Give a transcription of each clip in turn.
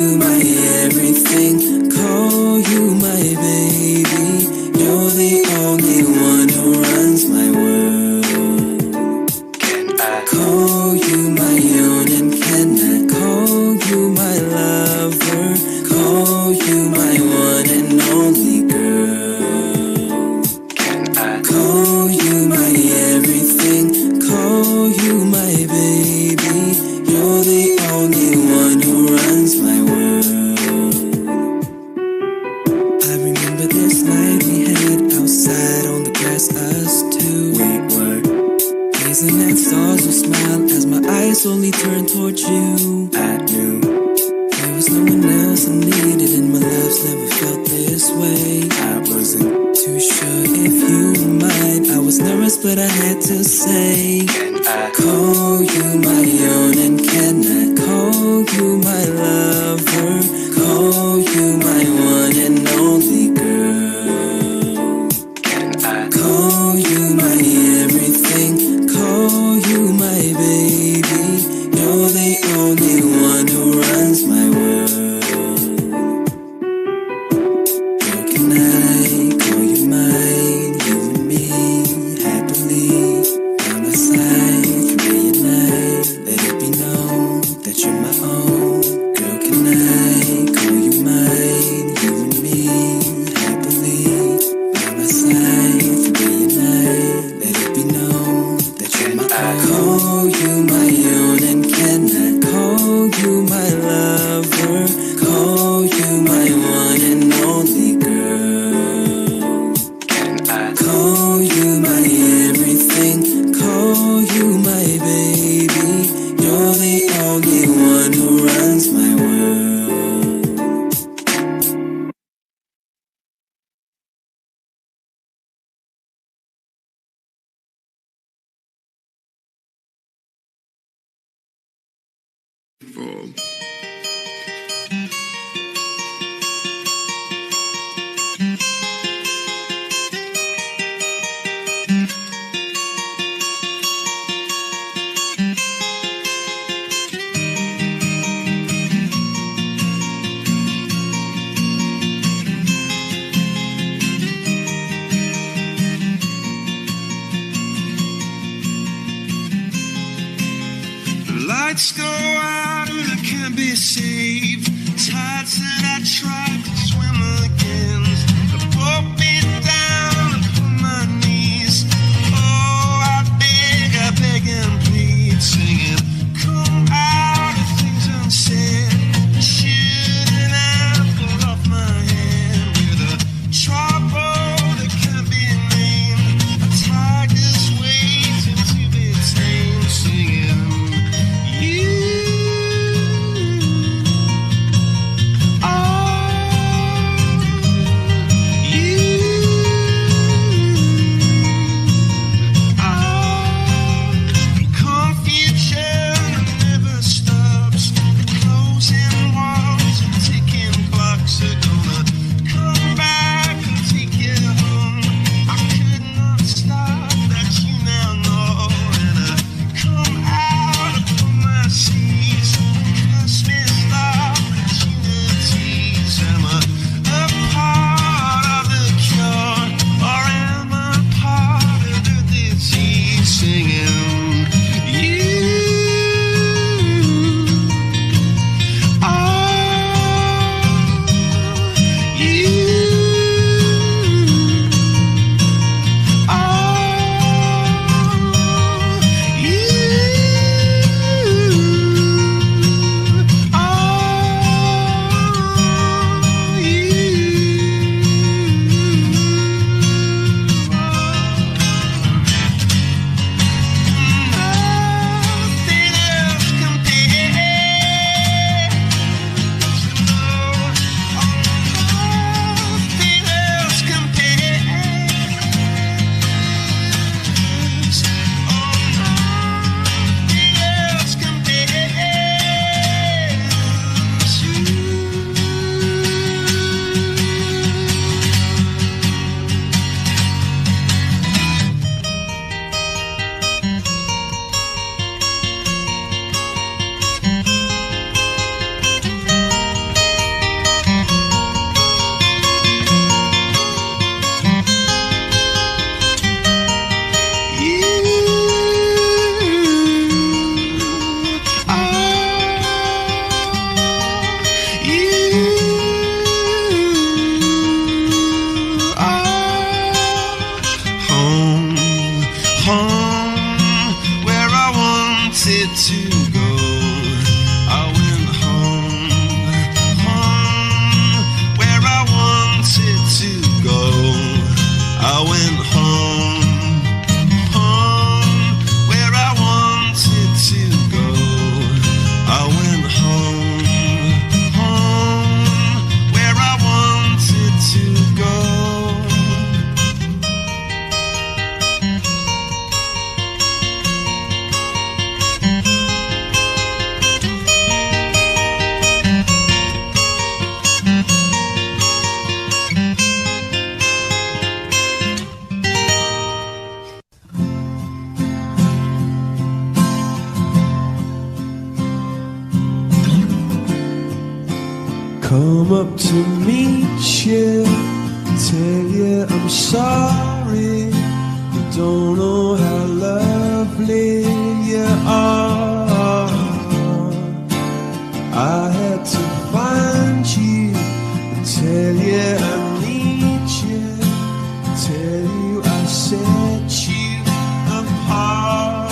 You my everything, call you my baby. You're the only one who runs my world. Can I call you my own, and can I call you my lover? Call you my one and only girl. Can I call you my everything, call you my baby? You're the only one who runs my world. I remember this night we had outside on the grass, us two. We were gazing at stars with smile as my eyes only turned towards you. I knew there was no one else I needed, and my love's never felt this way. I wasn't too sure if you were mine. I was nervous, but I had to say, can I call you my own, and can I call you my lover? Call you my one and only girl. Can I call you my everything? Call you my baby. You're the only one who runs my world. How can I call you mine? You and me, happily by my side. come up to meet you, tell you I'm sorry, you don't know how lovely you are. I had to find you and tell you I need you, tell you I set you apart.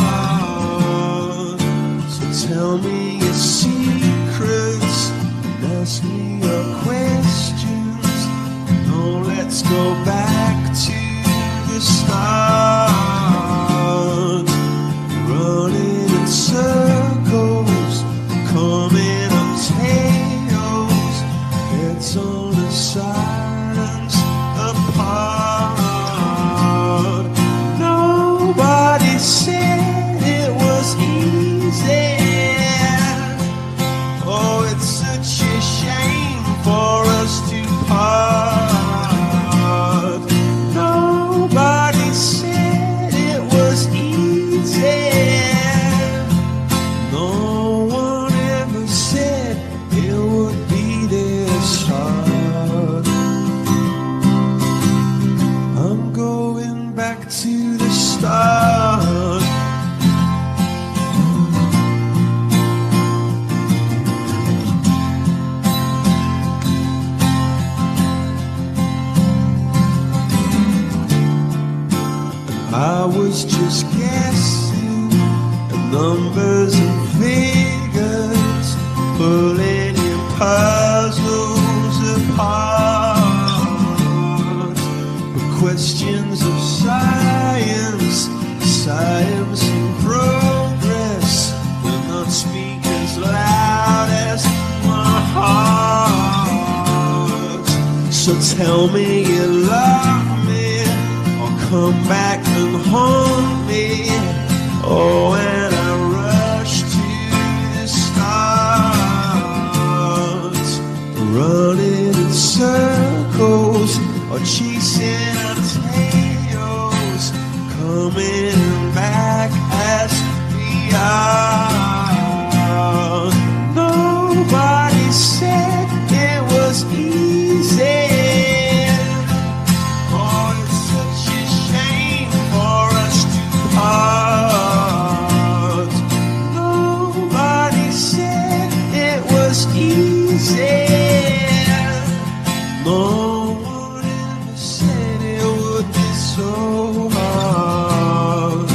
So tell me your secrets, ask me your questions. No, let's go back to the start. Running in circles, coming up tails, heads on the sides apart. Nobody said it was easy. Oh, it's such a shame for us to part. Nobody said it was easy. No one ever said it would be this hard. I'm going back to the start. I was just guessing at numbers and figures, pulling your puzzles apart. But questions of science, science and progress will not speak as loud as my heart. So tell me you love me, come back and haunt me. Oh, and I rush to the start, running in circles or chasing our tails, coming back as we are. Nobody said it was easy. Nobody said it was easy. No one ever said it would be so hard.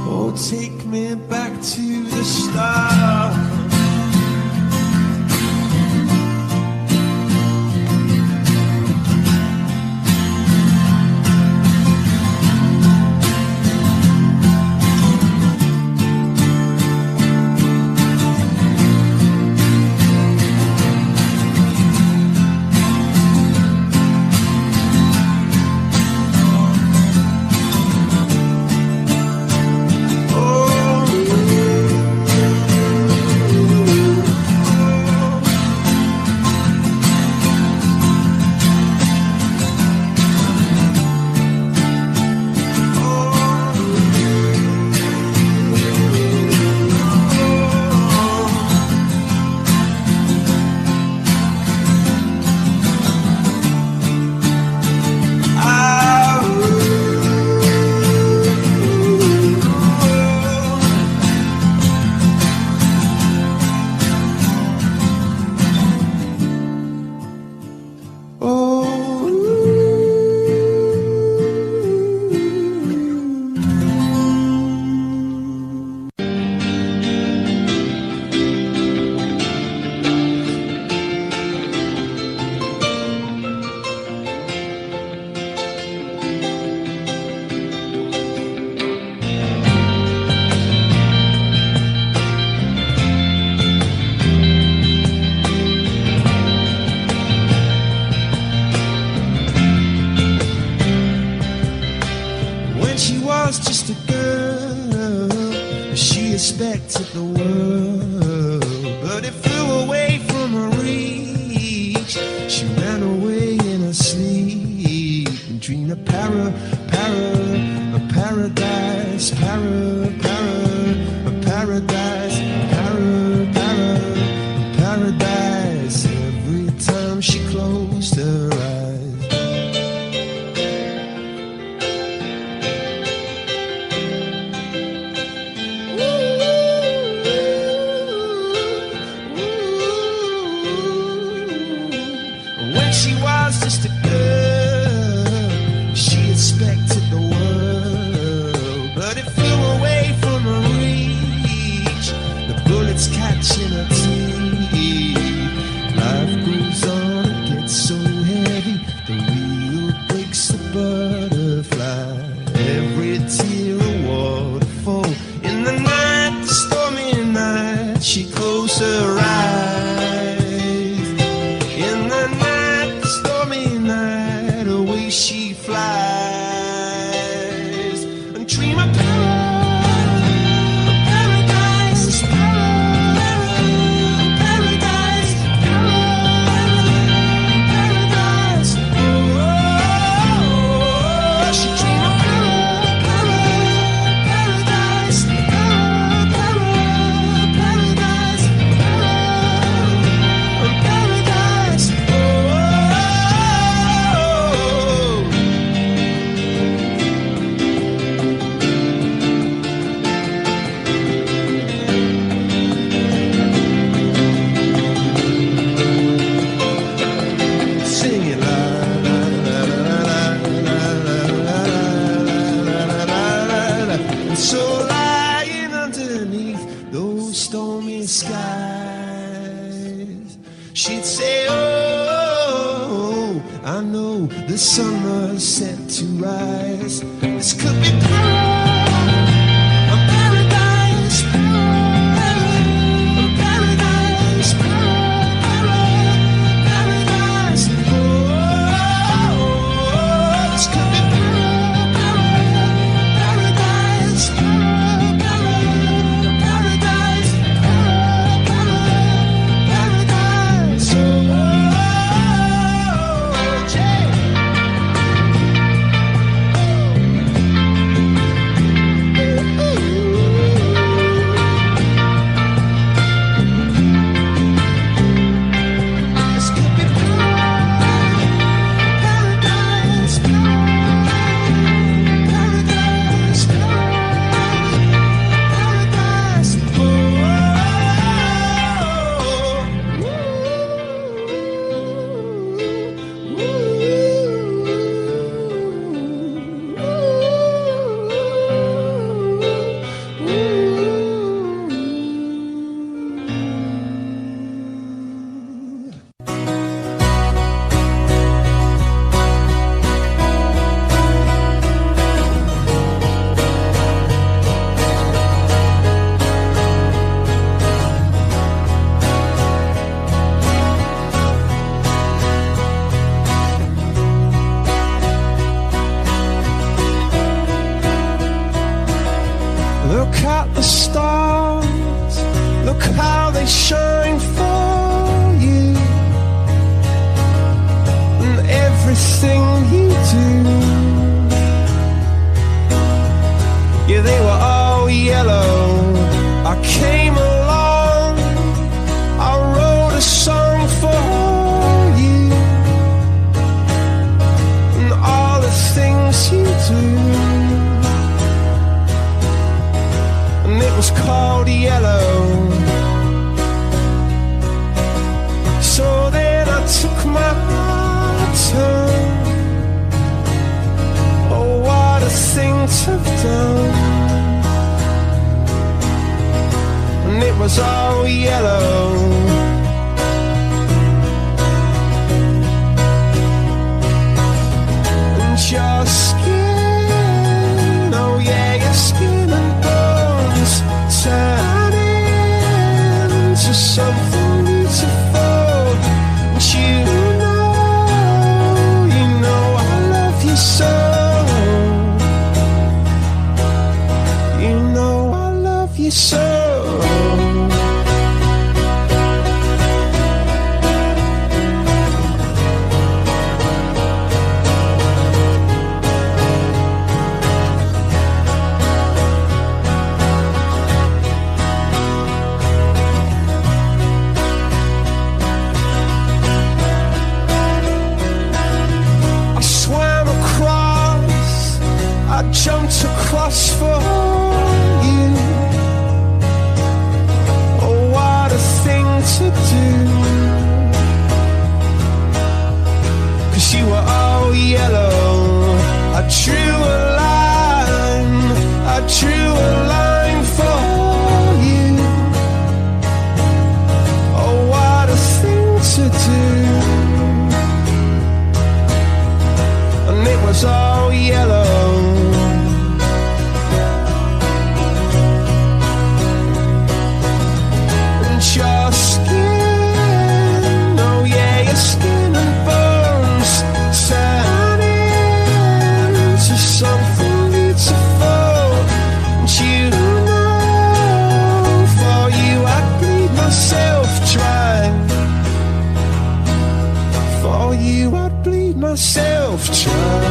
Oh, take me back to the start. expected the world, but it flew away from her reach. She ran away in her sleep and dreamed a paradise, a paradise, a paradise, a paradise. was just a girl. She expected the world, but it flew away from her reach. The bullets catching her teeth. Life goes on, it gets so heavy. The wheel breaks the butterfly. Every tear a waterfall. In the night, the stormy night, she closed her eyes. In the night, the stormy night, away she flies. And dream of paradise, paradise, paradise. Oh, she dream of paradise, paradise, paradise. Sing it la la la la la la la la. And so lying underneath those stormy skies, she'd say, oh, I know the sun was set to rise. This could be paradise, paradise, paradise. Oh, this could be paradise, paradise, paradise. Oh, Jay. This could be paradise, paradise, paradise. Look at the stars, look how they shine for you, and everything you do. Yeah, they were all yellow. I came along, I wrote a song for you, and all the things you do. And it was called Yellow. So then I took my turn. Oh, what a thing to have done. And it was all yellow. And your skin, oh yeah, your skin and bones turn into something beautiful. And you know I love you so. You know I love you so. myself try.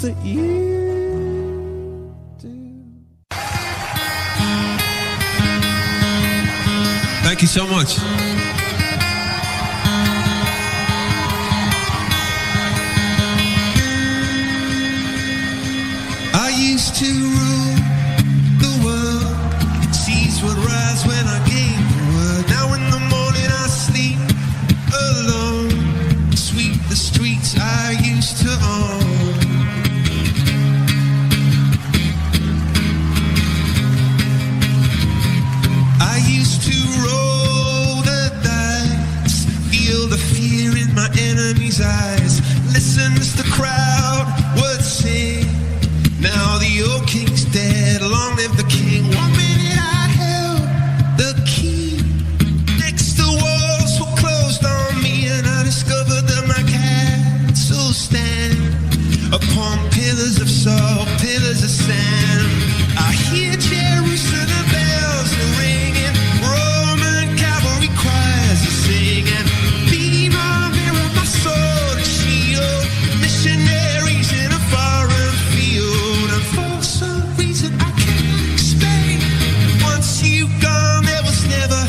That you do. Thank you so much. I used to rule the world. Seas would rise when I gave the word. Now in the morning I sleep alone. Sweep the streets I used to own. Eyes. Listen as the crowd would sing. Now the old king's dead, long live the king. 1 minute I held the key. Next the walls were closed on me, and I discovered that my castle stand upon pillars of salt, pillars of sand. I hear Jerusalem bells are ringing, Roman cavalry choirs are singing. Be my mirror, my sword and shield, missionaries in a foreign field. And for some reason I can't explain, once you gone there was never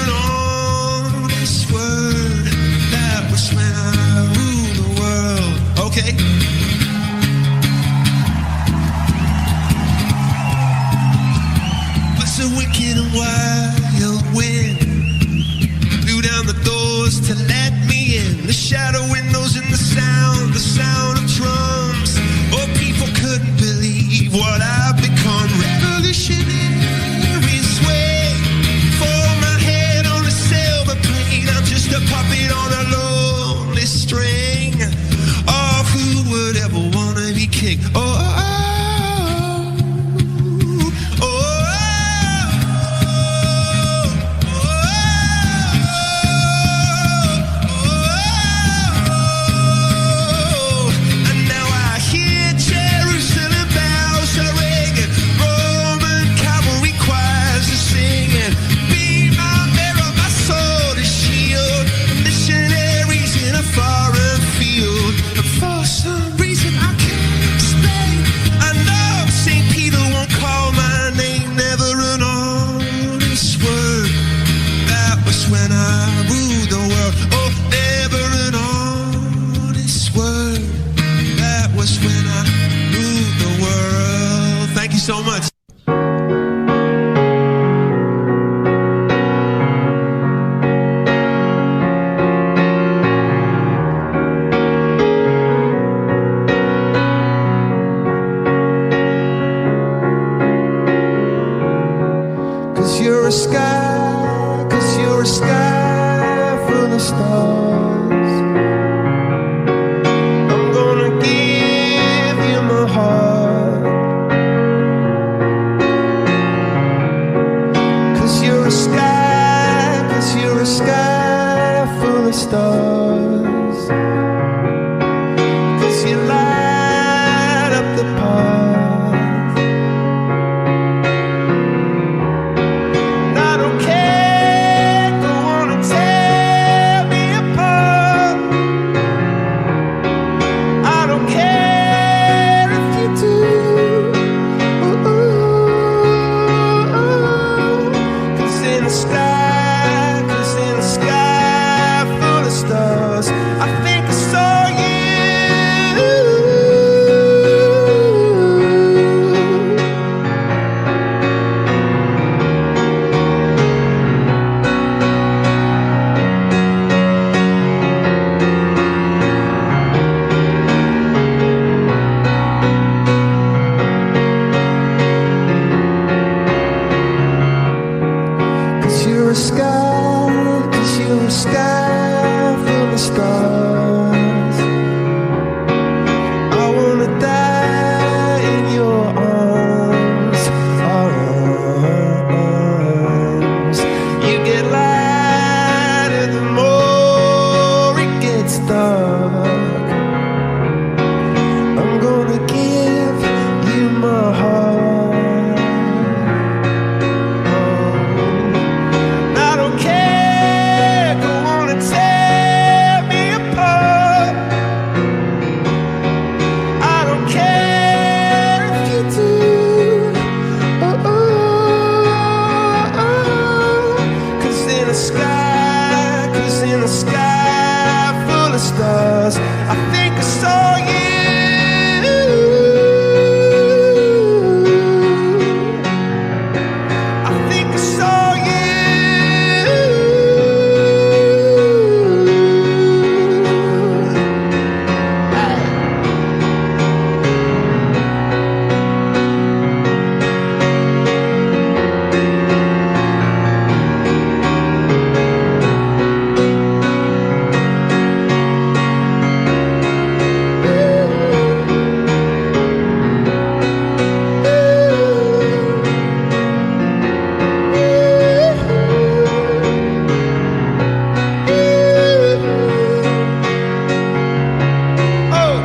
an honest word. That was when I ruled the world. Okay. A wicked and wild wind blew down the doors to let me in. The shadow windows and the sound of drums. Oh, people couldn't believe what I've become. Revolutionary sway for my head on a silver plate. I'm just a puppet on a lonely string. Oh, who would ever wanna be king? So much. Cause you're a sky full of stars. I'm gonna give you my heart. Cause you're a sky full of stars. Cause you light up the path. You're a sky, 'cause you're a sky full of stars. I wanna die in your arms, arms. You get lighter the more it gets dark. I'm gonna give you my heart. I don't care, go on and tear me apart. I don't care if you do. Oh, oh, oh. 'Cause in the sky full of stars, I think I saw you. I think I saw you. Oh,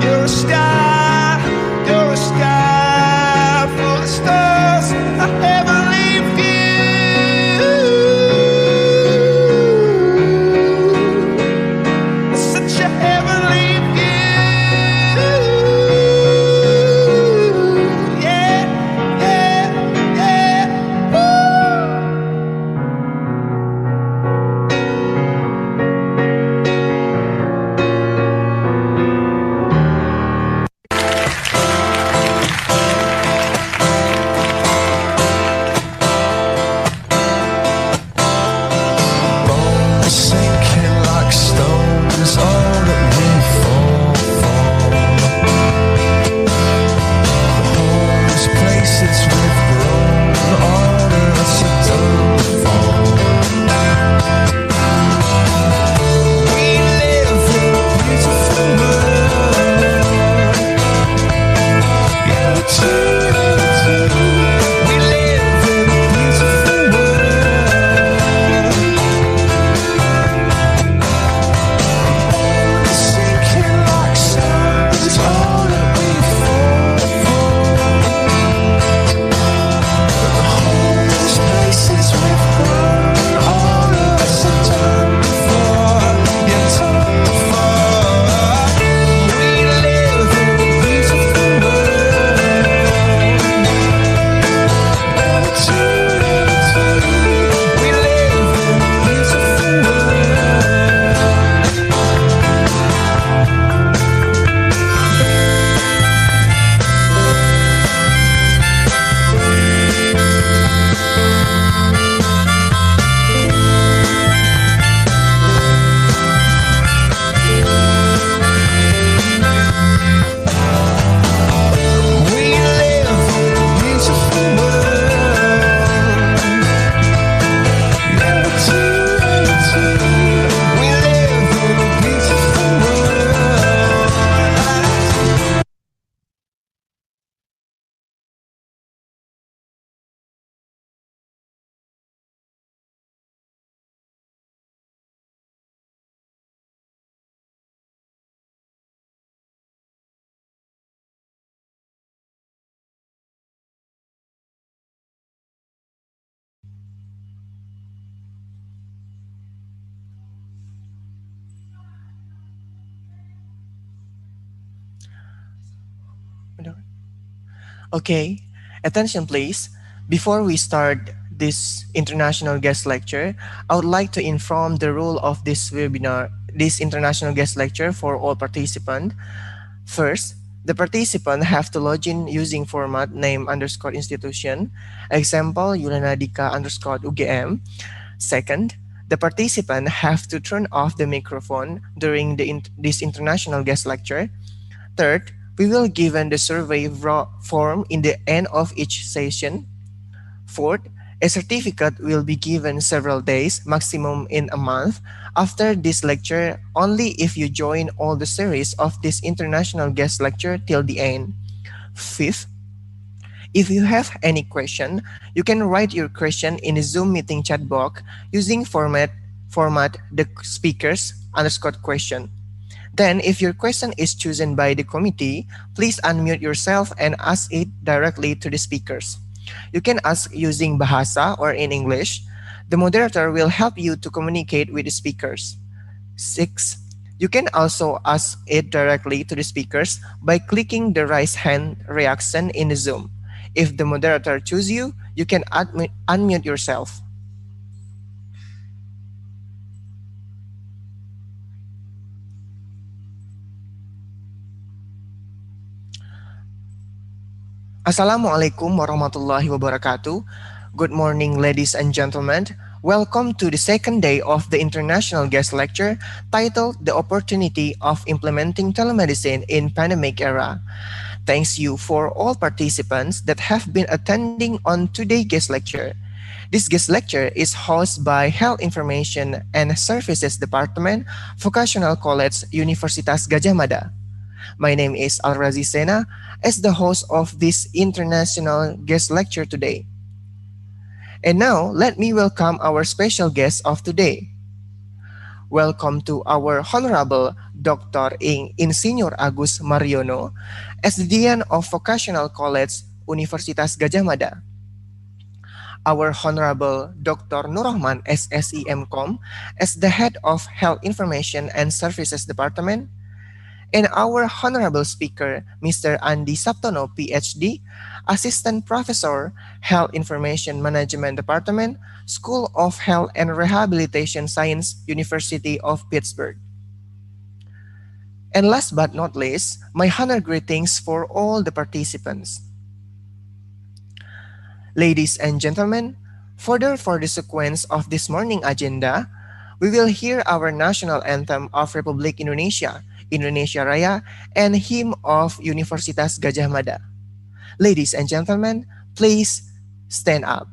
you're a sky full of stars. I ever leave you. Such a heavenly view. Yeah, yeah, yeah. Woo. Bones sinking like stones, all that we fall for. Homes, places we've grown, all that us are done for. We live in a beautiful world. Yeah, we do. We live in a beautiful world. Sinking like stones, all that we fall for. The homes, places we've grown, all of us are done for. Yeah, done for. We live in a beautiful world. Yeah, we do. We live in a beautiful world. We live in a beautiful world. Yeah, we do. We live in a beautiful world. Okay, attention please. Before we start this international guest lecture, I would like to inform the rule of this international guest lecture for all participants. First, the participant have to log in using format name underscore institution, example Yulanadika underscore UGM. Second, the participant have to turn off the microphone during this international guest lecture. Third, we will given the survey form in the end of each session. Fourth, A certificate will be given several days, maximum in a month, after this lecture only if you join all the series of this international guest lecture till the end. Fifth, if you have any question, you can write your question in the Zoom meeting chat box using format the speakers underscore question. Then, if your question is chosen by the committee, please unmute yourself and ask it directly to the speakers. You can ask using Bahasa or in English. The moderator will help you to communicate with the speakers. 6. You can also ask it directly to the speakers by clicking the raise hand reaction in the Zoom. If the moderator chooses you, you can unmute yourself. Assalamualaikum warahmatullahi wabarakatuh. Good morning, ladies and gentlemen. Welcome to the second day of the International Guest Lecture titled The Opportunity of Implementing Telemedicine in Pandemic Era. Thanks you for all participants that have been attending on today's guest lecture. This guest lecture is hosted by Health Information and Services Department, Vocational College, Universitas Gadjah Mada. My name is Al-Razi Sena as the host of this international guest lecture today. And now, let me welcome our special guest of today. Welcome to our Honorable Dr. Ing Insinyur Agus Mariono as the Dean of Vocational College, Universitas Gadjah Mada. Our Honorable Dr. Nurrahman S.Sc. M.Com as the Head of Health Information and Services Department. And our Honorable Speaker, Mr. Andi Saptono, Ph.D., Assistant Professor, Health Information Management Department, School of Health and Rehabilitation Science, University of Pittsburgh. And last but not least, my honor greetings for all the participants. Ladies and gentlemen, further for the sequence of this morning agenda, we will hear our national anthem of Republik Indonesia, Indonesia Raya, and hymn of Universitas Gadjah Mada. Ladies and gentlemen, please stand up.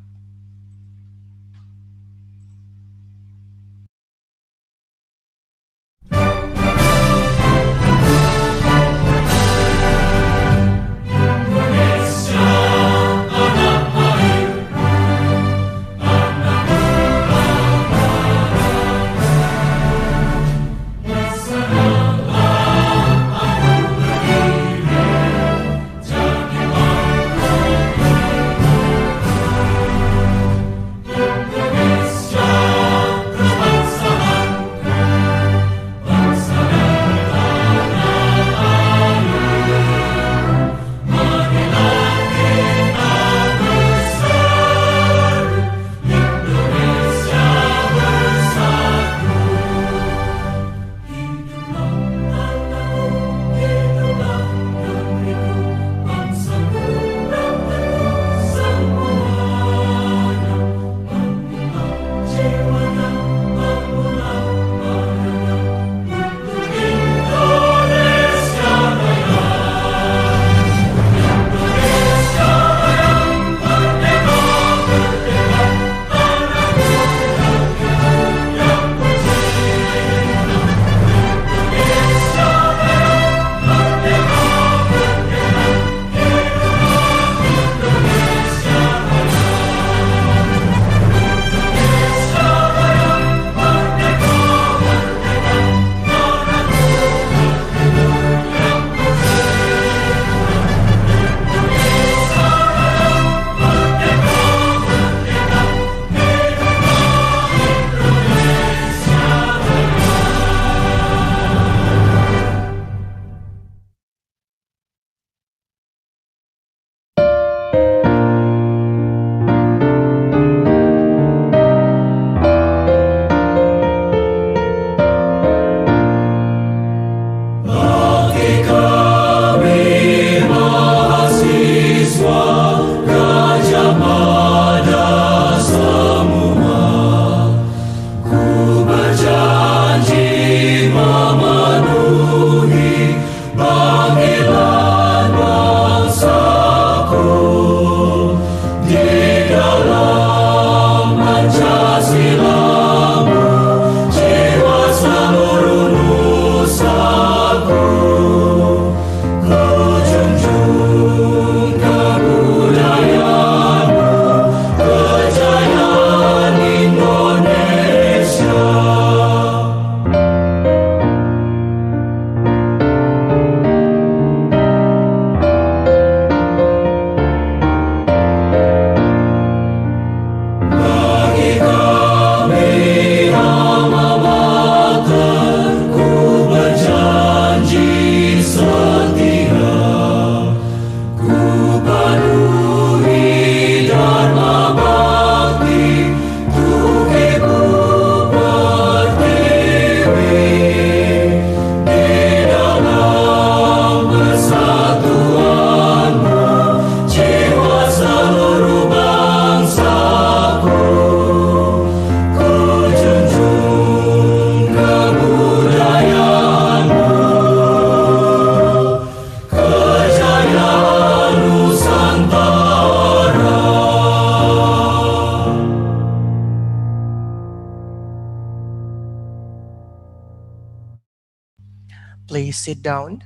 please sit down.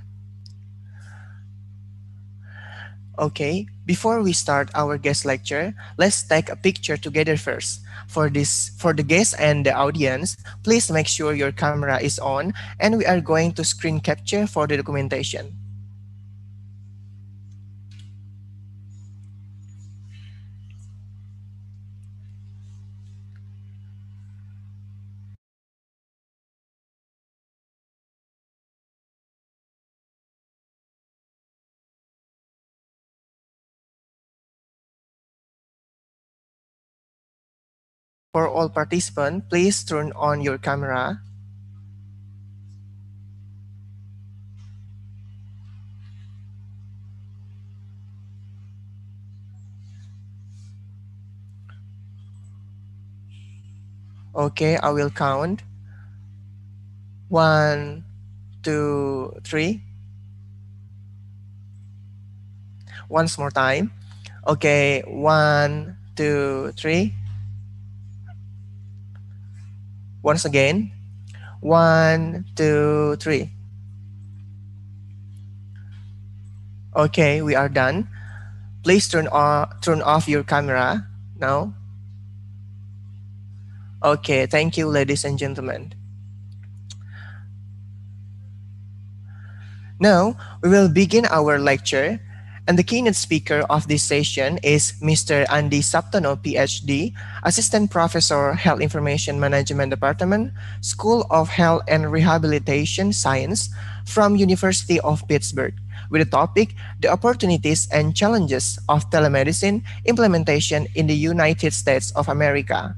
Okay, before we start our guest lecture, let's take a picture together first. For the guests and the audience, please make sure your camera is on and we are going to screen capture for the documentation. For all participants, please turn on your camera. Okay, I will count. 1, 2, 3. Once more time. Okay, 1, 2, 3. Once again. 1, 2, 3. Okay, we are done. Please turn off your camera now. Okay, thank you, ladies and gentlemen. Now, we will begin our lecture, and the keynote speaker of this session is Mr. Andi Saptono, Ph.D., Assistant Professor, Health Information Management Department, School of Health and Rehabilitation Science from University of Pittsburgh, with the topic, The Opportunities and Challenges of Telemedicine Implementation in the United States of America.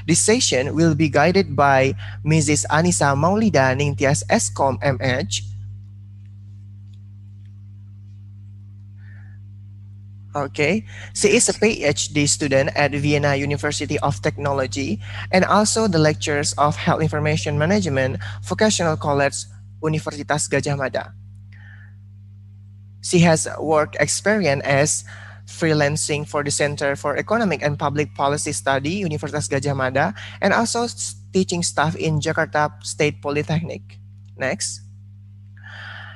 This session will be guided by Mrs. Annisa Maulida Ningtyas S.Kom M.Eng.Sc. Okay, she is a Ph.D. student at Vienna University of Technology and also the lectures of Health Information Management, Vocational College, Universitas Gadjah Mada. She has work experience as freelancing for the Center for Economic and Public Policy Study, Universitas Gadjah Mada, and also teaching staff in Jakarta State Polytechnic. Next.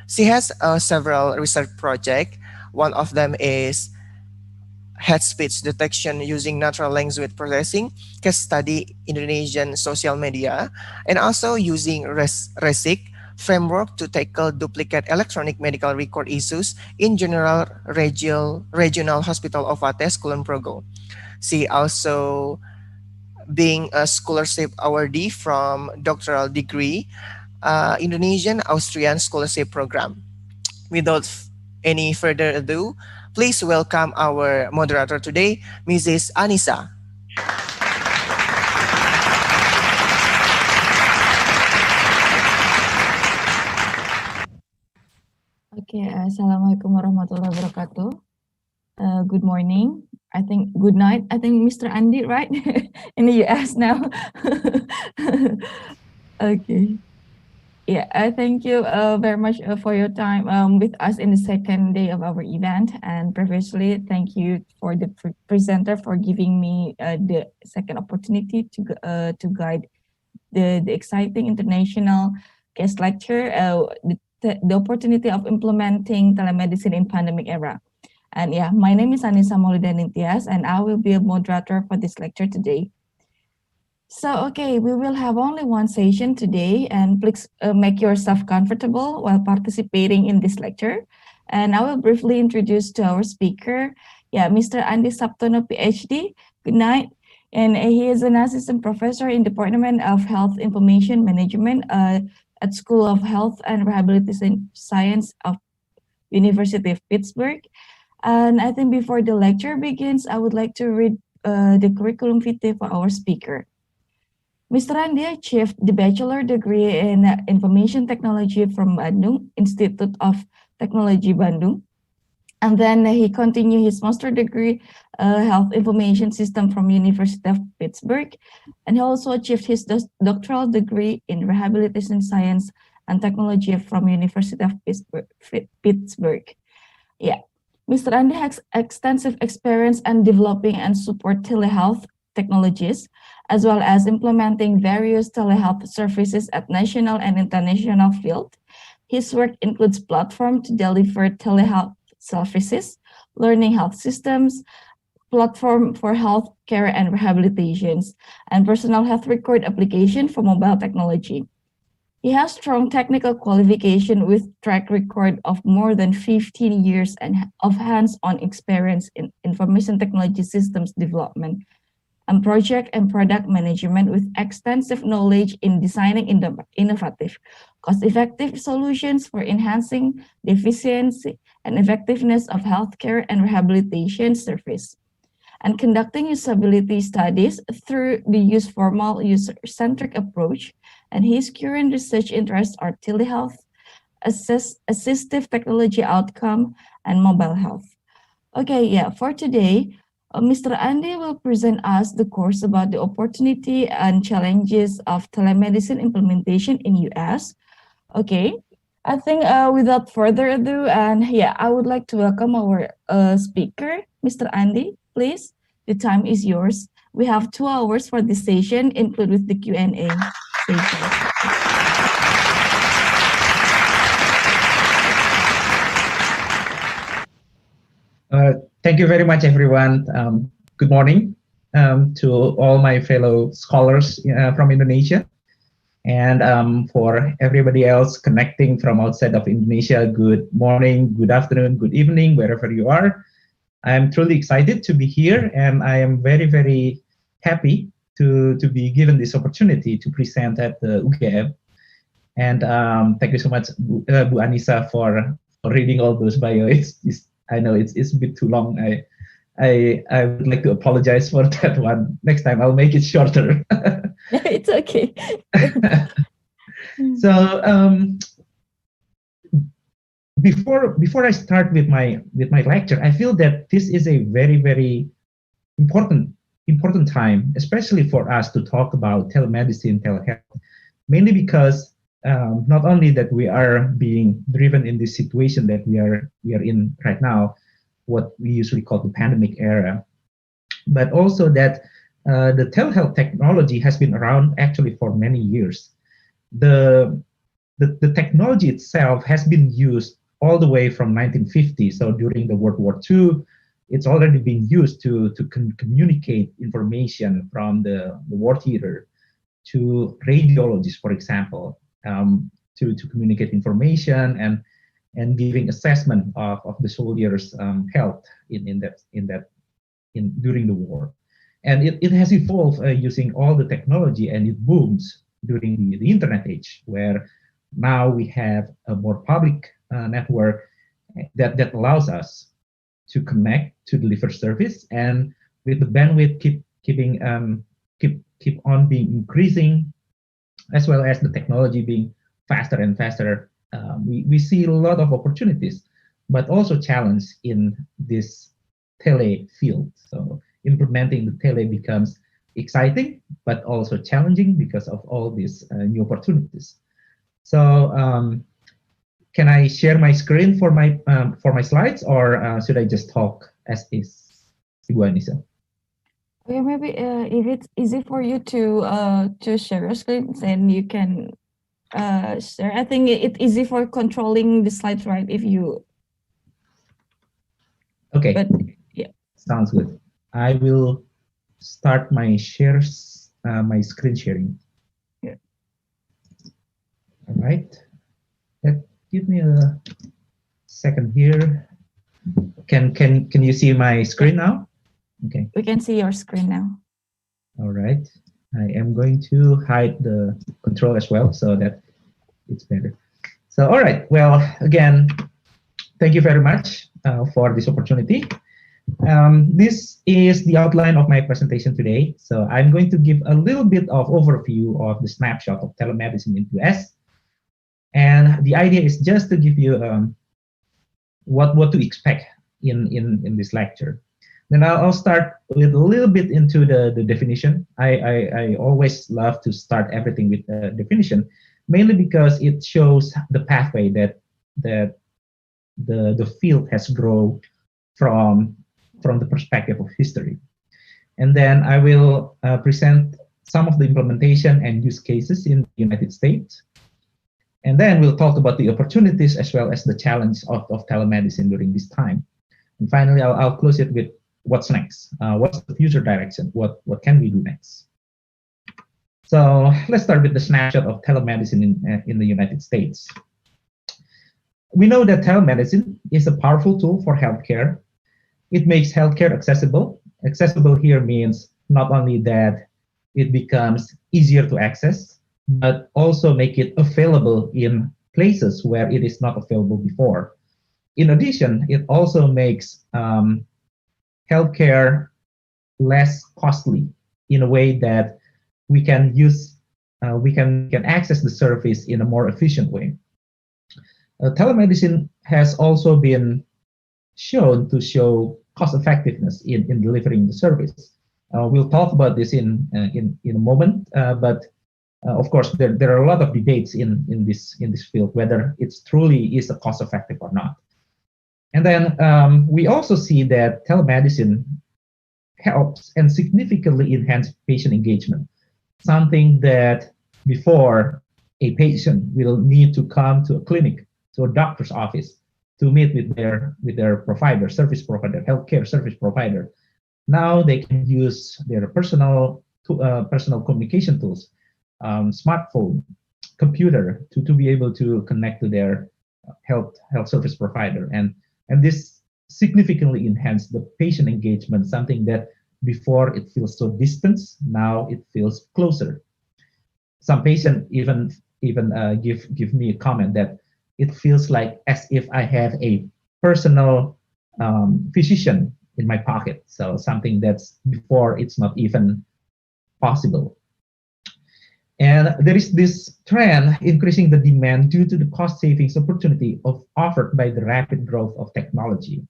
She has several research projects. One of them is head speech detection using natural language processing, case study Indonesian social media, and also using RESIC framework to tackle duplicate electronic medical record issues in General Regional Hospital of Ates, Kulon Progo. She also being a scholarship awardee from doctoral degree, Indonesian Austrian scholarship program. Without any further ado, please welcome our moderator today, Mrs. Annisa. Okay, Assalamualaikum warahmatullahi wabarakatuh. Good morning. Good night. I think Mr. Andi, right? In the US now. Okay. Yeah, thank you very much for your time with us in the second day of our event. And previously, thank you for the presenter for giving me the second opportunity to guide the exciting international guest lecture, the opportunity of implementing telemedicine in pandemic era. And yeah, my name is Annisa Ningtyas, and I will be a moderator for this lecture today. So, okay, we will have only one session today, and please make yourself comfortable while participating in this lecture. And I will briefly introduce to our speaker, Mr. Andi Saptono, Ph.D. Good night. And he is an assistant professor in Department of Health Information Management at School of Health and Rehabilitation Science of University of Pittsburgh. And I think before the lecture begins, I would like to read the curriculum vitae for our speaker. Mr. Andi achieved the bachelor degree in Information Technology from Bandung Institute of Technology Bandung. And then he continued his master degree, Health Information System from University of Pittsburgh. And he also achieved his doctoral degree in Rehabilitation Science and Technology from University of Pittsburgh. Yeah, Mr. Andi has extensive experience in developing and support telehealth technologies, as well as implementing various telehealth services at national and international field. His work includes platform to deliver telehealth services, learning health systems, platform for healthcare and rehabilitations, and personal health record application for mobile technology. He has strong technical qualification with track record of more than 15 years and of hands-on experience in information technology systems development and project and product management with extensive knowledge in designing innovative, cost-effective solutions for enhancing the efficiency and effectiveness of healthcare and rehabilitation service, and conducting usability studies through the use formal user-centric approach. And his current research interests are telehealth, assistive technology outcome, and mobile health. Okay, yeah, for today, Mr. Andi will present us the course about the opportunity and challenges of telemedicine implementation in US. Okay, I think without further ado, and yeah, I would like to welcome our speaker, Mr. Andi. Please, the time is yours. We have 2 hours for this session, include with the Q&A session. Thank you very much, everyone. Good morning to all my fellow scholars from Indonesia. And for everybody else connecting from outside of Indonesia, good morning, good afternoon, good evening, wherever you are. I'm truly excited to be here, and I am very, very happy to be given this opportunity to present at the UGM. And thank you so much, Bu Annisa, for reading all those bios. I know it's a bit too long. I would like to apologize for that one. Next time I'll make it shorter. It's okay. So before I start with my lecture, I feel that this is a very, very important time, especially for us to talk about telemedicine, telehealth, mainly because not only that we are being driven in this situation that we are in right now, what we usually call the pandemic era, but also that the telehealth technology has been around actually for many years. The technology itself has been used all the way from 1950. So during the World War II, it's already been used to communicate information from the war theater to radiologists, for example, to communicate information and giving assessment of the soldiers' health during the war. And it has evolved using all the technology, and it booms during the internet age, where now we have a more public network that allows us to connect, to deliver service, and with the bandwidth keep on being increasing, as well as the technology being faster and faster. We see a lot of opportunities, but also challenge in this tele field. So implementing the tele becomes exciting, but also challenging because of all these new opportunities. So can I share my screen for my slides, or should I just talk as is, Ibu Annisa? Okay, maybe if it's easy for you to share your screen, then you can share. I think it's easy for controlling the slides, right? If you. Okay. But yeah. Sounds good. I will start my shares, my screen sharing. Yeah. All right. Give me a second here. Can you see my screen now? Okay. We can see your screen now. All right. I am going to hide the control as well so that it's better. So, all right. Well, again, thank you very much for this opportunity. This is the outline of my presentation today. So I'm going to give a little bit of overview of the snapshot of telemedicine in the US. And the idea is just to give you what to expect in this lecture. Then I'll start with a little bit into the definition. I always love to start everything with the definition, mainly because it shows the pathway that the field has grown from the perspective of history. And then I will present some of the implementation and use cases in the United States. And then we'll talk about the opportunities as well as the challenge of telemedicine during this time. And finally, I'll close it with what's next. What's the future direction? What can we do next? So let's start with the snapshot of telemedicine in the United States. We know that telemedicine is a powerful tool for healthcare. It makes healthcare accessible. Accessible here means not only that it becomes easier to access, but also make it available in places where it is not available before. In addition, it also makes healthcare less costly in a way that we can access the service in a more efficient way. Telemedicine has also been shown to show cost effectiveness in delivering the service. We'll talk about this in a moment, but of course there are a lot of debates in this field whether it's truly is a cost effective or not. And then we also see that telemedicine helps and significantly enhance patient engagement, something that before a patient will need to come to a clinic, to a doctor's office to meet with their provider, service provider, healthcare service provider. Now they can use their personal communication tools, smartphone, computer to be able to connect to their health service provider, and this significantly enhanced the patient engagement, something that before it feels so distant, now it feels closer. Some patients even give me a comment that it feels like as if I have a personal physician in my pocket. So something that's before it's not even possible. And there is this trend increasing the demand due to the cost savings opportunity offered by the rapid growth of technology.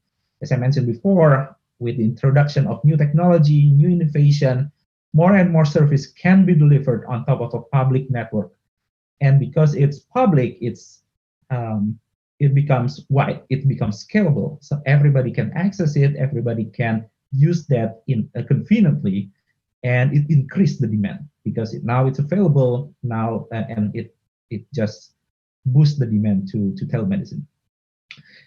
As I mentioned before, with the introduction of new technology, new innovation, more and more service can be delivered on top of a public network. And because it's public, it becomes wide, it becomes scalable. So everybody can access it, everybody can use that conveniently, and it increased the demand because now it's available now, and it just boosts the demand to telemedicine.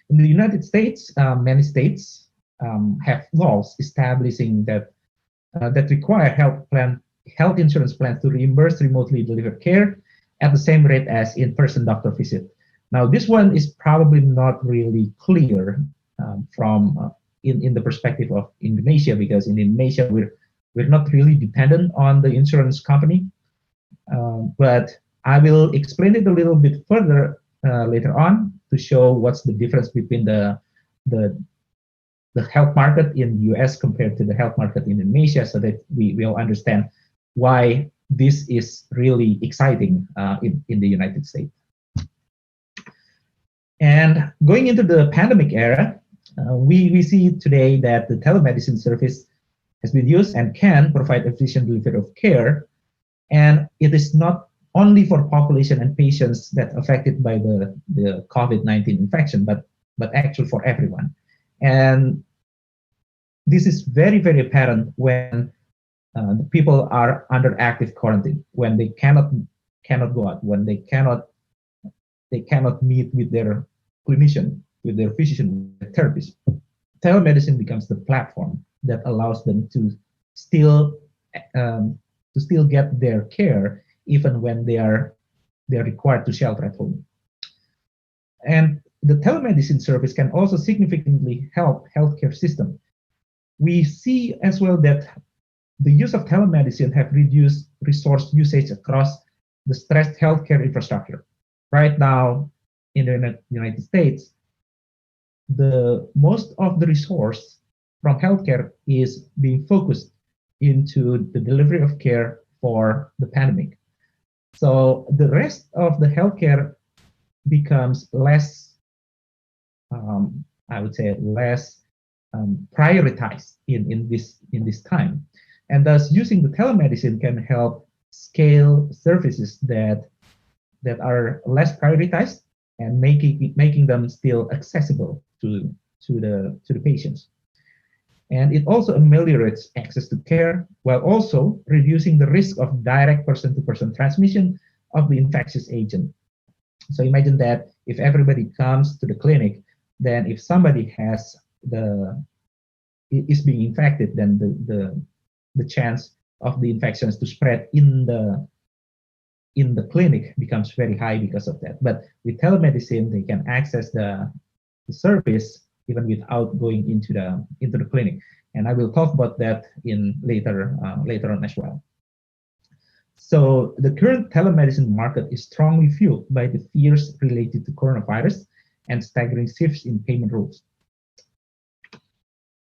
In the United States, many states have laws establishing that require health insurance plans to reimburse remotely delivered care at the same rate as in-person doctor visit. Now, this one is probably not really clear from in the perspective of Indonesia, because in Indonesia we're not really dependent on the insurance company. But I will explain it a little bit further later on to show what's the difference between the health market in the US compared to the health market in Indonesia, so that we all understand why this is really exciting in the United States. And going into the pandemic era, we see today that the telemedicine service has been used and can provide efficient delivery of care. And it is not only for population and patients that are affected by the COVID-19 infection, but actually for everyone. And this is very, very apparent when the people are under active quarantine, when they cannot go out, when they cannot meet with their clinician, with their physician, with their therapist. Telemedicine becomes the platform that allows them to still get their care even when they're required to shelter at home. And the telemedicine service can also significantly help healthcare system. We see as well that the use of telemedicine have reduced resource usage across the stressed healthcare infrastructure. Right now, in the United States, the most of the resource from healthcare is being focused into the delivery of care for the pandemic. So the rest of the healthcare becomes less, I would say, less prioritized in this time, and thus using the telemedicine can help scale services that are less prioritized and making them still accessible to the patients. And it also ameliorates access to care while also reducing the risk of direct person-to-person transmission of the infectious agent. So imagine that if everybody comes to the clinic, then if somebody is being infected, then the chance of the infections to spread in the clinic becomes very high because of that. But with telemedicine, they can access the service even without going into the clinic. And I will talk about that in later on as well. So the current telemedicine market is strongly fueled by the fears related to coronavirus and staggering shifts in payment rules.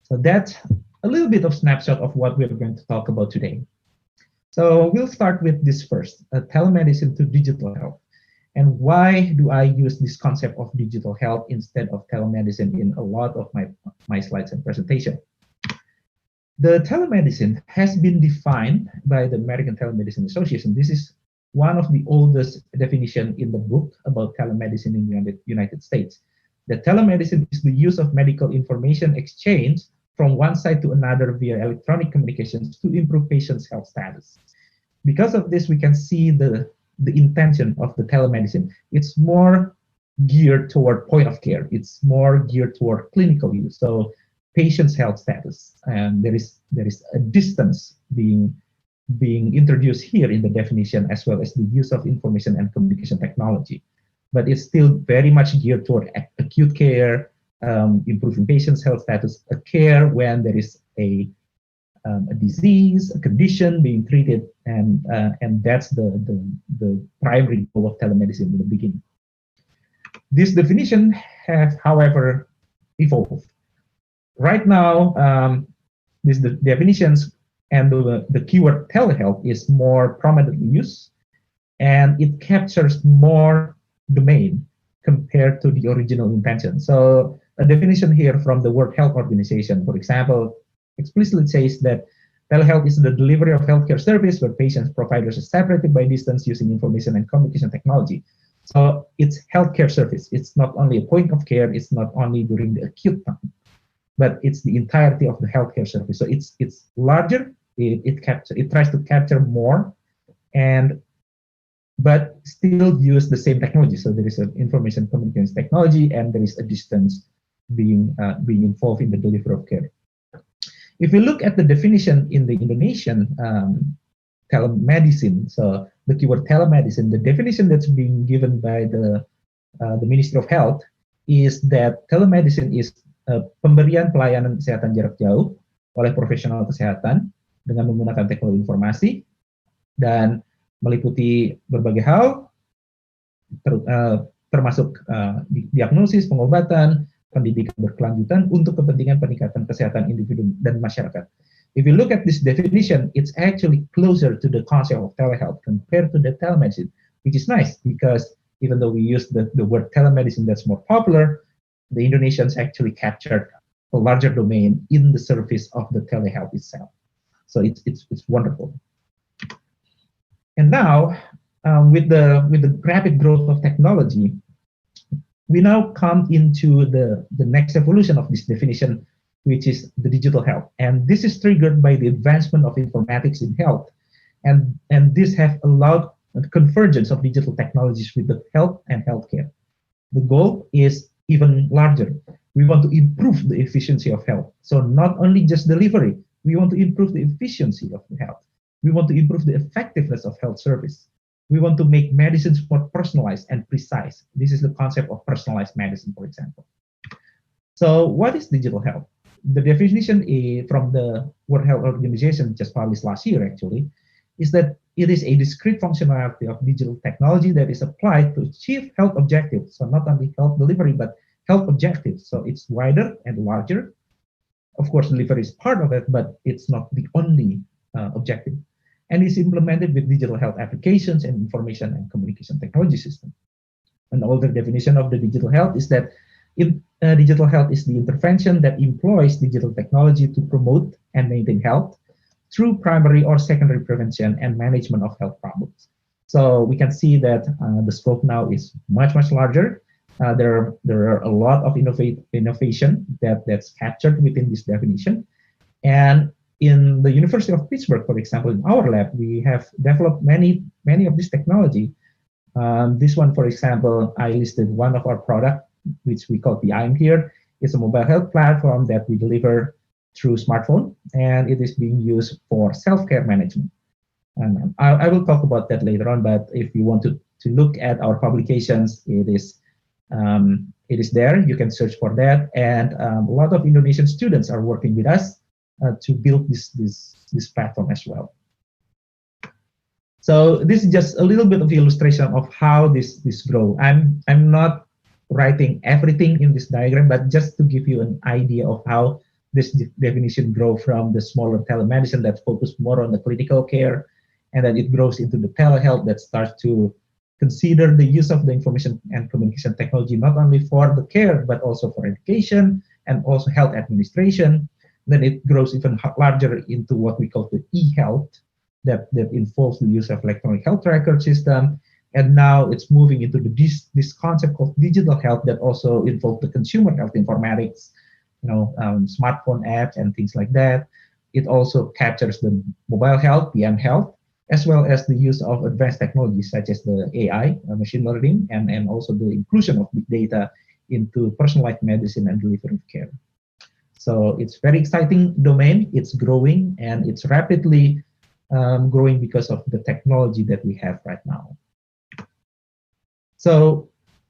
So that's a little bit of snapshot of what we're going to talk about today. So we'll start with this first, telemedicine to digital health. And why do I use this concept of digital health instead of telemedicine in a lot of my slides and presentation? The telemedicine has been defined by the American Telemedicine Association. This is one of the oldest definition in the book about telemedicine in the United States. The telemedicine is the use of medical information exchange from one side to another via electronic communications to improve patients' health status. Because of this, we can see the intention of the telemedicine. It's more geared toward point of care. It's more geared toward clinical use. So patient's health status, and there is a distance being introduced here in the definition, as well as the use of information and communication technology. But it's still very much geared toward acute care, improving patient's health status, a care when there is a disease, a condition being treated, and that's the primary goal of telemedicine in the beginning. This definition have, however, evolved. Right now, the definitions and the keyword telehealth is more prominently used, and it captures more domain compared to the original intention. So a definition here from the World Health Organization, for example, explicitly says that telehealth is the delivery of healthcare service where patients providers are separated by distance using information and communication technology. So it's healthcare service. It's not only a point of care. It's not only during the acute time, but it's the entirety of the healthcare service. So it's larger. It tries to capture more, but still use the same technology. So there is an information communications technology, and there is a distance being involved in the delivery of care. If we look at the definition in the Indonesian telemedicine, so the keyword telemedicine, the definition that's being given by the Ministry of Health is that telemedicine is pemberian pelayanan kesehatan jarak jauh oleh profesional kesehatan dengan menggunakan teknologi informasi dan meliputi berbagai hal, termasuk diagnosis, pengobatan, pendidikan berkelanjutan untuk kepentingan peningkatan kesehatan individu dan masyarakat. If you look at this definition, it's actually closer to the concept of telehealth compared to the telemedicine, which is nice because even though we use the word telemedicine that's more popular, the Indonesians actually captured a larger domain in the service of the telehealth itself. So it's wonderful. And now, with the rapid growth of technology, we now come into the next evolution of this definition, which is the digital health. And this is triggered by the advancement of informatics in health. And this have allowed the convergence of digital technologies with the health and healthcare. The goal is even larger. We want to improve the efficiency of health. So not only just delivery, we want to improve the efficiency of the health. We want to improve the effectiveness of health service. We want to make medicines more personalized and precise. This is the concept of personalized medicine, for example. So what is digital health? The definition from the World Health Organization, just published last year actually, is that it is a discrete functionality of digital technology that is applied to achieve health objectives. So not only health delivery, but health objectives. So it's wider and larger. Of course, delivery is part of it, but it's not the only objective. And is implemented with digital health applications and information and communication technology system. An older definition of the digital health is that digital health is the intervention that employs digital technology to promote and maintain health through primary or secondary prevention and management of health problems. So we can see that the scope now is much larger. There are a lot of innovation that's captured within this definition. And in the University of Pittsburgh, for example, in our lab, we have developed many of this technology This one, for example, I listed one of our product, which we call B.Eng here. It's a mobile health platform that we deliver through smartphone, and it is being used for self-care management. And I will talk about that later on, but if you want to look at our publications, it is there. You can search for that. And a lot of Indonesian students are working with us to build this platform as well. So this is just a little bit of illustration of how this grow. I'm not writing everything in this diagram, but just to give you an idea of how this definition grow from the smaller telemedicine that focus more on the clinical care, and then it grows into the telehealth that starts to consider the use of the information and communication technology not only for the care but also for education and also health administration. Then it grows even larger into what we call the e-health that involves the use of electronic health record system. And now it's moving into this concept of digital health that also involves the consumer health informatics, smartphone apps and things like that. It also captures the mobile health, PM health, as well as the use of advanced technologies such as the AI, machine learning, and also the inclusion of big data into personalized medicine and delivery of care. So it's very exciting domain. It's growing, and it's rapidly growing because of the technology that we have right now. So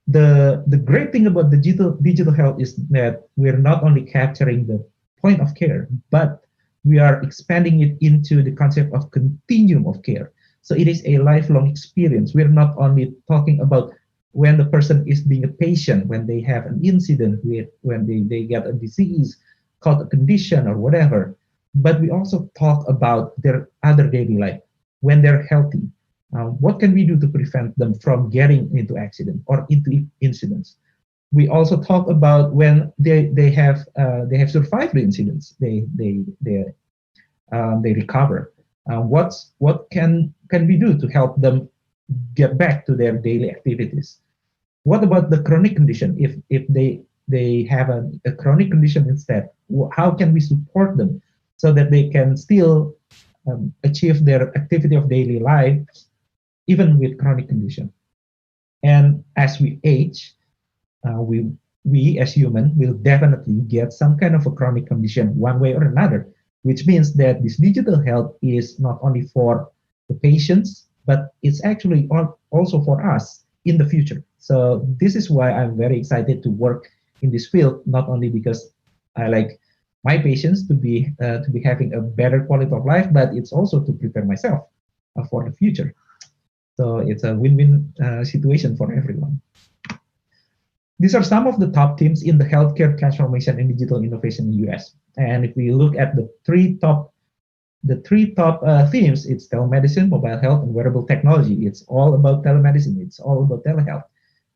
the great thing about the digital health is that we're not only capturing the point of care, but we are expanding it into the concept of continuum of care. So it is a lifelong experience. We're not only talking about when the person is being a patient, when they have an incident, when they get a disease called a condition or whatever, but we also talk about their other daily life, when they're healthy. What can we do to prevent them from getting into accident or into incidents? We also talk about when they have survived the incidents, they recover. What can we do to help them get back to their daily activities? What about the chronic condition? If they have a chronic condition instead, how can we support them so that they can still achieve their activity of daily life even with chronic condition? And as we age, we as human will definitely get some kind of a chronic condition one way or another, which means that this digital health is not only for the patients, but it's actually also for us in the future. So this is why I'm very excited to work in this field, not only because I like my patients to be having a better quality of life, but it's also to prepare myself for the future. So it's a win-win situation for everyone. These are some of the top teams in the healthcare transformation and digital innovation in the US. And if we look at the three top themes, it's telemedicine, mobile health, and wearable technology. It's all about telemedicine. It's all about telehealth.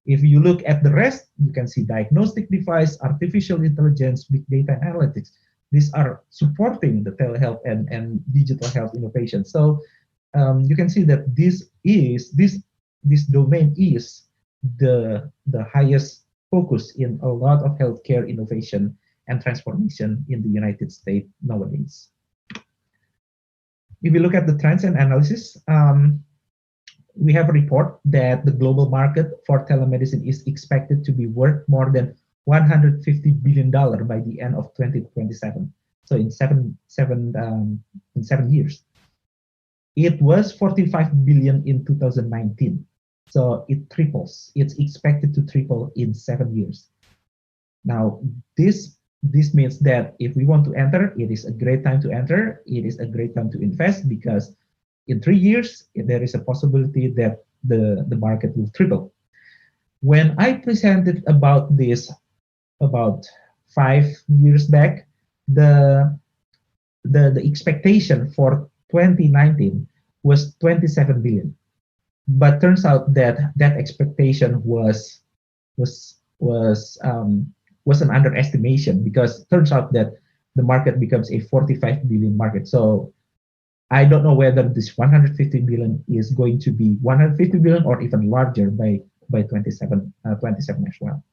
If you look at the rest, you can see diagnostic device, artificial intelligence, big data analytics. These are supporting the telehealth and digital health innovation. So you can see that this domain is the highest focus in a lot of healthcare innovation and transformation in the United States nowadays. If we look at the trends and analysis, we have a report that the global market for telemedicine is expected to be worth more than $150 billion by the end of 2027. So in seven years. It was 45 billion in 2019. So it triples. It's expected to triple in 7 years. Now, this means that if we want to enter, it is a great time to enter. It is a great time to invest because in 3 years, there is a possibility that the market will triple. When I presented about this about 5 years back, the expectation for 2019 was 27 billion. But turns out that expectation was an underestimation because turns out that the market becomes a 45 billion market. So I don't know whether this 150 billion is going to be 150 billion or even larger by 27 as well.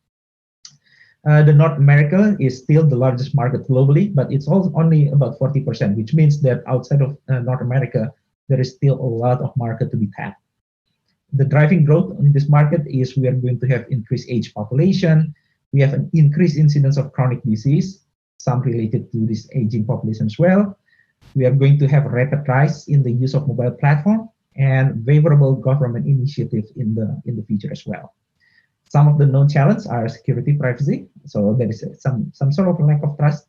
The North America is still the largest market globally, but it's also only about 40%, which means that outside of North America, there is still a lot of market to be tapped. the driving growth in this market is we are going to have increased age population. We have an increased incidence of chronic disease, some related to this aging population as well. We are going to have rapid rise in the use of mobile platform and favorable government initiative in the future as well. Some of the known challenges are security, privacy. So there is some sort of lack of trust.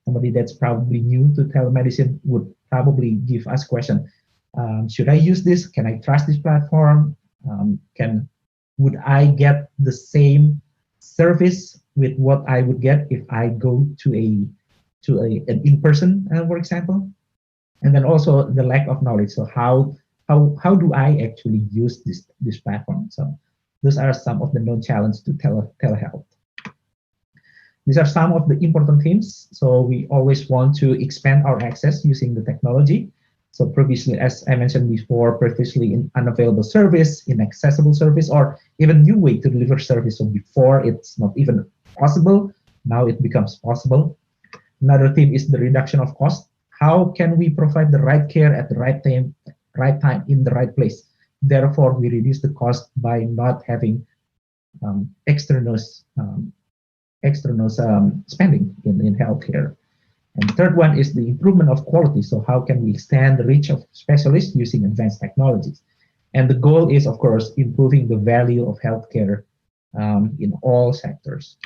Somebody that's probably new to telemedicine would probably give us question: should I use this? Can I trust this platform? Would I get the same service with what I would get if I go to an in-person, for example? And then also the lack of knowledge. So how do I actually use this platform? So those are some of the known challenges to telehealth. These are some of the important themes. So we always want to expand our access using the technology. So previously, as I mentioned before, previously in unavailable service, inaccessible service, or even new way to deliver service. So before it's not even possible, now it becomes possible. Another theme is the reduction of cost. How can we provide the right care at the right time in the right place? Therefore, we reduce the cost by not having extraneous spending in healthcare. And third one is the improvement of quality. So how can we extend the reach of specialists using advanced technologies? And the goal is, of course, improving the value of healthcare in all sectors.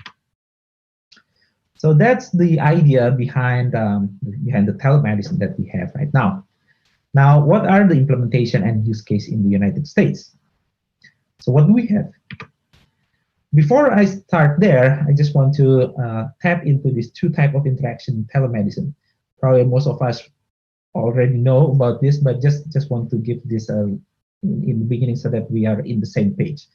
So that's the idea behind the telemedicine that we have right now. Now, what are the implementation and use case in the United States? So what do we have? Before I start there, I just want to tap into these two types of interaction in telemedicine. Probably most of us already know about this, but just want to give this in the beginning so that we are in the same page.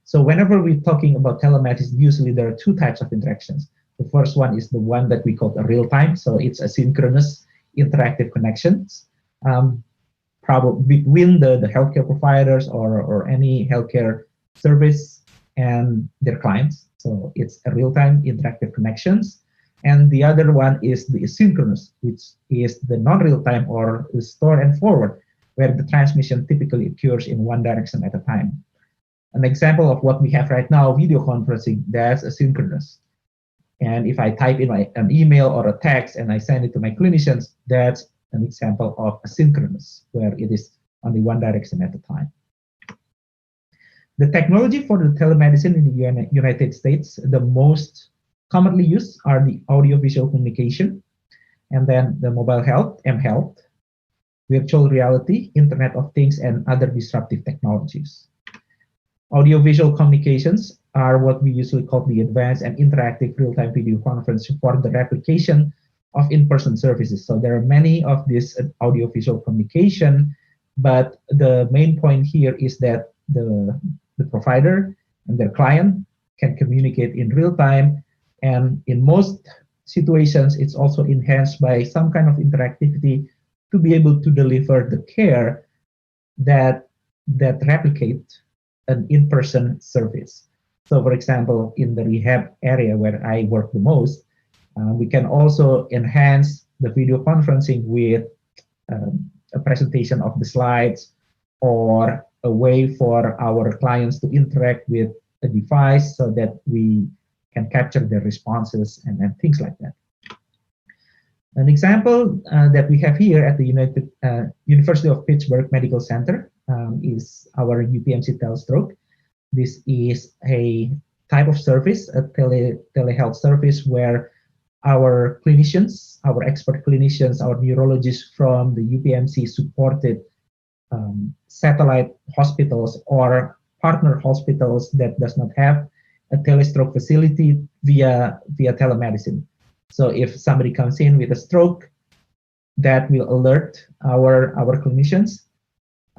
So whenever we're talking about telemedicine, usually there are two types of interactions. The first one is the one that we call a real-time. So it's asynchronous interactive connections probably between the healthcare providers or any healthcare service and their clients. So it's a real-time interactive connections. And the other one is the asynchronous, which is the non-real-time or the store and forward, where the transmission typically occurs in one direction at a time. An example of what we have right now, video conferencing, that's asynchronous. And if I type in an email or a text and I send it to my clinicians, that's an example of asynchronous, where it is only one direction at a time. The technology for the telemedicine in the United States, the most commonly used are the audiovisual communication, and then the mobile health, M-Health, virtual reality, Internet of Things, and other disruptive technologies. Audiovisual communications are what we usually call the advanced and interactive real-time video conference for the replication of in-person services. So there are many of this audiovisual communication, but the main point here is that the provider and their client can communicate in real time, and in most situations it's also enhanced by some kind of interactivity to be able to deliver the care that replicate an in-person service. So for example, in the rehab area where I work the most, we can also enhance the video conferencing with a presentation of the slides, or a way for our clients to interact with a device so that we can capture their responses and things like that. An example that we have here at the University of Pittsburgh Medical Center is our UPMC Telestroke. This is a type of service, a telehealth service, where our clinicians, our expert clinicians, our neurologists from the UPMC supported satellite hospitals or partner hospitals that does not have a telestroke facility via telemedicine. So if somebody comes in with a stroke, that will alert our clinicians.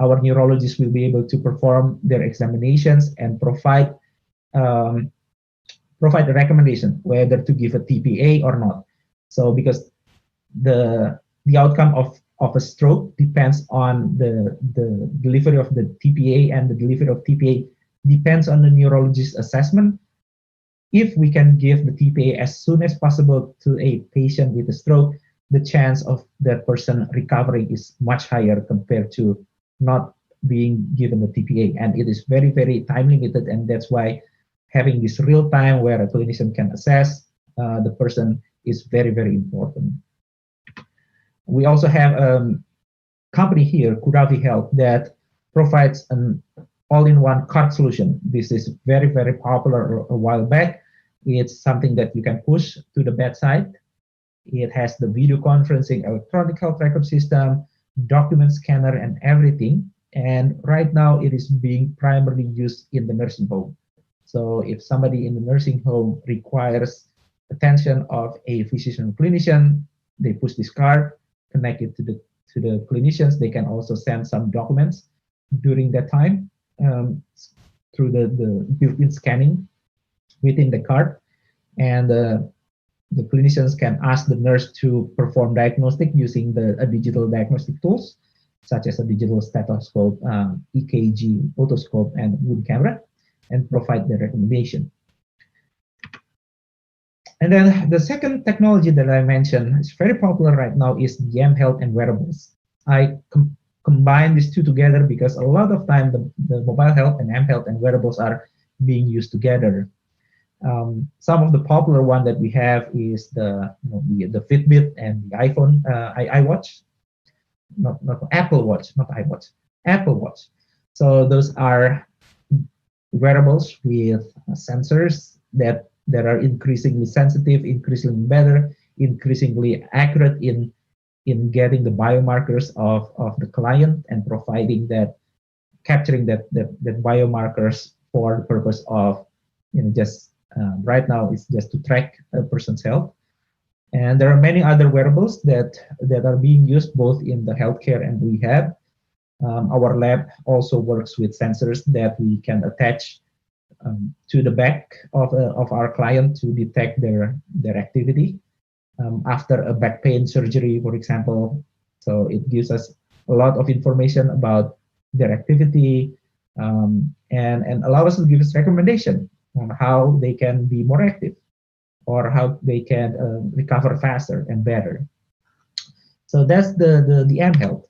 Our neurologists will be able to perform their examinations and provide a recommendation whether to give a TPA or not. So because the outcome of a stroke depends on the delivery of the TPA, and the delivery of TPA depends on the neurologist's assessment. If we can give the TPA as soon as possible to a patient with a stroke, the chance of that person recovering is much higher compared to not being given the TPA, and it is very, very time limited, and that's why having this real time where a clinician can assess the person is very, very important. We also have a company here, Kuravi Health, that provides an all-in-one cart solution. This is very, very popular a while back. It's something that you can push to the bedside. It has the video conferencing, electronic health record system, document scanner, and everything. And right now it is being primarily used in the nursing home. So if somebody in the nursing home requires attention of a physician clinician, they push this card, connect it to the clinicians. They can also send some documents during that time through the built-in scanning within the card. And the clinicians can ask the nurse to perform diagnostic using a digital diagnostic tools, such as a digital stethoscope, EKG, otoscope, and wound camera, and provide the recommendation. And then the second technology that I mentioned is very popular right now is the M-Health and wearables. I combine these two together because a lot of time the mobile health and M-Health and wearables are being used together. Some of the popular one that we have is the Fitbit and the iPhone, iWatch, not Apple Watch, not iWatch, Apple Watch. So those are wearables with sensors that are increasingly sensitive, increasingly better, increasingly accurate in getting the biomarkers of the client and providing that, capturing that biomarkers for the purpose of just right now it's just to track a person's health. And there are many other wearables that are being used both in the healthcare and rehab. Our lab also works with sensors that we can attach to the back of our client to detect their activity after a back pain surgery, for example. So it gives us a lot of information about their activity and allow us to give us recommendation on how they can be more active or how they can recover faster and better. So that's the M-Health.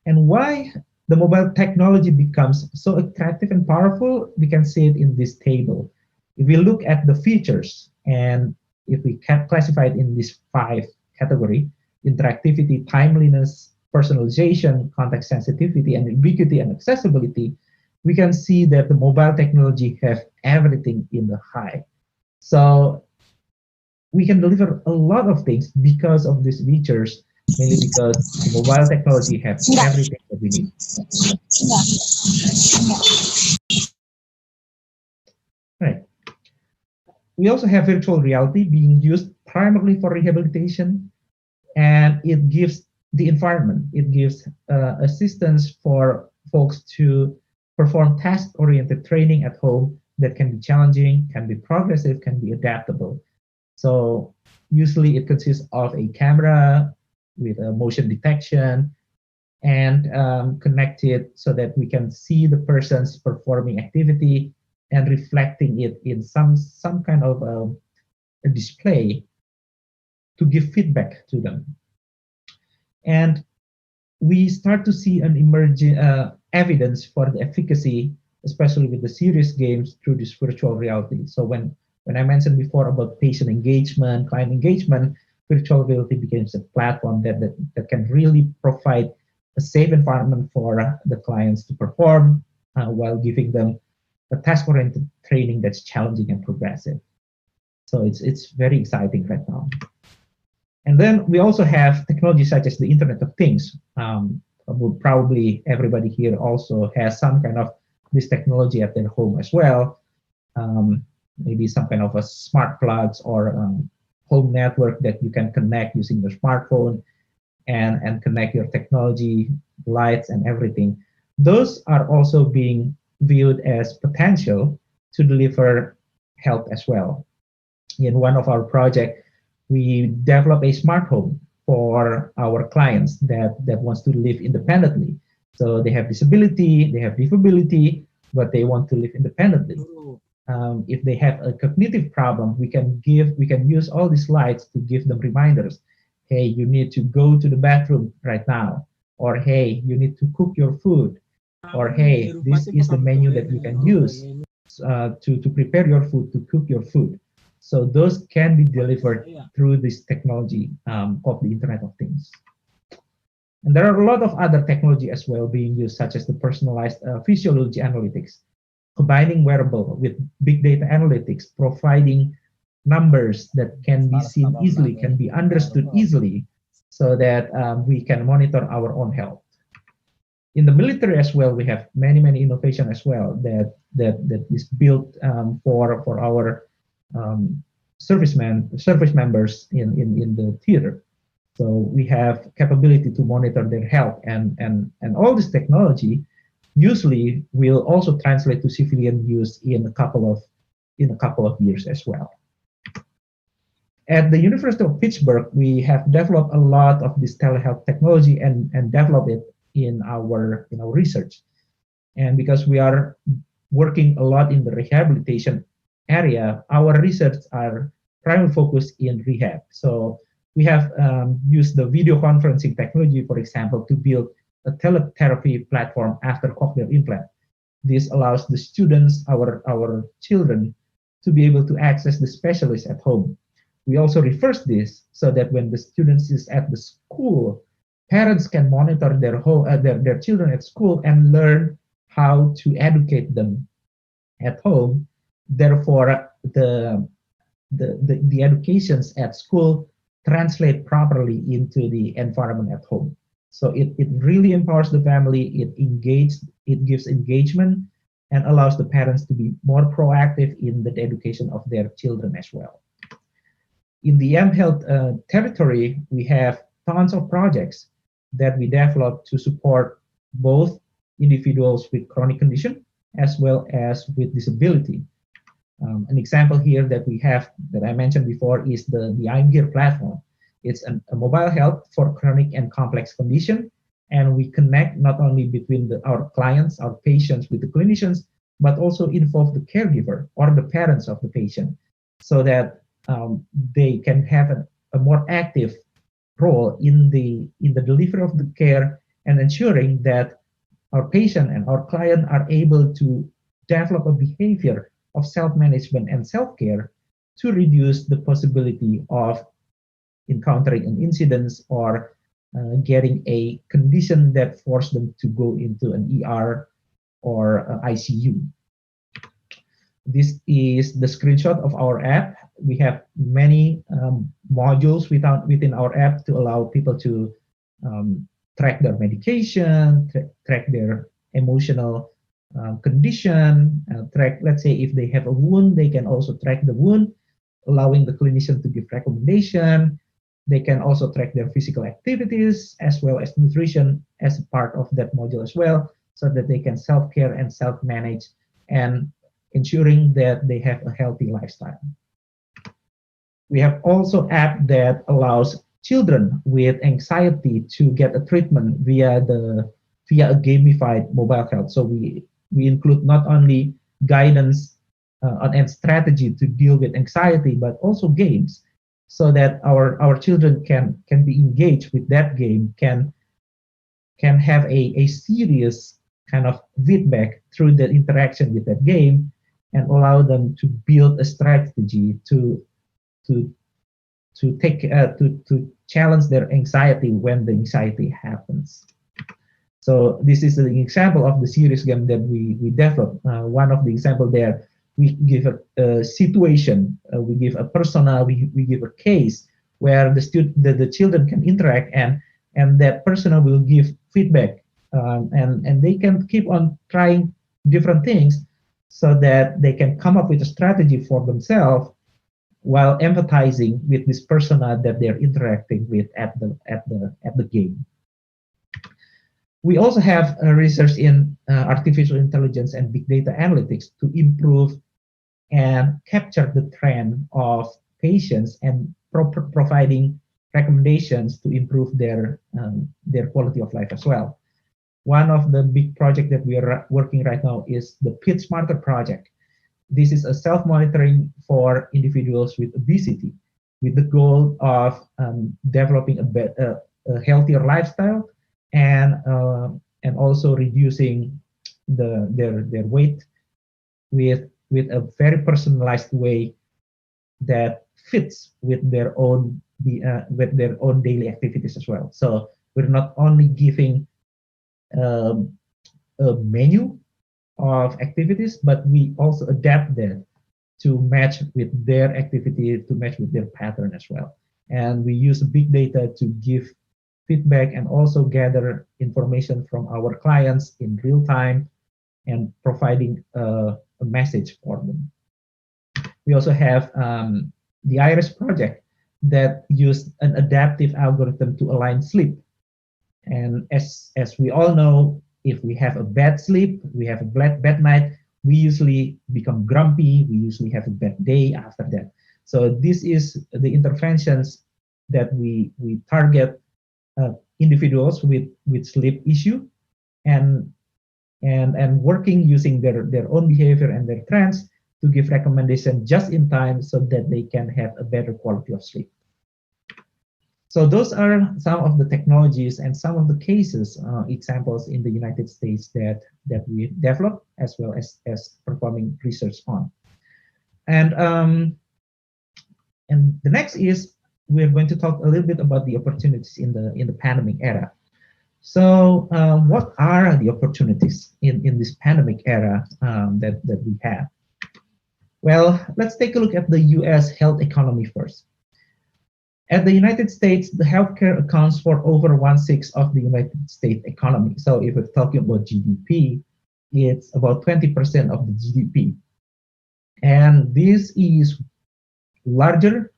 And why the mobile technology becomes so attractive and powerful, we can see it in this table. If we look at the features and if we can classify it in these 5 categories: interactivity, timeliness, personalization, context sensitivity, and ubiquity and accessibility, we can see that the mobile technology have everything in the high. So we can deliver a lot of things because of these features, mainly because the mobile technology has everything that we need. Right. We also have virtual reality being used primarily for rehabilitation, and it gives the environment. It gives assistance for folks to perform task-oriented training at home that can be challenging, can be progressive, can be adaptable. So usually it consists of a camera with a motion detection and connected so that we can see the person's performing activity and reflecting it in some kind of a display to give feedback to them. And we start to see an emerging evidence for the efficacy, especially with the serious games, through this virtual reality. So when I mentioned before about patient engagement, client engagement, virtual reality becomes a platform that can really provide a safe environment for the clients to perform while giving them a task-oriented training that's challenging and progressive. So it's very exciting right now. And then we also have technology such as the Internet of Things. Probably everybody here also has some kind of this technology at their home as well. Maybe some kind of a smart plugs or home network that you can connect using your smartphone and connect your technology, lights, and everything. Those are also being viewed as potential to deliver health as well. In one of our projects, we develop a smart home for our clients that wants to live independently. So they have disability, they have disability, but they want to live independently. If they have a cognitive problem, we can use all these lights to give them reminders. Hey, you need to go to the bathroom right now, or hey, you need to cook your food. or hey, this is the menu that you can use to prepare your food, to cook your food. So those can be delivered through this technology called the Internet of Things. And there are a lot of other technology as well being used, such as the personalized physiology analytics, combining wearable with big data analytics, providing numbers that can be seen easily, can be understood easily, so that we can monitor our own health. In the military as well, we have many innovation as well that is built for our service members in the theater. So we have capability to monitor their health, and all this technology usually will also translate to civilian use in a couple of years as well. At the University of Pittsburgh, we have developed a lot of this telehealth technology and developed it in our research. And because we are working a lot in the rehabilitation area, our research are primarily focused in rehab. So we have used the video conferencing technology, for example, to build a teletherapy platform after cochlear implant. This allows the students, our children, to be able to access the specialist at home. We also reverse this so that when the students is at the school, parents can monitor their children at school and learn how to educate them at home. Therefore, the educations at school translate properly into the environment at home. So it really empowers the family, it gives engagement, and allows the parents to be more proactive in the education of their children as well. In the mHealth territory, we have tons of projects that we develop to support both individuals with chronic condition as well as with disability. An example here that we have, that I mentioned before, is the I'm Here platform. It's a mobile health for chronic and complex condition, and we connect not only between our clients, our patients with the clinicians, but also involve the caregiver or the parents of the patient, so that they can have a more active role in the delivery of the care and ensuring that our patient and our client are able to develop a behavior of self-management and self-care to reduce the possibility of encountering an incident or getting a condition that forced them to go into an ER or ICU. This is the screenshot of our app. We have many modules within our app to allow people to track their medication, track their emotional condition, let's say if they have a wound, they can also track the wound, allowing the clinician to give recommendation. They can also track their physical activities as well as nutrition as a part of that module as well, so that they can self-care and self-manage and ensuring that they have a healthy lifestyle. We have also app that allows children with anxiety to get a treatment via a gamified mobile health. So we include not only guidance and strategy to deal with anxiety, but also games, so that our children can be engaged with that game, can have a serious kind of feedback through the interaction with that game, and allow them to build a strategy to challenge their anxiety when the anxiety happens. So this is an example of the serious game that we developed. One of the example there, we give a situation, we give a persona, we give a case where the children can interact, and that persona will give feedback, and they can keep on trying different things so that they can come up with a strategy for themselves while empathizing with this persona that they're interacting with at the game. We also have research in artificial intelligence and big data analytics to improve and capture the trend of patients and providing recommendations to improve their quality of life as well. One of the big projects that we are working right now is the Pit Smarter project. This is a self-monitoring for individuals with obesity, with the goal of developing a healthier lifestyle and also reducing their weight with a very personalized way that fits with their own daily activities as well. So we're not only giving um, a menu of activities, but we also adapt that to match with their activity, to match with their pattern as well. And we use big data to give feedback and also gather information from our clients in real time and providing a message for them. We also have the IRIS project that used an adaptive algorithm to align sleep. And as we all know, if we have a bad sleep, we have a bad night, we usually become grumpy, we usually have a bad day after that. So this is the interventions that we target individuals with sleep issue and working using their own behavior and their trends to give recommendation just in time so that they can have a better quality of sleep. So those are some of the technologies and some of the cases, examples in the United States that we developed as well as performing research on. And the next is we're going to talk a little bit about the opportunities in the pandemic era. So what are the opportunities in this pandemic era that we have? Well, let's take a look at the US health economy first. At the United States, the healthcare accounts for over 1/6 of the United States economy. So if we're talking about GDP, it's about 20% of the GDP. And this is larger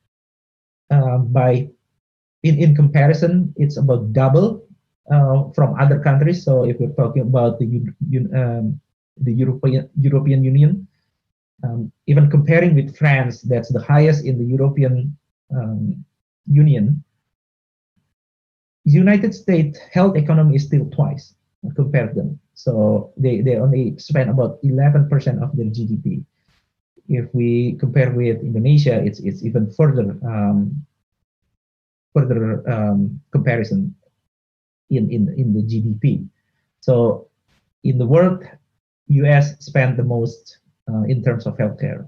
in comparison, it's about double from other countries. So if we're talking about the European Union, even comparing with France, that's the highest in the European Union. United States health economy is still twice compared to them. So they only spend about 11% of their GDP. If we compare with Indonesia, it's even further comparison in the GDP. So in the world, US spend the most in terms of healthcare.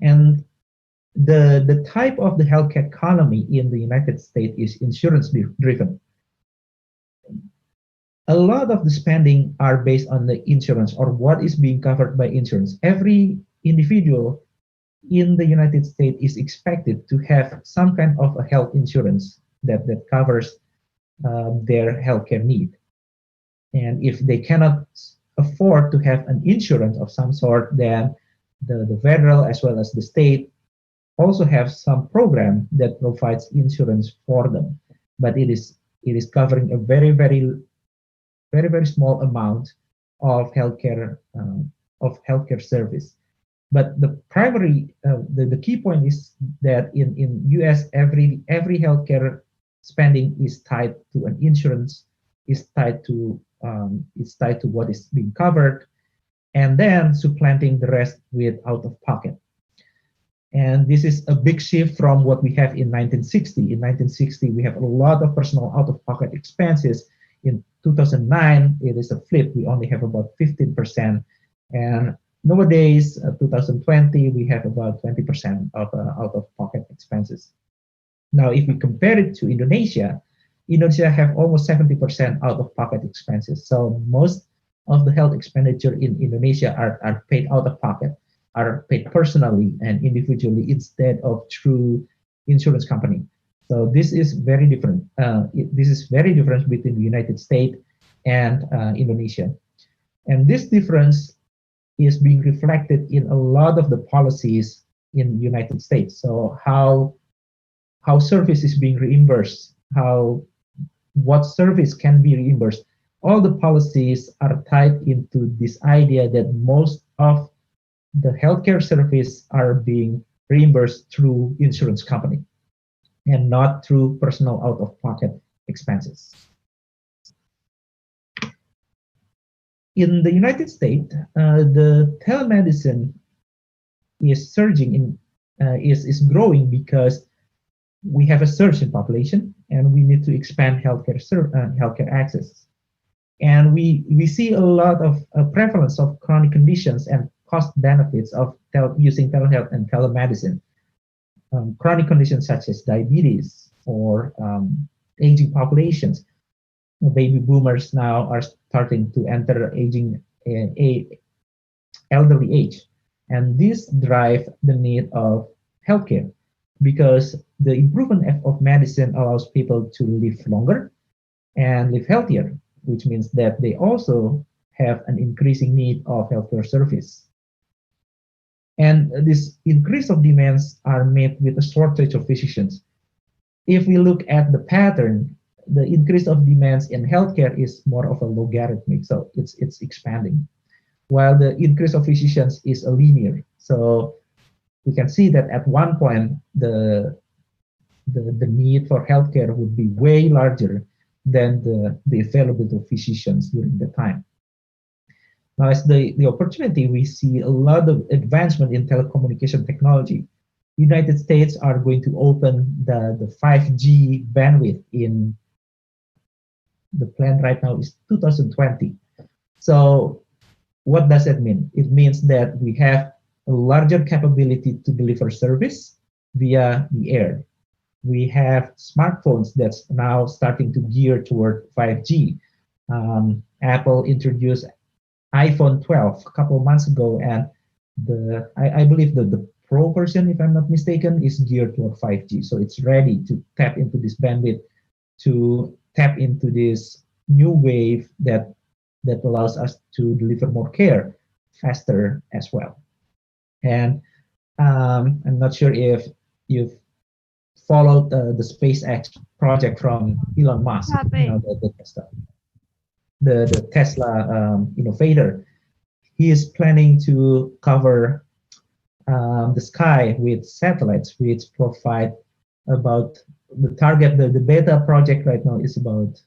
And the type of the healthcare economy in the United States is insurance driven. A lot of the spending are based on the insurance or what is being covered by insurance. Every individual in the United States is expected to have some kind of a health insurance that covers their healthcare need. And if they cannot afford to have an insurance of some sort, then the federal as well as the state also have some program that provides insurance for them, but it is covering a very small amount of healthcare service. But the primary the key point is that in US every healthcare spending is tied to an insurance, is tied to what is being covered, and then supplanting the rest with out of pocket. And this is a big shift from what we have in 1960. In 1960, we have a lot of personal out-of-pocket expenses. In 2009, it is a flip. We only have about 15%. And nowadays, 2020, we have about 20% of out-of-pocket expenses. Now, if we compare it to Indonesia, Indonesia have almost 70% out-of-pocket expenses. So most of the health expenditure in Indonesia are paid out of pocket, are paid personally and individually instead of through insurance company. So this is very different. This is very different between the United States and Indonesia. And this difference is being reflected in a lot of the policies in the United States. So how service is being reimbursed, what service can be reimbursed. All the policies are tied into this idea that most of the healthcare service are being reimbursed through insurance company and not through personal out-of-pocket expenses. In the United States, the telemedicine is surging is growing because we have a surge in population and we need to expand healthcare access. And we see a lot of prevalence of chronic conditions and cost benefits of using telehealth and telemedicine. Chronic conditions such as diabetes or aging populations. Baby boomers now are starting to enter aging elderly age, and this drive the need of healthcare because the improvement of medicine allows people to live longer and live healthier, which means that they also have an increasing need of healthcare service. And this increase of demands are met with a shortage of physicians. If we look at the pattern, the increase of demands in healthcare is more of a logarithmic, so it's expanding, while the increase of physicians is a linear. So we can see that at one point the need for healthcare would be way larger than the availability of physicians during the time. Now, as the opportunity, we see a lot of advancement in telecommunication technology. United States are going to open the 5G bandwidth in the plan right now is 2020. So what does that mean? It means that we have a larger capability to deliver service via the air. We have smartphones that's now starting to gear toward 5G. Apple introduced iPhone 12 a couple of months ago, and I believe that the Pro version, if I'm not mistaken, is geared toward 5G. So it's ready to tap into this bandwidth, to tap into this new wave that allows us to deliver more care faster as well. And I'm not sure if you've followed the SpaceX project from Elon Musk, the Tesla innovator. He is planning to cover the sky with satellites, which provide about the target. The beta project right now is about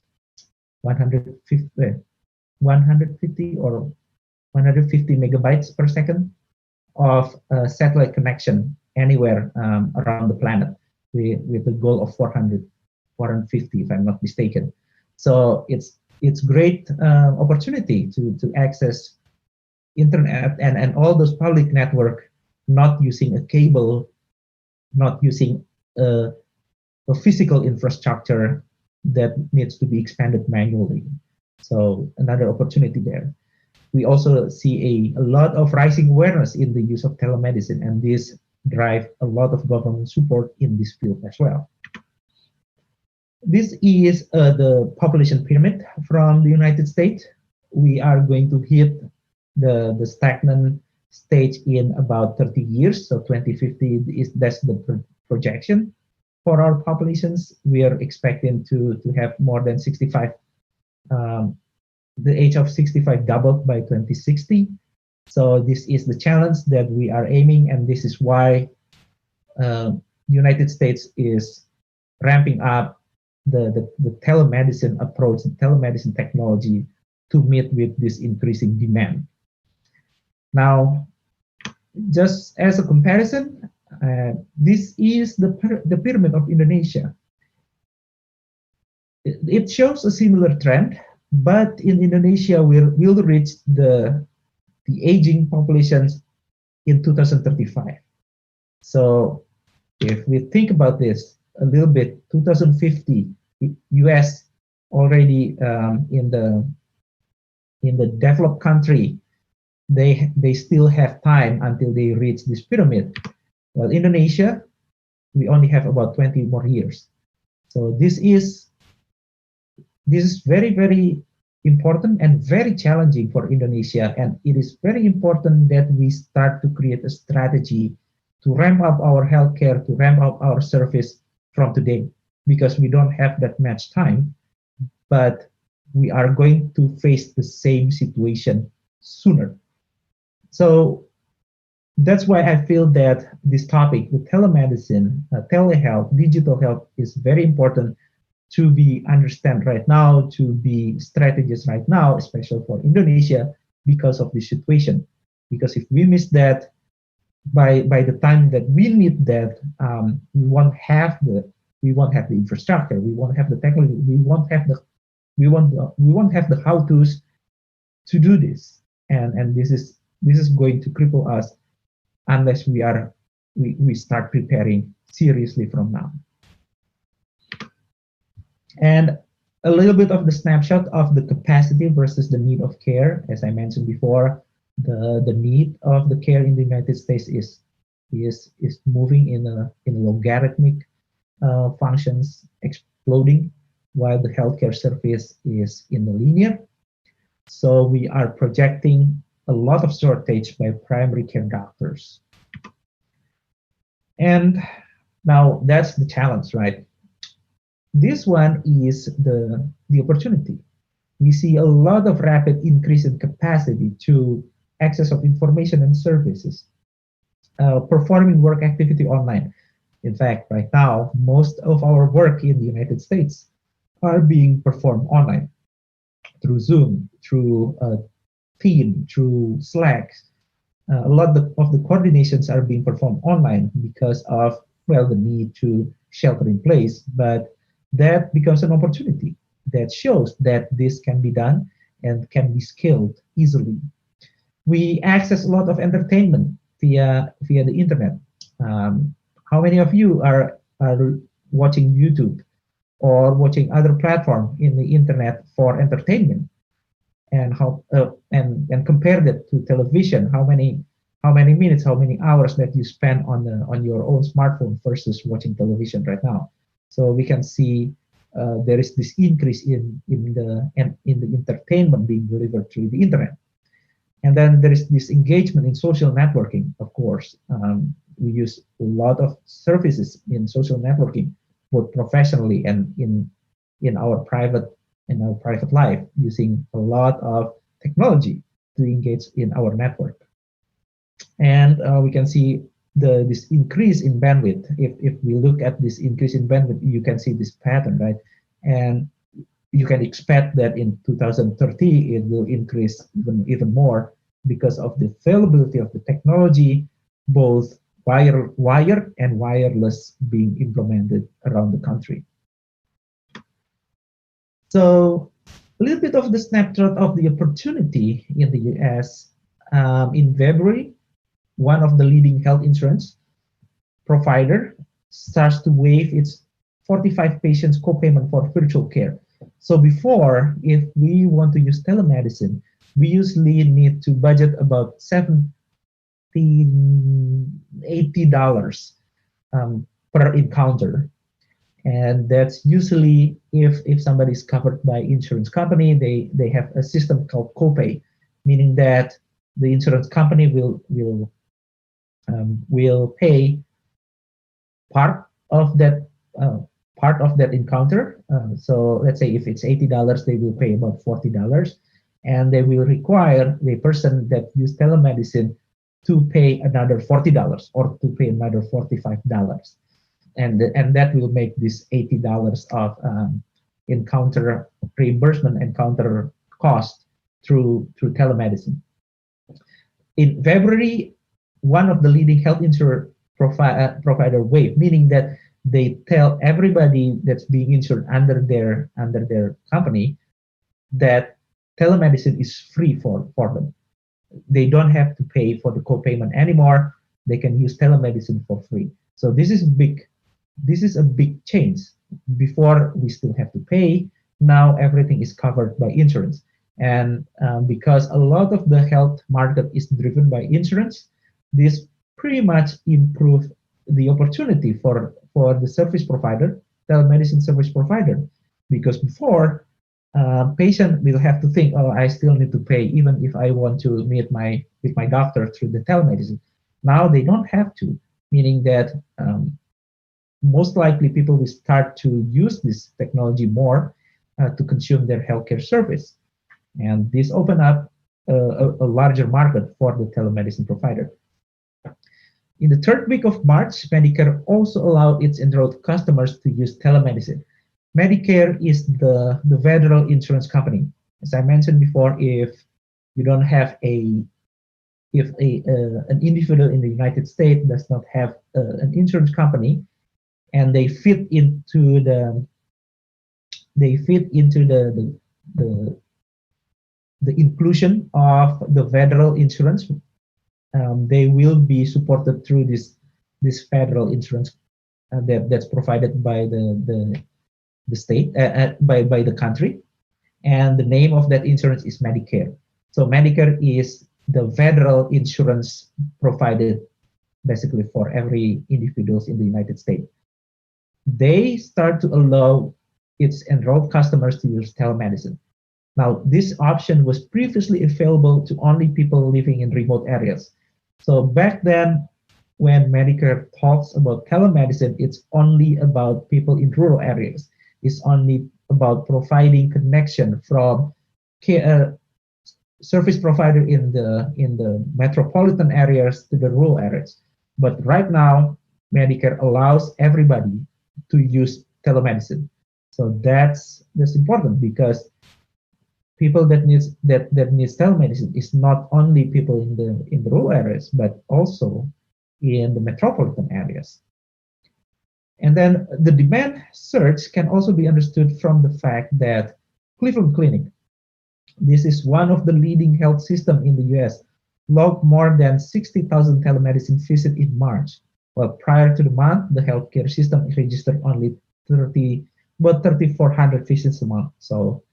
150 or 150 megabytes per second of satellite connection anywhere around the planet, with the goal of 450, if I'm not mistaken. So it's great opportunity to access internet and all those public network, not using a cable, not using a physical infrastructure that needs to be expanded manually. So another opportunity there. We also see a lot of rising awareness in the use of telemedicine, and this drive a lot of government support in this field as well. This is the population pyramid from the United States. We are going to hit the stagnant stage in about 30 years. So 2050 that's the projection for our populations. We are expecting to have more than 65. The age of 65 doubled by 2060. So this is the challenge that we are aiming, and this is why United States is ramping up the telemedicine approach, the telemedicine technology to meet with this increasing demand. Now, just as a comparison, this is the pyramid of Indonesia. It shows a similar trend, but in Indonesia, we'll reach the aging populations in 2035. So if we think about this a little bit, 2050, US already in the developed country, they still have time until they reach this pyramid. Well, Indonesia, we only have about 20 more years. So this is very, very important and very challenging for Indonesia, and it is very important that we start to create a strategy to ramp up our healthcare, to ramp up our service from today, because we don't have that much time, but we are going to face the same situation sooner. So that's why I feel that this topic, the telemedicine, telehealth, digital health, is very important to be understand right now, to be strategies right now, especially for Indonesia, because of this situation. Because if we miss that, by the time that we need that, we won't have the infrastructure, we won't have the technology, we won't have we won't have the how-tos to do this, and this is going to cripple us unless we start preparing seriously from now. And a little bit of the snapshot of the capacity versus the need of care. As I mentioned before, the need of the care in the United States is moving in logarithmic functions, exploding, while the healthcare service is in the linear. So we are projecting a lot of shortage by primary care doctors. And now that's the challenge, right? This one is the opportunity. We see a lot of rapid increase in capacity to access of information and services, performing work activity online. In fact, right now, most of our work in the United States are being performed online through Zoom, through Team, through Slack. A lot of the coordinations are being performed online because of, well, the need to shelter in place, but that becomes an opportunity that shows that this can be done and can be scaled easily. We access a lot of entertainment via the internet. How many of you are watching YouTube or watching other platform in the internet for entertainment? And how and compare that to television? How many minutes, how many hours that you spend on your own smartphone versus watching television right now? So we can see there is this increase in the entertainment being delivered through the internet. And then there is this engagement in social networking, of course. We use a lot of services in social networking, both professionally and in our private life, using a lot of technology to engage in our network. And we can see this increase in bandwidth. If we look at this increase in bandwidth, you can see this pattern, right? And you can expect that in 2030 it will increase even more because of the availability of the technology, both wired and wireless, being implemented around the country. So a little bit of the snapshot of the opportunity in the US. In February, one of the leading health insurance provider starts to waive its 45 patients co-payment for virtual care. So before, if we want to use telemedicine, we usually need to budget about $80 per encounter. And that's usually if somebody is covered by insurance company, they have a system called copay, meaning that the insurance company will pay part of that encounter. So let's say if it's $80, they will pay about $40, and they will require the person that use telemedicine to pay another $40 or to pay another $45. And that will make this $80 of encounter reimbursement, encounter cost through telemedicine. In February, one of the leading health insurer provider waived, meaning that they tell everybody that's being insured under their company that telemedicine is free for them. They don't have to pay for the co-payment anymore. They can use telemedicine for free. So this is big. This is a big change. Before, we still have to pay. Now everything is covered by insurance. And because a lot of the health market is driven by insurance, this pretty much improved the opportunity for the service provider, telemedicine service provider. Because before, patient will have to think, oh, I still need to pay even if I want to meet with my doctor through the telemedicine. Now they don't have to, meaning that most likely people will start to use this technology more to consume their healthcare service. And this opened up a larger market for the telemedicine provider. In the third week of March, Medicare also allowed its enrolled customers to use telemedicine. Medicare is the federal insurance company. As I mentioned before, if you don't have an individual in the United States does not have an insurance company, and they fit into the the the inclusion of the federal insurance. They will be supported through this federal insurance that's provided by the state, by the country, and the name of that insurance is Medicare. So Medicare is the federal insurance provided basically for every individuals in the United States. They start to allow its enrolled customers to use telemedicine. Now, this option was previously available to only people living in remote areas. So back then, when Medicare talks about telemedicine, it's only about people in rural areas. It's only about providing connection from service provider in the metropolitan areas to the rural areas. But right now, Medicare allows everybody to use telemedicine. So that's important because people that needs telemedicine is not only people in the rural areas, but also in the metropolitan areas. And then the demand surge can also be understood from the fact that Cleveland Clinic, this is one of the leading health systems in the US, logged more than 60,000 telemedicine visits in March. Well, prior to the month, the healthcare system registered only 3,400 visits a month. So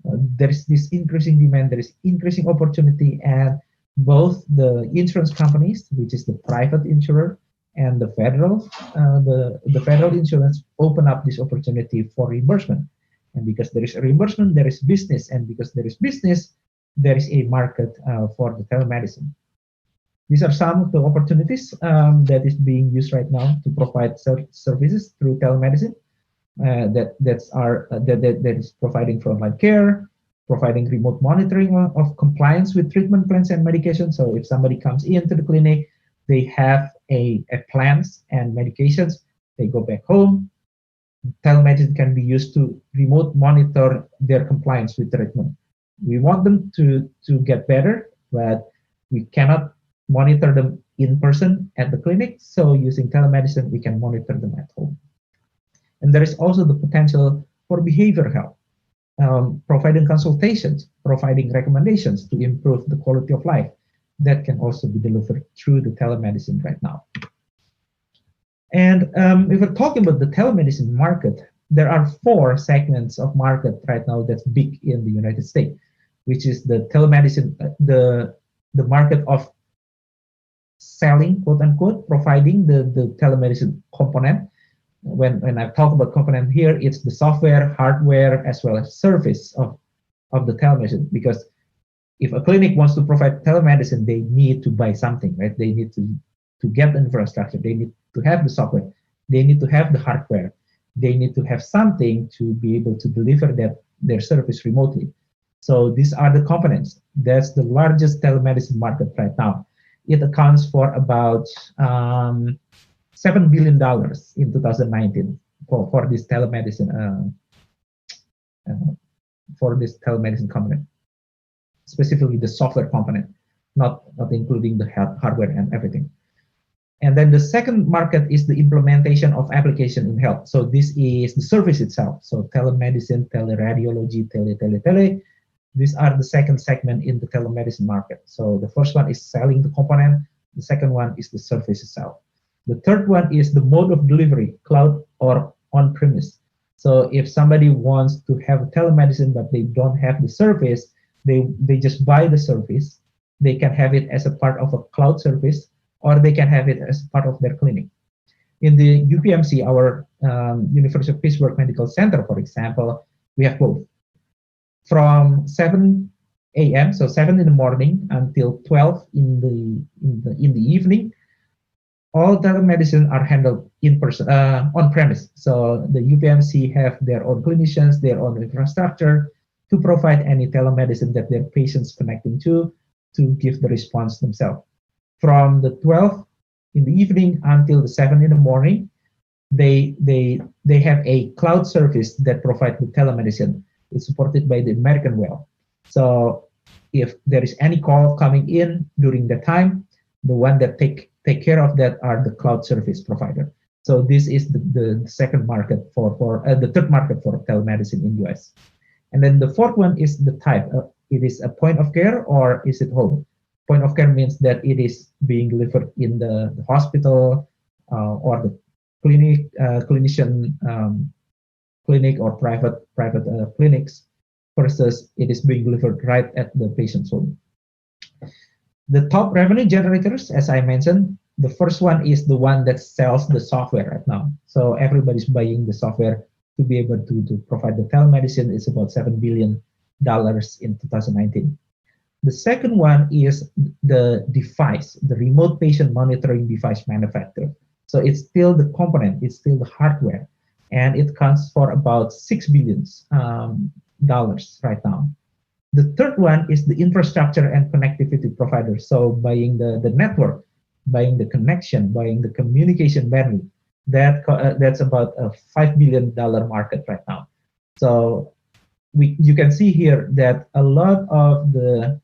there is this increasing demand, there is increasing opportunity, and both the insurance companies, which is the private insurer, and the federal insurance open up this opportunity for reimbursement. And because there is a reimbursement, there is business, and because there is business, there is a market for the telemedicine. These are some of the opportunities that is being used right now to provide services through telemedicine. That is providing frontline care, providing remote monitoring of compliance with treatment plans and medication. So if somebody comes into the clinic, they have a plans and medications, they go back home. Telemedicine can be used to remote monitor their compliance with treatment. We want them to get better, but we cannot monitor them in person at the clinic. So using telemedicine, we can monitor them at home. And there is also the potential for behavioral health, providing consultations, providing recommendations to improve the quality of life. That can also be delivered through the telemedicine right now. And if we're talking about the telemedicine market, there are 4 segments of market right now that's big in the United States, which is the telemedicine, the market of selling, quote unquote, providing the telemedicine component. When I talk about component here, it's the software, hardware, as well as service of the telemedicine. Because if a clinic wants to provide telemedicine, they need to buy something, right? They need to get the infrastructure. They need to have the software. They need to have the hardware. They need to have something to be able to deliver their service remotely. So these are the components. That's the largest telemedicine market right now. It accounts for about $7 billion in 2019 for this telemedicine component, specifically the software component, not including the hardware and everything. And then the second market is the implementation of application in health. So this is the service itself. So telemedicine, teleradiology, tele. These are the second segment in the telemedicine market. So the first one is selling the component. The second one is the service itself. The third one is the mode of delivery, cloud or on-premise. So if somebody wants to have telemedicine, but they don't have the service, they just buy the service. They can have it as a part of a cloud service, or they can have it as part of their clinic. In the UPMC, our University of Pittsburgh Medical Center, for example, we have both. From 7 a.m., so 7 in the morning until 12 in the evening, all telemedicine are handled in person, on premise. So the UPMC have their own clinicians, their own infrastructure to provide any telemedicine that their patients connecting to give the response themselves. From the 12 in the evening until the 7 in the morning, they have a cloud service that provides the telemedicine. It's supported by the American Well. So if there is any call coming in during the time, the one that take care of that are the cloud service provider. So this is the second market for the third market for telemedicine in US. And then the fourth one is the type. It is a point of care or is it home? Point of care means that it is being delivered in the hospital or the clinician clinic or private clinics versus it is being delivered right at the patient's home. The top revenue generators, as I mentioned, the first one is the one that sells the software right now. So everybody's buying the software to be able to provide the telemedicine. It's about $7 billion in 2019. The second one is the device, the remote patient monitoring device manufacturer. So it's still the component, it's still the hardware, and it counts for about $6 billion right now. The third one is the infrastructure and connectivity provider. So buying the network, buying the connection, buying the communication bandwidth. That's about a $5 billion market right now. So you can see here that a lot of the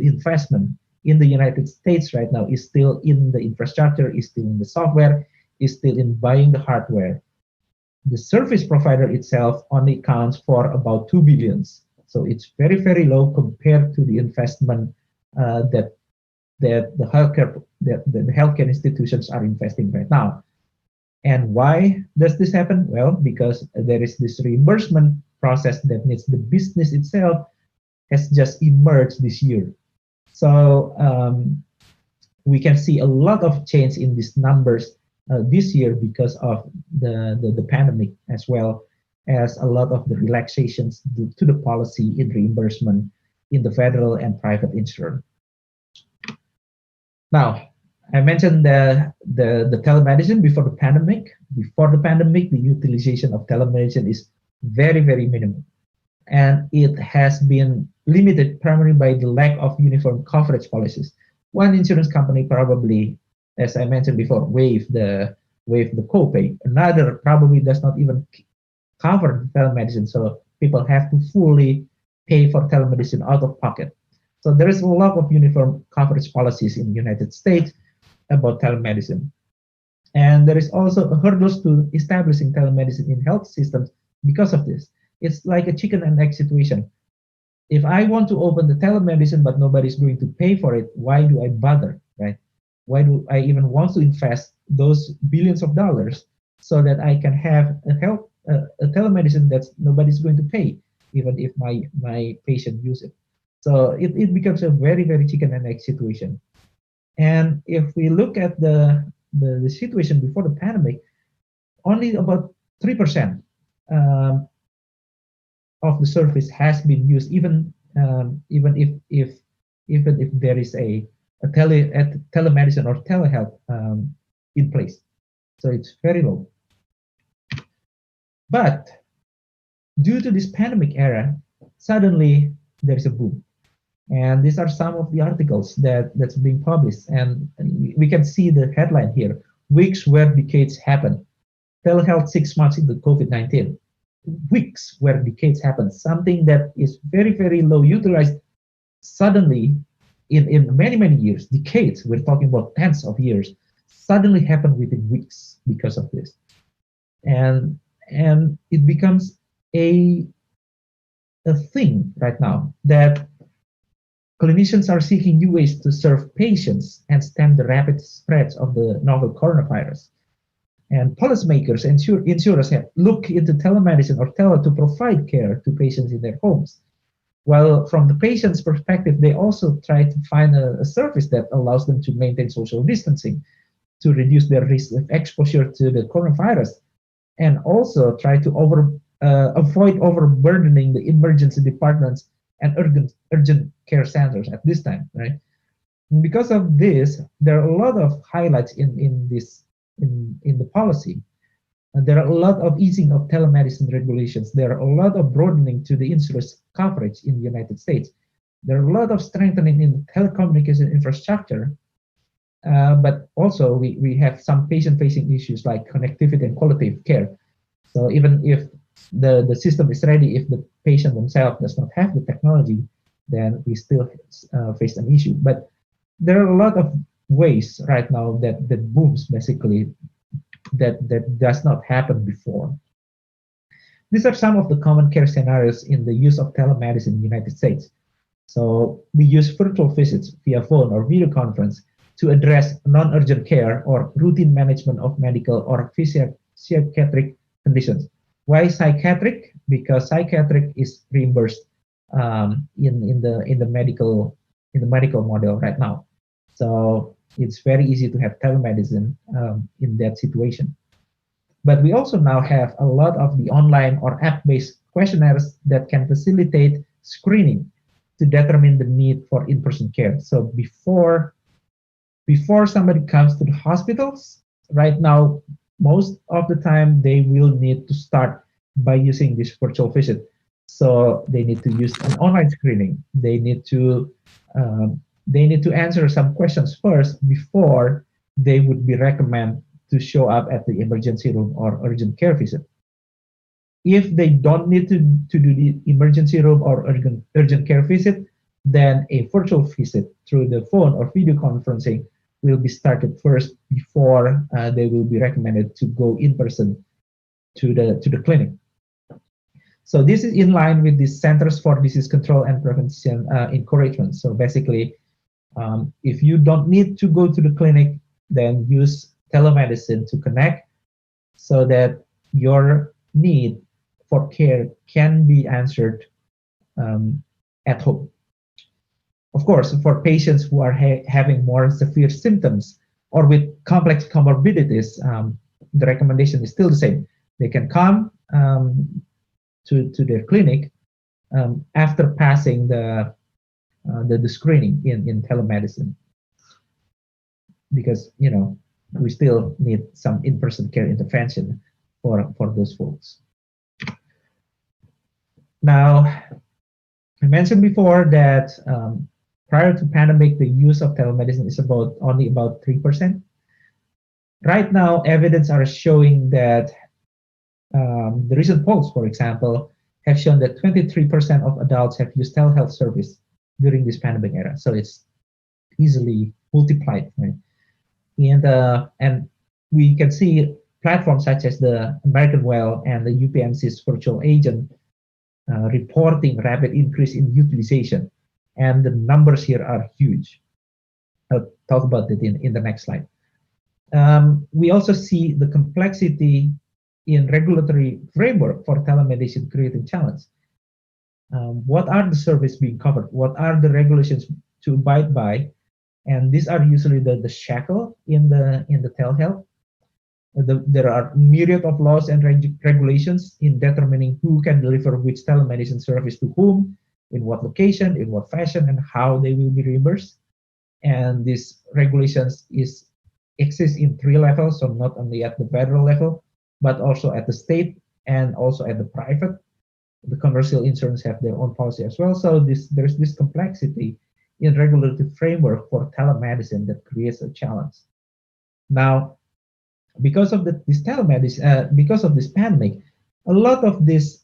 investment in the United States right now is still in the infrastructure, is still in the software, is still in buying the hardware. The service provider itself only counts for about 2 billions. So it's very, very low compared to the investment that the healthcare institutions are investing right now. And why does this happen? Well, because there is this reimbursement process that needs the business itself has just emerged this year. So we can see a lot of change in these numbers this year because of the pandemic, as well as a lot of the relaxations to the policy in reimbursement in the federal and private insurer. Now, I mentioned the telemedicine before the pandemic. Before the pandemic, the utilization of telemedicine is very, very minimal. And it has been limited primarily by the lack of uniform coverage policies. One insurance company probably, as I mentioned before, waive the copay. Another probably does not even cover telemedicine, so people have to fully pay for telemedicine out of pocket. So there is a lot of uniform coverage policies in the United States about telemedicine. And there is also hurdles to establishing telemedicine in health systems because of this. It's like a chicken and egg situation. If I want to open the telemedicine but nobody's going to pay for it, why do I bother, right? Why do I even want to invest those billions of dollars so that I can have a telemedicine that nobody's going to pay, even if my patient use it? So it becomes a very, very chicken and egg situation. And if we look at the situation before the pandemic, only about 3% of the service has been used, even if there is a telemedicine or telehealth in place. So it's very low. But due to this pandemic era, suddenly there is a boom. And these are some of the articles that's being published. And we can see the headline here: weeks where decades happen. Telehealth 6 months into COVID-19. Weeks where decades happen. Something that is very, very low utilized suddenly in many, many years, decades, we're talking about tens of years, suddenly happened within weeks because of this. And it becomes a thing right now that clinicians are seeking new ways to serve patients and stem the rapid spread of the novel coronavirus. And policymakers and insurers have looked into telemedicine or tele to provide care to patients in their homes. While from the patient's perspective, they also try to find a service that allows them to maintain social distancing, to reduce their risk of exposure to the coronavirus, and also try to avoid overburdening the emergency departments and urgent care centers at this time, right? And because of this, there are a lot of highlights in the policy. And there are a lot of easing of telemedicine regulations. There are a lot of broadening to the insurance coverage in the United States. There are a lot of strengthening in the telecommunication infrastructure, but also we have some patient-facing issues like connectivity and quality of care. So even if the system is ready, if the patient themselves does not have the technology, then we still face an issue. But there are a lot of ways right now that booms basically that does not happen before. These are some of the common care scenarios in the use of telemedicine in the United States. So we use virtual visits via phone or video conference to address non-urgent care or routine management of medical or psychiatric conditions. Why psychiatric? Because psychiatric is reimbursed in the medical model right now. So it's very easy to have telemedicine in that situation. But we also now have a lot of the online or app-based questionnaires that can facilitate screening to determine the need for in-person care. So before somebody comes to the hospitals, right now, most of the time they will need to start by using this virtual visit. So they need to use an online screening. They need to answer some questions first before they would be recommended to show up at the emergency room or urgent care visit. If they don't need to do the emergency room or urgent care visit, then a virtual visit through the phone or video conferencing will be started first before they will be recommended to go in person to the clinic. So this is in line with the Centers for Disease Control and Prevention encouragement. So basically, if you don't need to go to the clinic, then use telemedicine to connect so that your need for care can be answered at home. Of course, for patients who are having more severe symptoms or with complex comorbidities, the recommendation is still the same. They can come to their clinic after passing the screening in telemedicine, because we still need some in-person care intervention for those folks. Now, I mentioned before that prior to pandemic, the use of telemedicine is only about 3%. Right now, evidence are showing that the recent polls, for example, have shown that 23% of adults have used telehealth service during this pandemic era. So it's easily multiplied, right? And we can see platforms such as the American Well and the UPMC's virtual agent reporting rapid increase in utilization, and the numbers here are huge. I'll talk about it in the next slide. We also see the complexity in regulatory framework for telemedicine creating challenge. What are the services being covered? What are the regulations to abide by? And these are usually the shackle in the telehealth. There are myriad of laws and regulations in determining who can deliver which telemedicine service to whom, in what location, in what fashion, and how they will be reimbursed. And these regulations exist in 3 levels, so not only at the federal level, but also at the state and also at the private. The commercial insurance have their own policy as well. So there's this complexity in regulatory framework for telemedicine that creates a challenge. Now, because of this telemedicine, because of this pandemic, a lot of this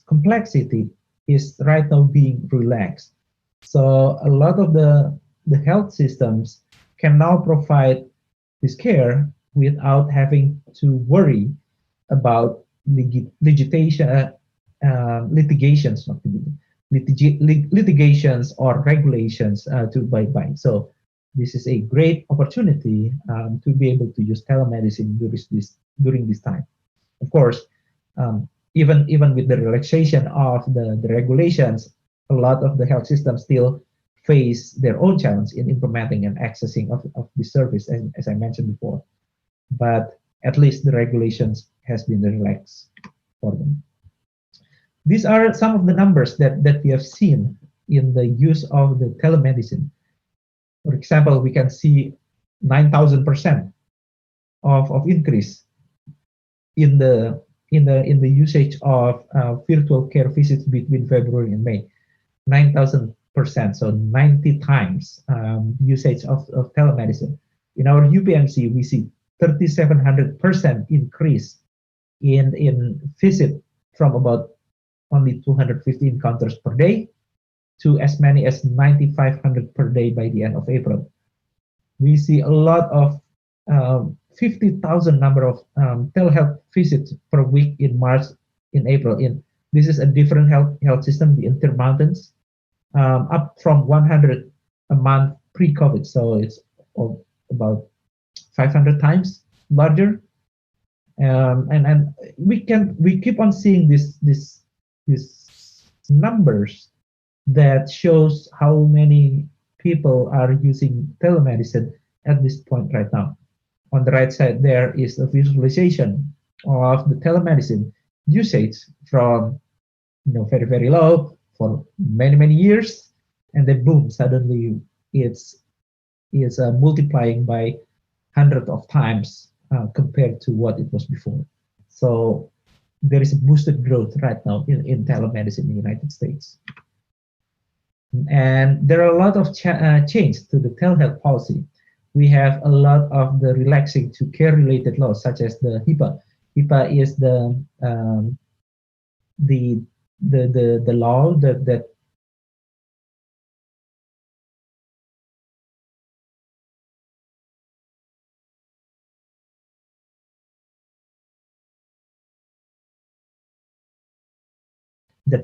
complexity is right now being relaxed. So a lot of the health systems can now provide this care without having to worry about litigations or regulations to abide by. So this is a great opportunity to be able to use telemedicine during this time. Of course, even with the relaxation of the regulations, a lot of the health systems still face their own challenge in implementing and accessing of the service, as I mentioned before. But at least the regulations has been relaxed for them. These are some of the numbers that we have seen in the use of the telemedicine. For example, we can see 9,000% of increase in the usage of virtual care visits between February and May. 9,000%, so 90 times usage of telemedicine. In our UPMC, we see 3,700% increase in visit from about only 250 encounters per day to as many as 9,500 per day by the end of April. We see a lot of 50,000 number of telehealth visits per week in March in April. This is a different health system, the Intermountains, up from 100 a month pre-COVID. So it's about 500 times larger. And we keep on seeing these numbers that shows how many people are using telemedicine at this point right now. On the right side, there is a visualization of the telemedicine usage from very, very low for many years, and then boom, suddenly it's multiplying by hundreds of times compared to what it was before. So there is a boosted growth right now in telemedicine in the United States. And there are a lot of change to the telehealth policy. We have a lot of the relaxing to care-related laws, such as the HIPAA. HIPAA is the law that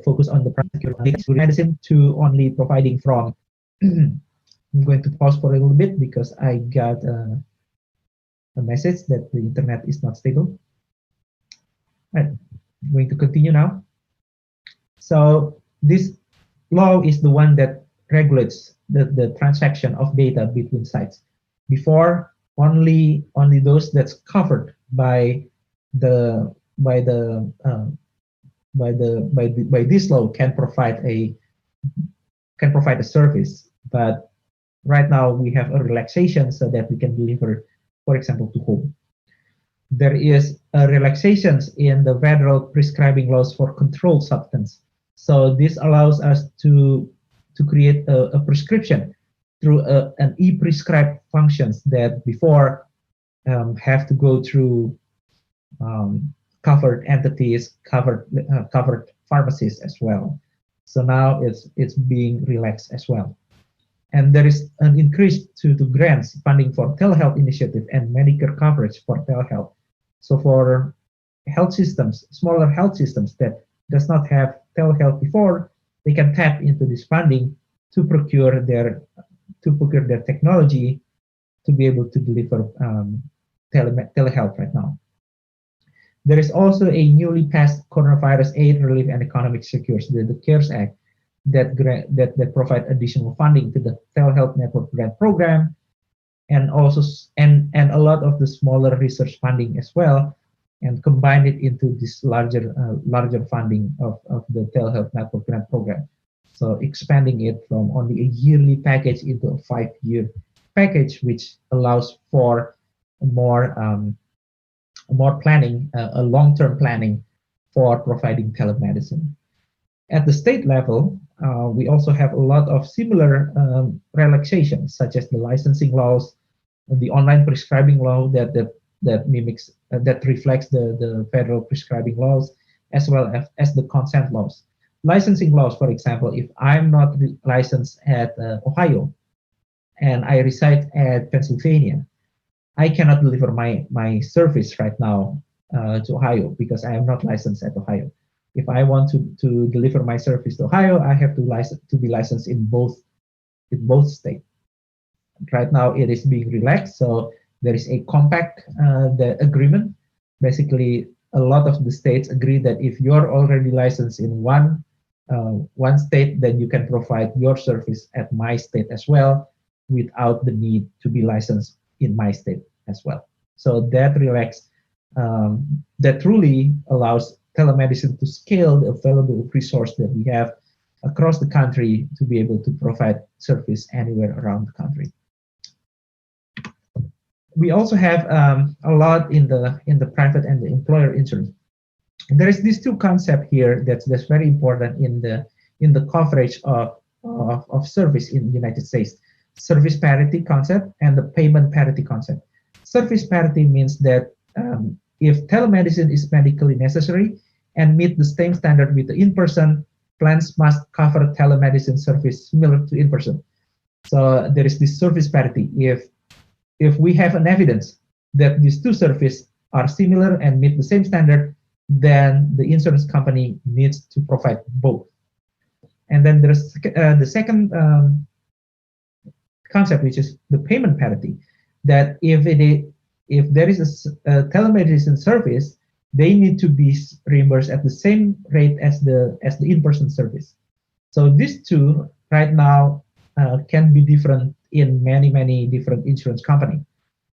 focus on the practical medicine to only providing from. I'm going to pause for a little bit because I got a message that the internet is not stable. Right, I'm going to continue now. So this law is the one that regulates the transaction of data between sites. Before, only those that's covered by this law can provide a service. But right now we have a relaxation so that we can deliver, for example, to home. There is a relaxations in the federal prescribing laws for controlled substance. So this allows us to create a prescription through an e-prescribe functions that before have to go through covered entities, covered pharmacies as well. So now it's being relaxed as well. And there is an increase to grants funding for telehealth initiative and Medicare coverage for telehealth. So for health systems, smaller health systems that does not have telehealth before, they can tap into this funding to procure their technology to be able to deliver telehealth right now. There is also a newly passed Coronavirus Aid, Relief, and Economic Secures, the CARES Act, that provide additional funding to the telehealth network grant program, and also and a lot of the smaller research funding as well, and combine it into this larger funding of the telehealth network grant program. So expanding it from only a yearly package into a 5-year package, which allows for more planning, a long-term planning for providing telemedicine. At the state level, we also have a lot of similar relaxations, such as the licensing laws, the online prescribing law that mimics, that reflects the federal prescribing laws, as well as the consent laws. Licensing laws, for example, if I'm not licensed at Ohio and I reside at Pennsylvania, I cannot deliver my service right now to Ohio because I am not licensed at Ohio. If I want to deliver my service to Ohio, I have to be licensed in both states. Right now, it is being relaxed, so there is a compact the agreement. Basically, a lot of the states agree that if you're already licensed in one state, then you can provide your service at my state as well, without the need to be licensed in my state as well. So that that truly allows telemedicine to scale the available resource that we have across the country to be able to provide service anywhere around the country. We also have a lot in the private and the employer insurance. There is these two concepts here that's very important in the coverage of service in the United States: service parity concept and the payment parity concept. Service parity means that if telemedicine is medically necessary and meet the same standard with the in-person, plans must cover telemedicine service similar to in-person. So there is this service parity. If we have an evidence that these two services are similar and meet the same standard, then the insurance company needs to provide both. And then there's the second concept, which is the payment parity, that if there is a telemedicine service, they need to be reimbursed at the same rate as the in-person service. So these two right now can be different in many different insurance companies.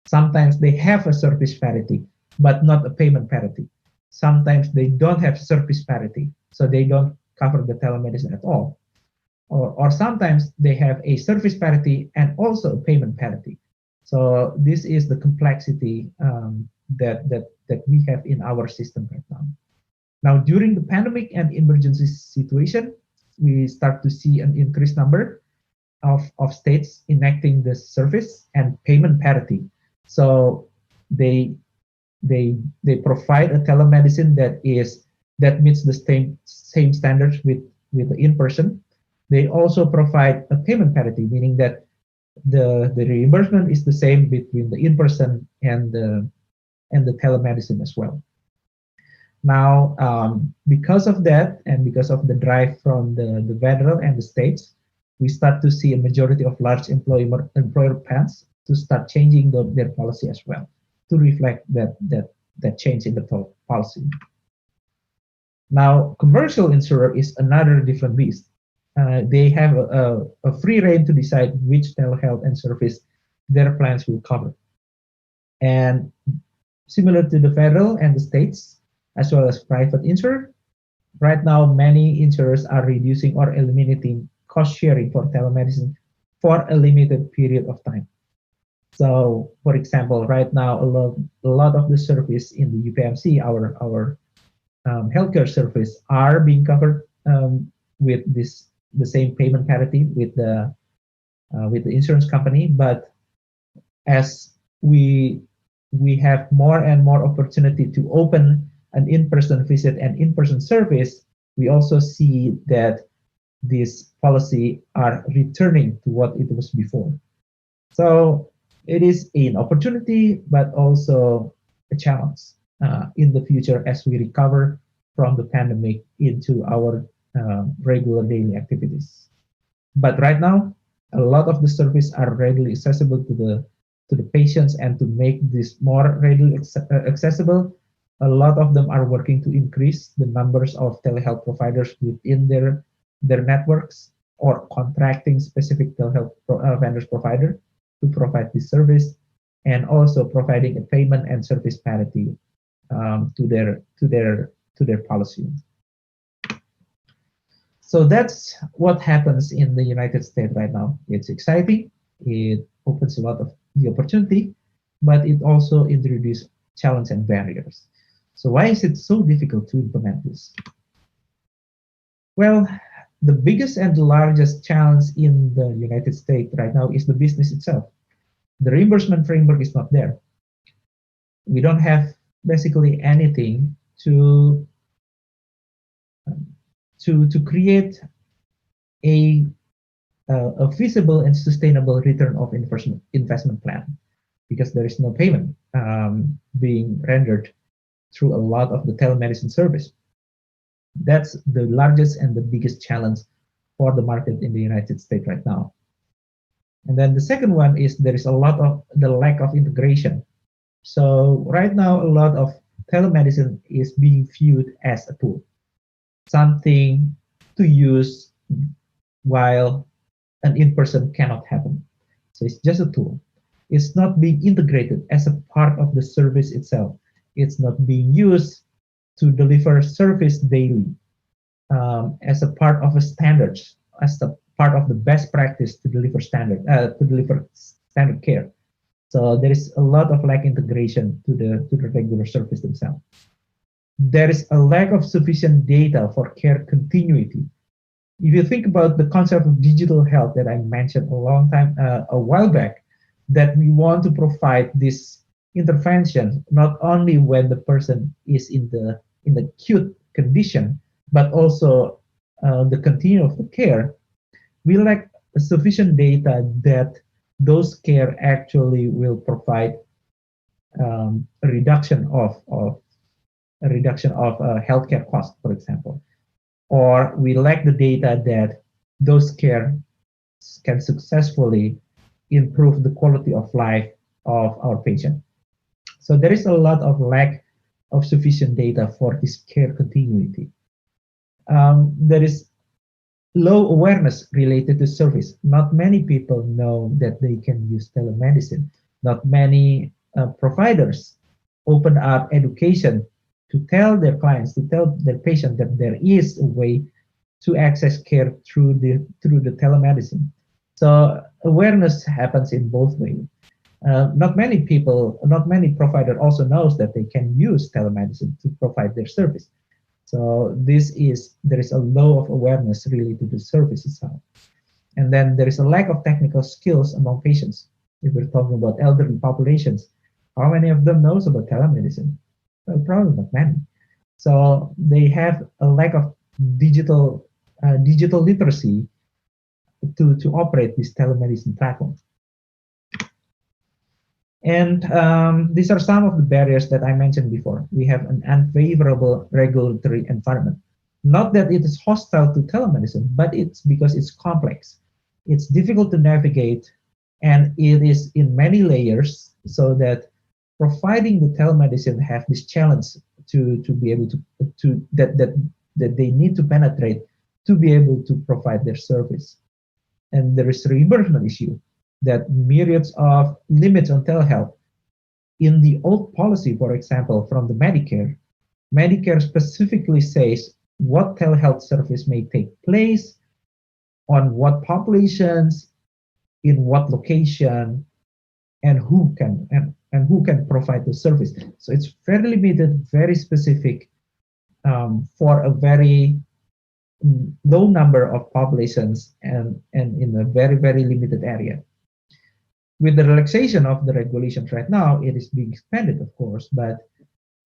Sometimes they have a service parity, but not a payment parity. Sometimes they don't have service parity, so they don't cover the telemedicine at all. Or sometimes they have a service parity and also a payment parity. So this is the complexity that we have in our system right now. Now, during the pandemic and emergency situation, we start to see an increased number of states enacting the service and payment parity. So they provide a telemedicine that meets the same standards with the in-person. They also provide a payment parity, meaning that the reimbursement is the same between the in-person and the telemedicine as well. Now, because of that, and because of the drive from the federal and the states, we start to see a majority of large employer plans to start changing their policy as well to reflect that change in the policy. Now, commercial insurer is another different beast. They have a free rein to decide which telehealth and service their plans will cover. And similar to the federal and the states, as well as private insurer, right now many insurers are reducing or eliminating cost sharing for telemedicine for a limited period of time. So, for example, right now a lot of the service in the UPMC, our healthcare service, are being covered with the same payment parity with the insurance company. But as we have more and more opportunity to open an in-person visit and in-person service, we also see that this policy are returning to what it was before. So it is an opportunity, but also a challenge in the future as we recover from the pandemic into our regular daily activities. But right now, a lot of the services are readily accessible to the patients, and to make this more readily accessible, a lot of them are working to increase the numbers of telehealth providers within their networks, or contracting specific telehealth vendors provider to provide this service, and also providing a payment and service parity to their policy. So that's what happens in the United States right now. It's exciting. It opens a lot of the opportunity, but it also introduces challenges and barriers. So why is it so difficult to implement this? Well, the biggest and the largest challenge in the United States right now is the business itself. The reimbursement framework is not there. We don't have basically anything to create a feasible and sustainable return of investment plan, because there is no payment being rendered through a lot of the telemedicine service. That's the largest and the biggest challenge for the market in the United States right now. And then the second one is there is a lot of the lack of integration. So right now, a lot of telemedicine is being viewed as a tool, something to use while an in-person cannot happen. So it's just a tool. It's not being integrated as a part of the service itself. It's not being used to deliver service daily as a part of a standards, as a part of the best practice to deliver standard care. So there is a lot of lack integration to the regular service themselves. There is a lack of sufficient data for care continuity. If you think about the concept of digital health that I mentioned a while back, that we want to provide this intervention not only when the person is in the acute condition, but also the continuum of the care, we lack sufficient data that those care actually will provide a reduction of a reduction of healthcare costs, for example, or we lack the data that those care can successfully improve the quality of life of our patient. So there is a lot of lack of sufficient data for this care continuity. There is low awareness related to service. Not many people know that they can use telemedicine. Not many providers open up education to tell their clients, to tell their patient that there is a way to access care through the telemedicine. So awareness happens in both ways. Not many people, not many provider also knows that they can use telemedicine to provide their service. So there is a low of awareness related to the service itself. And then there is a lack of technical skills among patients. If we're talking about elderly populations, how many of them knows about telemedicine? Well, probably not many. So they have a lack of digital literacy to operate this telemedicine platform. And these are some of the barriers that I mentioned before. We have an unfavorable regulatory environment. Not that it is hostile to telemedicine, but it's because it's complex. It's difficult to navigate, and it is in many layers, so that providing the telemedicine have this challenge to be able to that they need to penetrate to be able to provide their service. And there is a reimbursement issue, that myriads of limits on telehealth. In the old policy, for example, from the Medicare specifically says what telehealth service may take place, on what populations, in what location, and who can provide the service. So it's very limited, very specific, for a very low number of populations and in a very, very limited area. With the relaxation of the regulations right now, it is being expanded, of course, but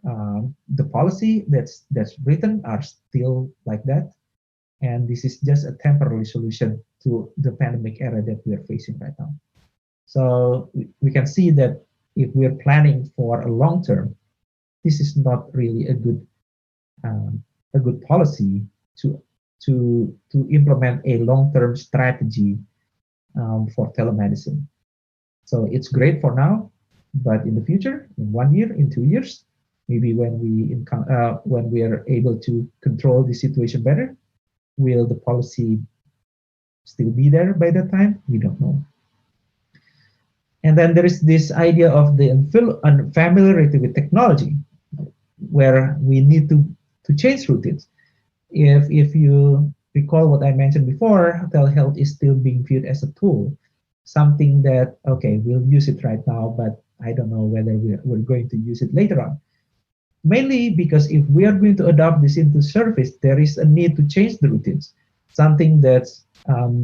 the policy that's written are still like that. And this is just a temporary solution to the pandemic era that we are facing right now. So we can see that if we're planning for a long term, this is not really a good policy to implement a long-term strategy for telemedicine. So it's great for now, but in the future, in 1 year, in 2 years, maybe when we are able to control the situation better, will the policy still be there by that time? We don't know. And then there is this idea of the unfamiliarity with technology, where we need to change routines. If you recall what I mentioned before, telehealth is still being viewed as a tool, something that, okay, we'll use it right now, but I don't know whether we're going to use it later on. Mainly because if we are going to adopt this into service, there is a need to change the routines. Something that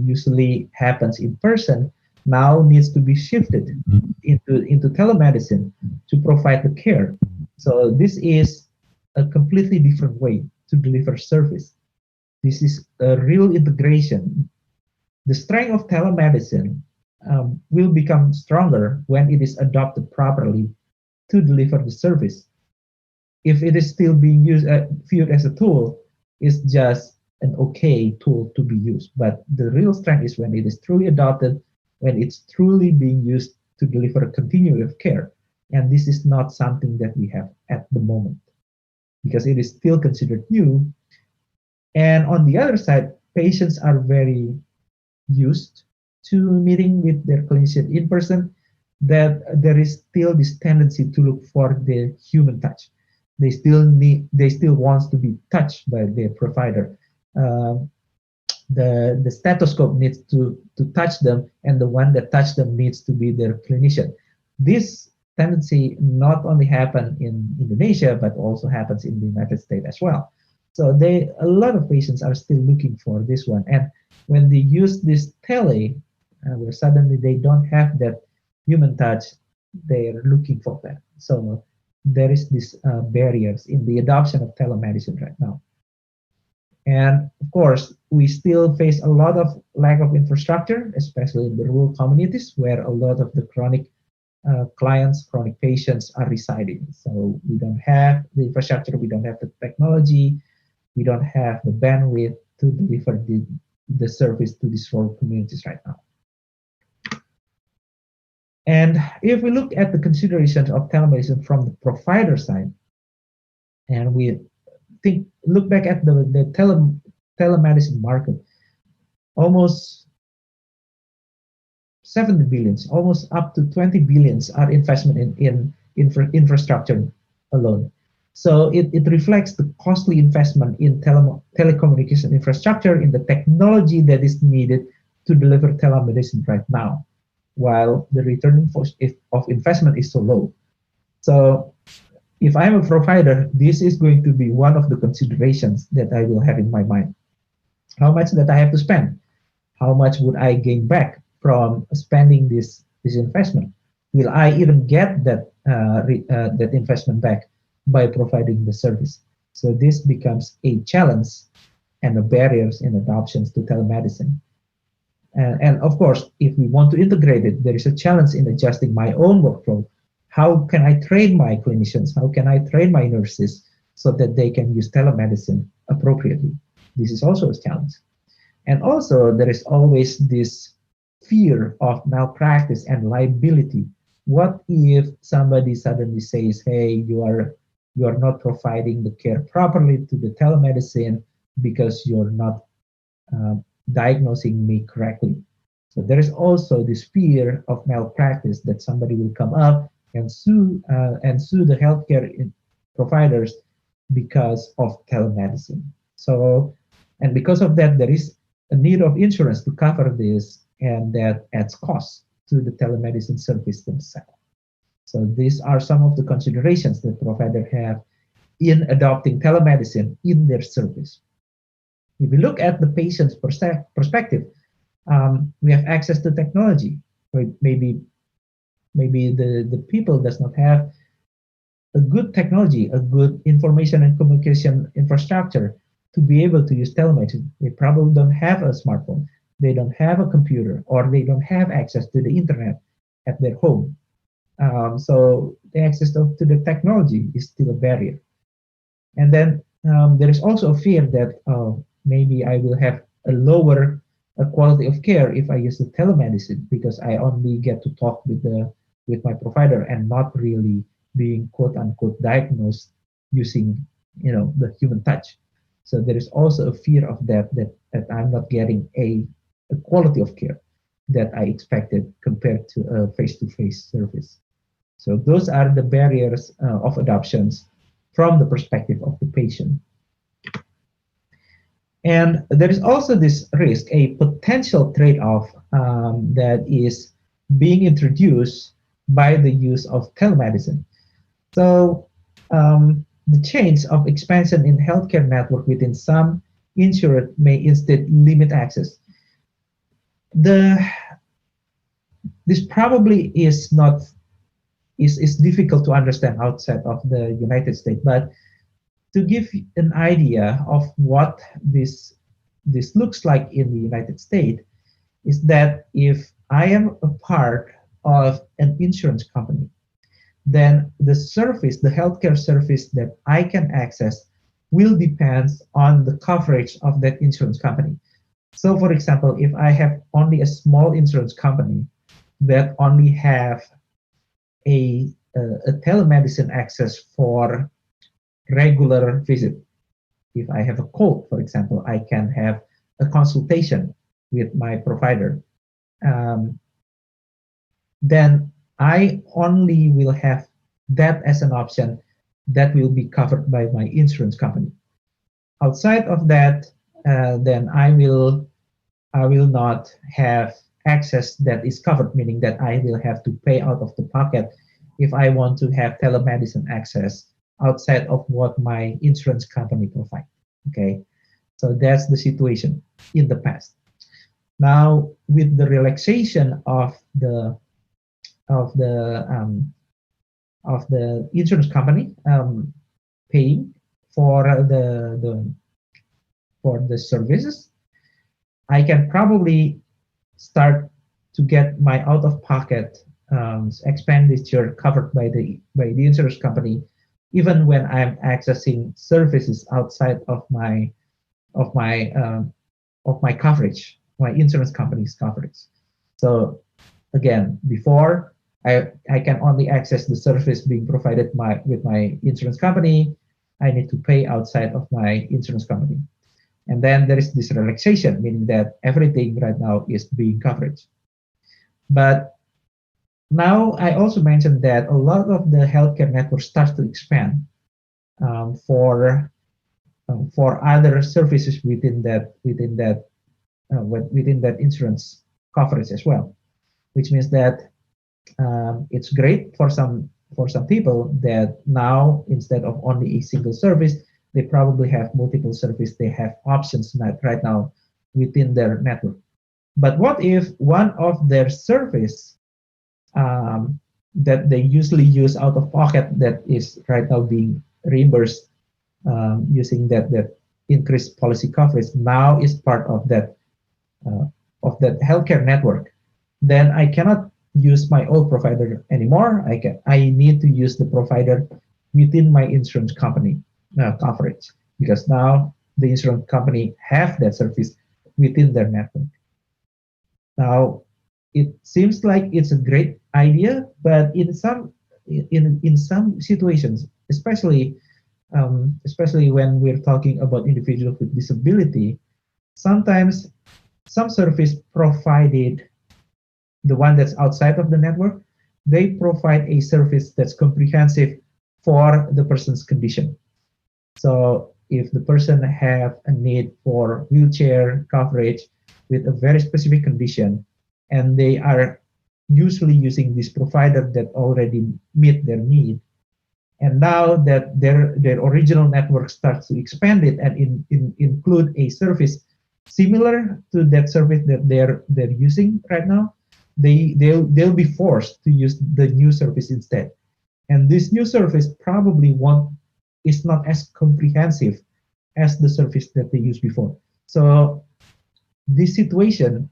usually happens in person now needs to be shifted into telemedicine to provide the care. So this is a completely different way to deliver service. This is a real integration. The strength of telemedicine will become stronger when it is adopted properly to deliver the service. If it is still being viewed as a tool, it's just an okay tool to be used. But the real strength is when it is truly adopted, when it's truly being used to deliver a continuity of care. And this is not something that we have at the moment, because it is still considered new. And on the other side, patients are very used to meeting with their clinician in person, that there is still this tendency to look for the human touch. They still want to be touched by their provider. The stethoscope needs to touch them, and the one that touched them needs to be their clinician. This tendency not only happens in Indonesia, but also happens in the United States as well. So a lot of patients are still looking for this one. And when they use this tele, where suddenly they don't have that human touch, they're looking for that. So there is this barriers in the adoption of telemedicine right now. And of course, we still face a lot of lack of infrastructure, especially in the rural communities, where a lot of the chronic clients, chronic patients are residing. So we don't have the infrastructure, we don't have the technology, we don't have the bandwidth to deliver the service to these rural communities right now. And if we look at the considerations of telemedicine from the provider side, and we look back at the telemedicine market, almost 70 billions, almost up to 20 billions are investment in infrastructure alone. So it reflects the costly investment in telecommunication infrastructure, in the technology that is needed to deliver telemedicine right now, while the return of investment is so low. So if I'm a provider, this is going to be one of the considerations that I will have in my mind. How much that I have to spend? How much would I gain back from spending this investment? Will I even get that that investment back by providing the service? So this becomes a challenge and a barriers in adoptions to telemedicine. And of course, if we want to integrate it, there is a challenge in adjusting my own workflow. How can I train my clinicians? How can I train my nurses so that they can use telemedicine appropriately? This is also a challenge. And also, there is always this fear of malpractice and liability. What if somebody suddenly says, "Hey, you are not providing the care properly to the telemedicine because you're not diagnosing me correctly?" So there is also this fear of malpractice that somebody will come up and sue the healthcare providers because of telemedicine. So, and because of that, there is a need of insurance to cover this, and that adds costs to the telemedicine service themselves. So these are some of the considerations that providers have in adopting telemedicine in their service. If we look at the patient's perspective, we have access to technology. Right? Maybe the people does not have a good technology, a good information and communication infrastructure to be able to use telemedicine. They probably don't have a smartphone, they don't have a computer, or they don't have access to the internet at their home. So the access to the technology is still a barrier. And then there is also a fear that maybe I will have a lower quality of care if I use the telemedicine, because I only get to talk with my provider and not really being quote unquote diagnosed using the human touch. So there is also a fear of that I'm not getting a quality of care that I expected compared to a face-to-face service. So those are the barriers of adoptions from the perspective of the patient. And there is also this risk, a potential trade-off that is being introduced by the use of telemedicine. So the change of expansion in healthcare network within some insured may instead limit access. This probably is not is difficult to understand outside of the United States, but to give an idea of what this looks like in the United States is that if I am a part of an insurance company, then the service, the healthcare service that I can access will depend on the coverage of that insurance company. So for example, if I have only a small insurance company that only have a telemedicine access for regular visit. If I have a cold, for example, I can have a consultation with my provider. Then I only will have that as an option that will be covered by my insurance company. Outside of that, then I will not have access that is covered, meaning that I will have to pay out of the pocket if I want to have telemedicine access outside of what my insurance company provides. Okay, so that's the situation in the past. Now, with the relaxation of the insurance company paying for the services, I can probably start to get my out-of-pocket expenditure covered by the insurance company, even when I'm accessing services outside of my of my coverage, my insurance company's coverage. So again, before I can only access the service being provided with my insurance company. I need to pay outside of my insurance company. And then there is this relaxation, meaning that everything right now is being covered. But now I also mentioned that a lot of the healthcare network starts to expand for other services within that insurance coverage as well, which means that it's great for some people that now instead of only a single service, they probably have multiple services. They have options right now within their network. But what if one of their service that they usually use out of pocket that is right now being reimbursed using that increased policy coverage now is part of that healthcare network, then I cannot use my old provider anymore. I need to use the provider within my insurance company coverage, because now the insurance company have that service within their network. Now, it seems like it's a great idea, but in some situations, especially when we're talking about individuals with disability, sometimes some service provided, the one that's outside of the network, they provide a service that's comprehensive for the person's condition. So if the person have a need for wheelchair coverage with a very specific condition, and they are usually using this provider that already meet their need, and now that their original network starts to expand it and include a service similar to that service that they're using right now, they'll be forced to use the new service instead. And this new service probably is not as comprehensive as the service that they used before. So this situation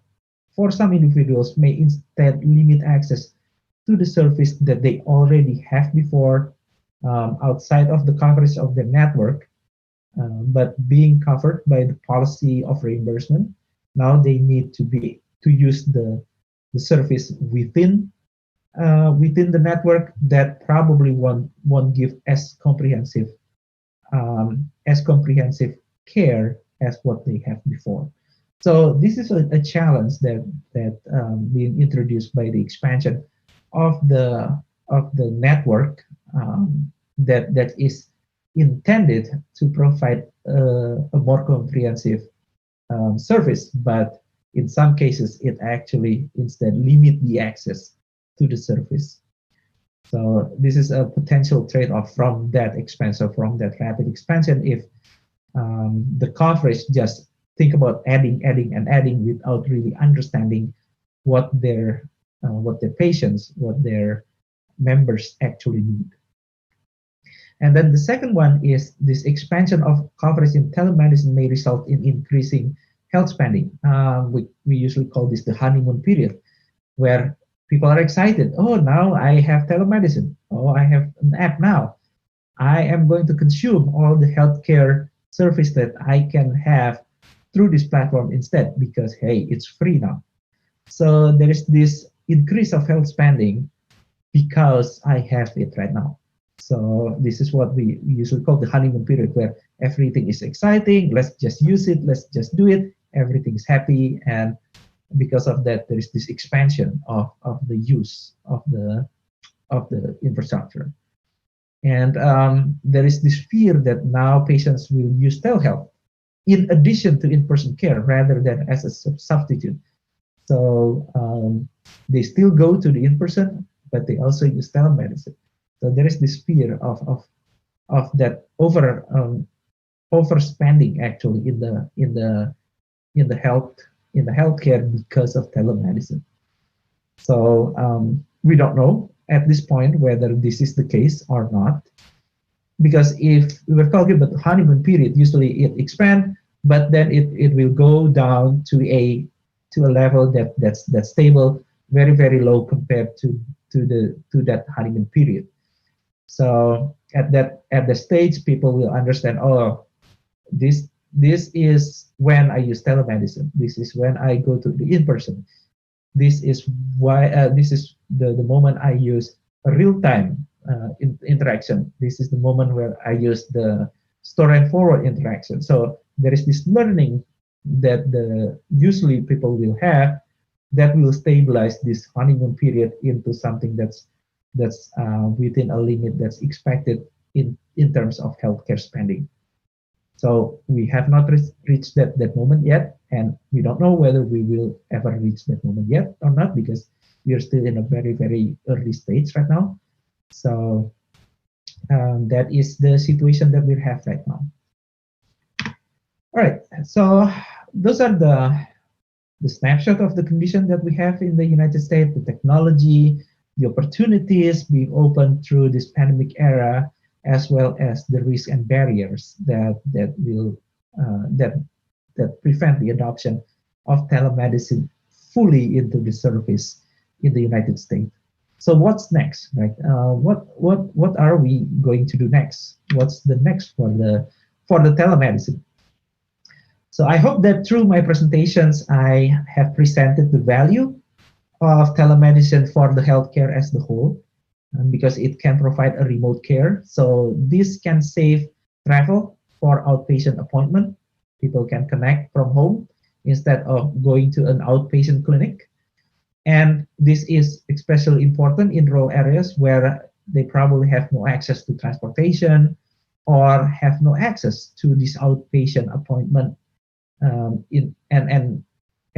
for some individuals may instead limit access to the service that they already have before outside of the coverage of the network, but being covered by the policy of reimbursement. Now they need to use the service within the network that probably won't give as comprehensive care as what they have before. So this is a challenge that being introduced by the expansion of the network that is intended to provide a more comprehensive service, but in some cases it actually instead limit the access to the service. So this is a potential trade-off from that expansion, from that rapid expansion. If the coverage just think about adding and adding without really understanding what their patients, what their members actually need. And then the second one is this expansion of coverage in telemedicine may result in increasing health spending. We usually call this the honeymoon period, where people are excited. Oh, now I have telemedicine. Oh, I have an app now. I am going to consume all the healthcare service that I can have through this platform instead, because hey, it's free now. So there is this increase of health spending because I have it right now. So this is what we usually call the honeymoon period, where everything is exciting. Let's just use it. Let's just do it. Everything is happy, and because of that, there is this expansion of the use of the infrastructure. And there is this fear that now patients will use telehealth in addition to in-person care rather than as a substitute. So they still go to the in-person, but they also use telemedicine. So there is this fear of that overspending actually in the healthcare because of telemedicine. So we don't know at this point whether this is the case or not, because if we were talking about the honeymoon period, usually it expands, but then it will go down to a level that's stable very low compared to that honeymoon period. So at the stage, people will understand, oh, this is when I use telemedicine. This is when I go to the in-person. This is why this is the moment I use a real-time interaction. This is the moment where I use the store and forward interaction. So there is this learning that usually people will have that will stabilize this honeymoon period into something that's within a limit that's expected in terms of healthcare spending. So we have not reached that moment yet, and we don't know whether we will ever reach that moment yet or not, because we are still in a very early stage right now. So that is the situation that we have right now. All right, so those are the snapshot of the condition that we have in the United States, the technology, the opportunities being opened through this pandemic era, as well as the risks and barriers that prevent the adoption of telemedicine fully into the service in the United States. So what's next, right? What are we going to do next? What's the next for the telemedicine? So I hope that through my presentations, I have presented the value of telemedicine for the healthcare as the whole, because it can provide a remote care. So this can save travel for outpatient appointment. People can connect from home instead of going to an outpatient clinic. And this is especially important in rural areas where they probably have no access to transportation or have no access to this outpatient appointment,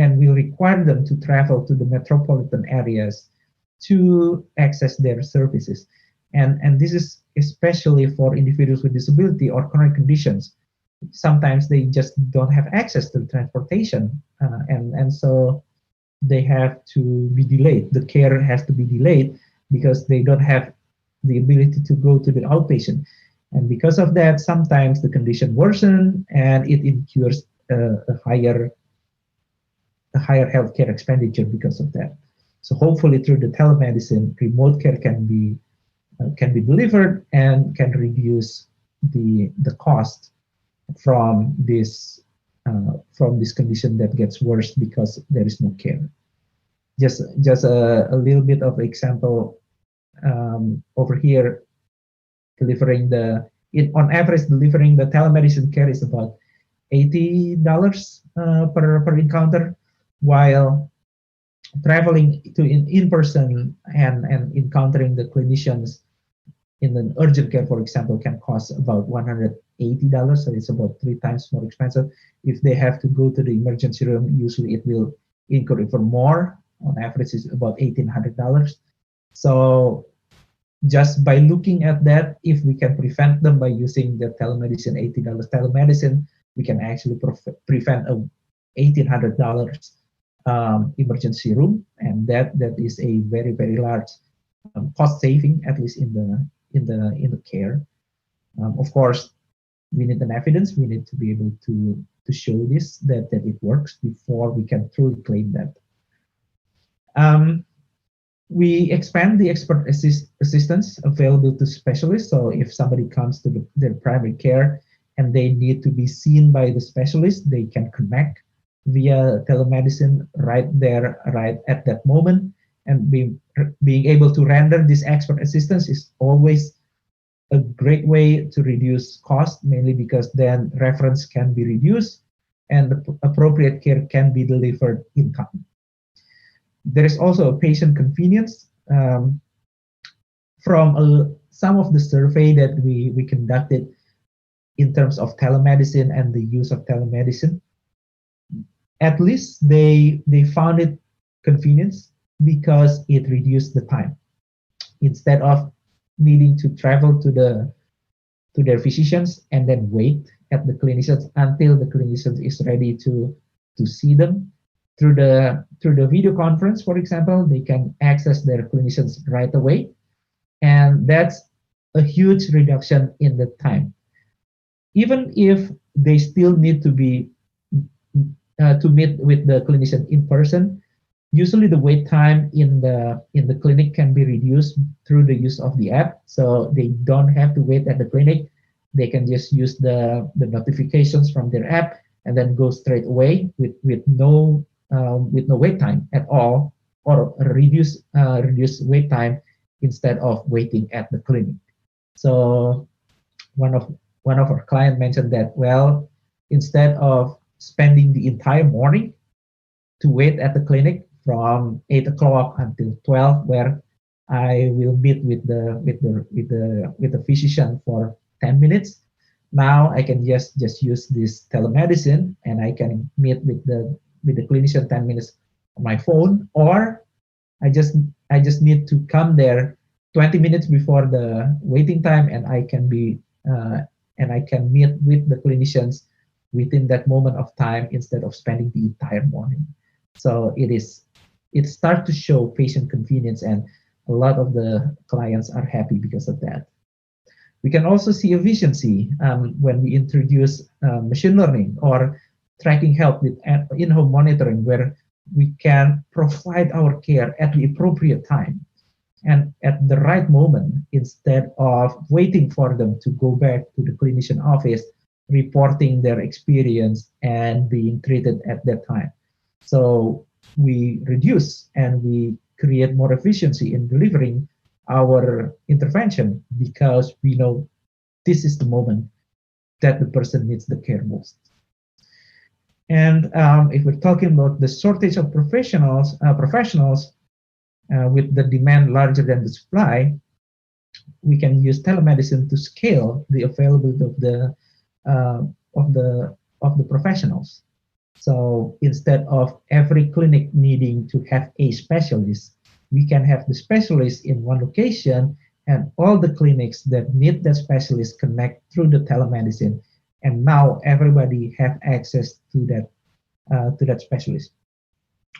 and will require them to travel to the metropolitan areas to access their services. And this is especially for individuals with disability or chronic conditions. Sometimes they just don't have access to transportation, and so they have to be delayed. The care has to be delayed because they don't have the ability to go to the outpatient. And because of that, sometimes the condition worsens and it incurs a higher healthcare expenditure because of that. So hopefully through the telemedicine, remote care can be delivered and can reduce the cost from this condition that gets worse because there is no care. Just a little bit of example over here. On average, delivering the telemedicine care is about $80 per encounter, while traveling to in-person and encountering the clinicians in an urgent care, for example, can cost about $180. So it's about 3 times more expensive. If they have to go to the emergency room, usually it will incur even more. On average, it's about $1,800. So just by looking at that, if we can prevent them by using the telemedicine, $80 telemedicine, we can actually prevent a $1,800 emergency room, and that is a very large cost saving, at least in the care. Of course, we need an evidence. We need to be able to show this that it works before we can truly claim that. We expand the expert assistance available to specialists. So if somebody comes to their primary care and they need to be seen by the specialist, they can connect via telemedicine right there, right at that moment. And being able to render this expert assistance is always a great way to reduce cost, mainly because then reference can be reduced and the appropriate care can be delivered in time. There is also a patient convenience. From some of the survey that we conducted in terms of telemedicine and the use of telemedicine, at least they found it convenience because it reduced the time. Instead of needing to travel to their physicians and then wait at the clinicians until the clinician is ready to see them, through the video conference, for example, they can access their clinicians right away, and that's a huge reduction in the time. Even if they still need to meet with the clinician in person, Usually the wait time in the clinic can be reduced through the use of the app, so they don't have to wait at the clinic. They can just use the notifications from their app and then go straight away with no wait time at all, or reduce wait time instead of waiting at the clinic. So one of one of our clients mentioned that, well, instead of spending the entire morning to wait at the clinic from 8 o'clock until 12, where I will meet with the physician for 10 minutes. Now I can just use this telemedicine, and I can meet with the clinician 10 minutes on my phone, or I just I just need to come there 20 minutes before the waiting time, and I can meet with the clinicians within that moment of time instead of spending the entire morning. So it starts to show patient convenience, and a lot of the clients are happy because of that. We can also see efficiency when we introduce machine learning or tracking help with in-home monitoring, where we can provide our care at the appropriate time and at the right moment, instead of waiting for them to go back to the clinician office, reporting their experience and being treated at that time. So we reduce and we create more efficiency in delivering our intervention, because we know this is the moment that the person needs the care most. And if we're talking about the shortage of professionals with the demand larger than the supply, we can use telemedicine to scale the availability uh, of the of the professionals. So instead of every clinic needing to have a specialist, we can have the specialist in one location, and all the clinics that need that specialist connect through the telemedicine. And now everybody have access to that specialist.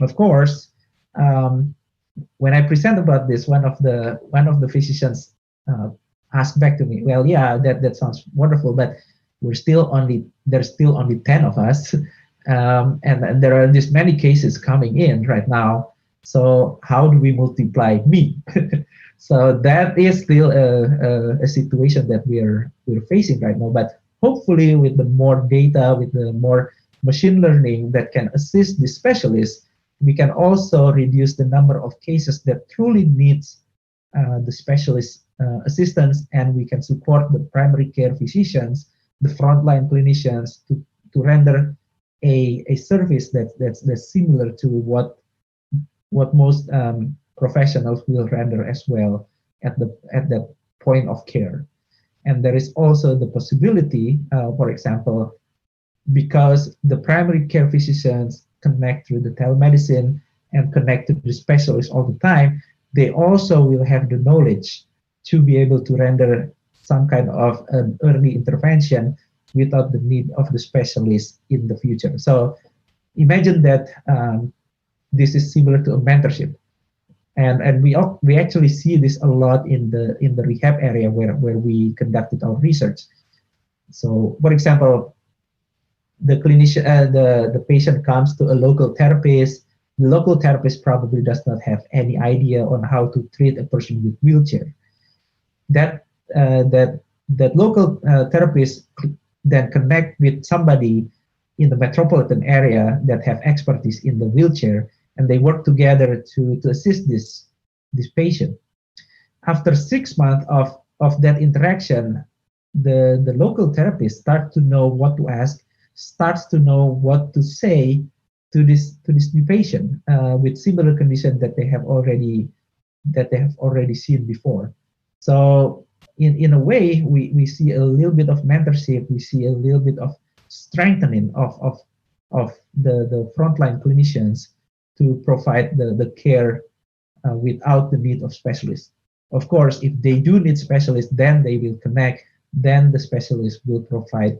Of course, um, when I present about this, one of the physicians asked back to me, "Well, yeah, that sounds wonderful, but there's still only 10 of us, and there are this many cases coming in right now. So how do we multiply me?" So that is still a situation that we're facing right now. But hopefully, with the more data, with the more machine learning that can assist the specialists, we can also reduce the number of cases that truly needs the specialist assistance, and we can support the primary care physicians, the frontline clinicians, to render a service that's similar to what most professionals will render as well at that point of care. And there is also the possibility, for example, because the primary care physicians connect through the telemedicine and connect to the specialists all the time, they also will have the knowledge to be able to render some kind of an early intervention without the need of the specialist in the future. So imagine that this is similar to a mentorship, and we actually see this a lot in the rehab area where we conducted our research. So, for example, the patient comes to a local therapist. The local therapist probably does not have any idea on how to treat a person with wheelchair. That that local therapist then connect with somebody in the metropolitan area that have expertise in the wheelchair, and they work together to assist this patient. After 6 months of that interaction, the local therapist starts to know what to ask, starts to know what to say to this new patient with similar condition that they have already seen before. So in a way, we see a little bit of mentorship, we see a little bit of strengthening of the frontline clinicians to provide the care without the need of specialists. Of course, if they do need specialists, then they will connect, then the specialist will provide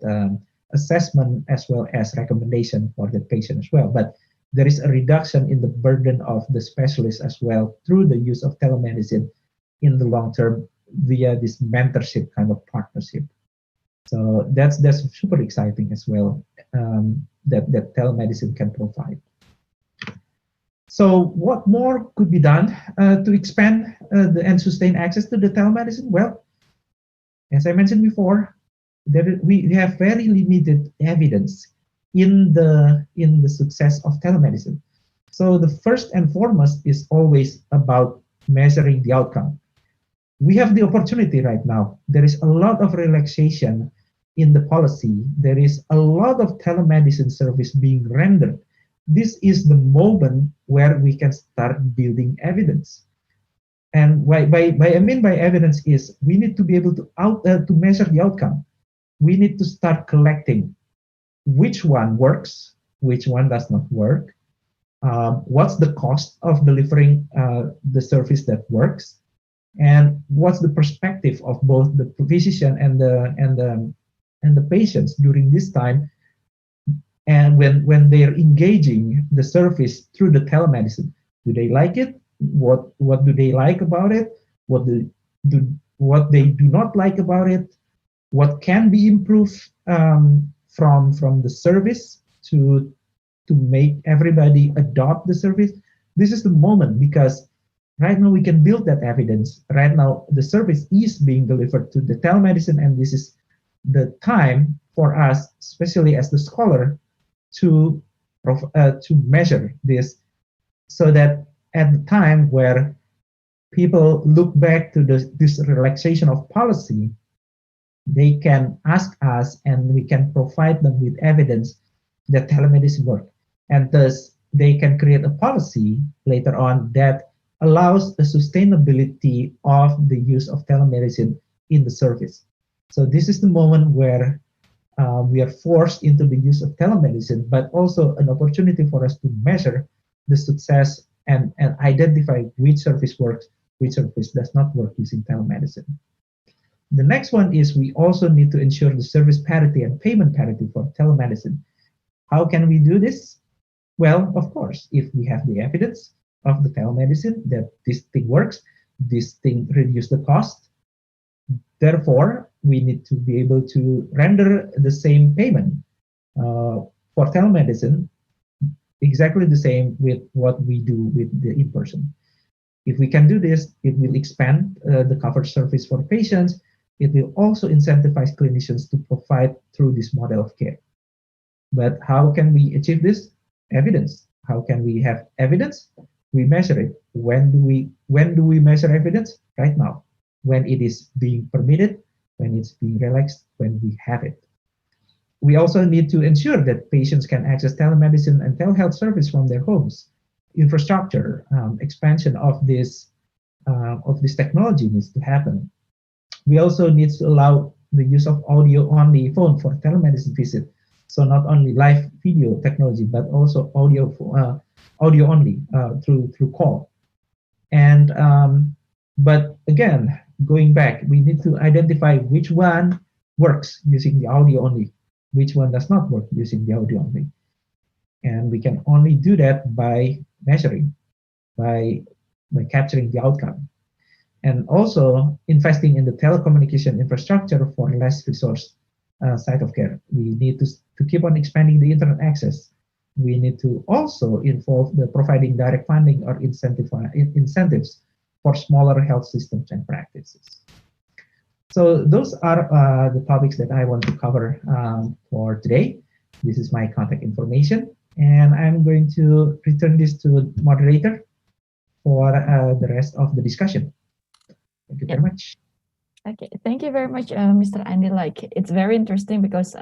assessment as well as recommendation for the patient as well. But there is a reduction in the burden of the specialist as well through the use of telemedicine in the long term via this mentorship kind of partnership. So that's super exciting as well, that telemedicine can provide. So what more could be done to expand and sustain access to the telemedicine? Well, as I mentioned before, we have very limited evidence in the success of telemedicine. So the first and foremost is always about measuring the outcome. We have the opportunity right now. There is a lot of relaxation in the policy. There is a lot of telemedicine service being rendered. This is the moment where we can start building evidence. And by I mean by evidence is we need to be able to measure the outcome. We need to start collecting which one works, which one does not work, what's the cost of delivering the service that works, and what's the perspective of both the physician and the patients during this time, and when they're engaging the service through the telemedicine. Do they like it? What do they like about it? What they do not like about it? What can be improved from the service to make everybody adopt the service? This is the moment, because right now we can build that evidence. Right now the service is being delivered to the telemedicine, and this is the time for us, especially as the scholar, to measure this, so that at the time where people look back to this relaxation of policy, they can ask us and we can provide them with evidence that telemedicine works. And thus, they can create a policy later on that allows the sustainability of the use of telemedicine in the service. So this is the moment where we are forced into the use of telemedicine, but also an opportunity for us to measure the success and identify which service works, which service does not work using telemedicine. The next one is we also need to ensure the service parity and payment parity for telemedicine. How can we do this? Well, of course, if we have the evidence of the telemedicine that this thing works, this thing reduces the cost. Therefore, we need to be able to render the same payment for telemedicine, exactly the same with what we do with the in-person. If we can do this, it will expand the covered service for patients. It will also incentivize clinicians to provide through this model of care. But how can we achieve this? Evidence. How can we have evidence? We measure it. When do we measure evidence? Right now, when it is being permitted, when it's being relaxed, when we have it. We also need to ensure that patients can access telemedicine and telehealth service from their homes. Infrastructure expansion of this technology needs to happen. We also need to allow the use of audio-only phone for telemedicine visit. So not only live video technology, but also audio only through call. And but again, going back, we need to identify which one works using the audio only, which one does not work using the audio only. And we can only do that by measuring, by capturing the outcome. And also investing in the telecommunication infrastructure for less resource site of care. We need to keep on expanding the internet access. We need to also involve the providing direct funding or incentives for smaller health systems and practices. So those are the topics that I want to cover for today. This is my contact information, and I'm going to return this to moderator for the rest of the discussion. Thank you very much. Okay, thank you very much, Mr. Andi. Like, it's very interesting because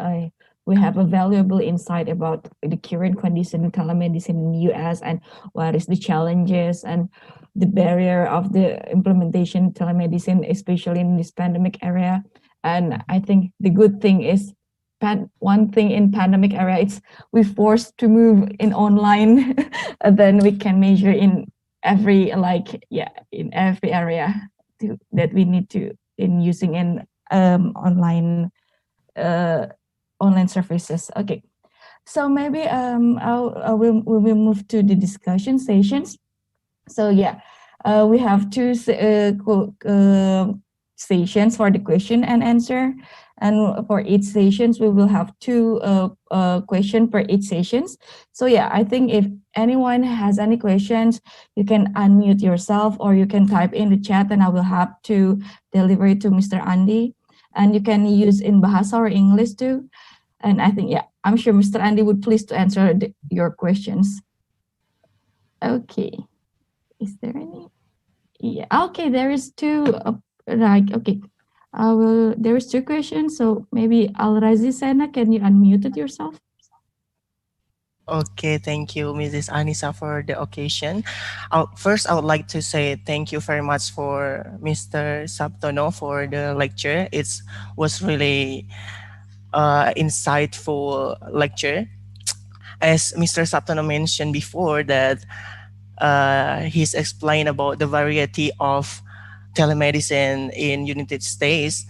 we have a valuable insight about the current condition in telemedicine in the US and what is the challenges and the barrier of the implementation of telemedicine, especially in this pandemic area. And I think the good thing is one thing in pandemic area, it's we forced to move in online, then we can measure in every in every area that we need to in using in online services. Okay, so maybe we will move to the discussion sessions. So yeah, we have two sessions for the question and answer. And for each sessions, we will have two question per each sessions. So yeah, I think if anyone has any questions, you can unmute yourself or you can type in the chat and I will have to deliver it to Mr. Andi. And you can use in Bahasa or English too. And I think, yeah, I'm sure Mr. Andi would please to answer your questions. Okay. Is there any? Yeah. Okay, there is two. Okay. There is two questions. So maybe Al-Razi Sena, can you unmute it yourself? Okay, thank you, Mrs. Annisa, for the occasion. First, I would like to say thank you very much for Mr. Saptono for the lecture. It was really insightful lecture. As Mr. Saptono mentioned before, that he's explained about the variety of telemedicine in United States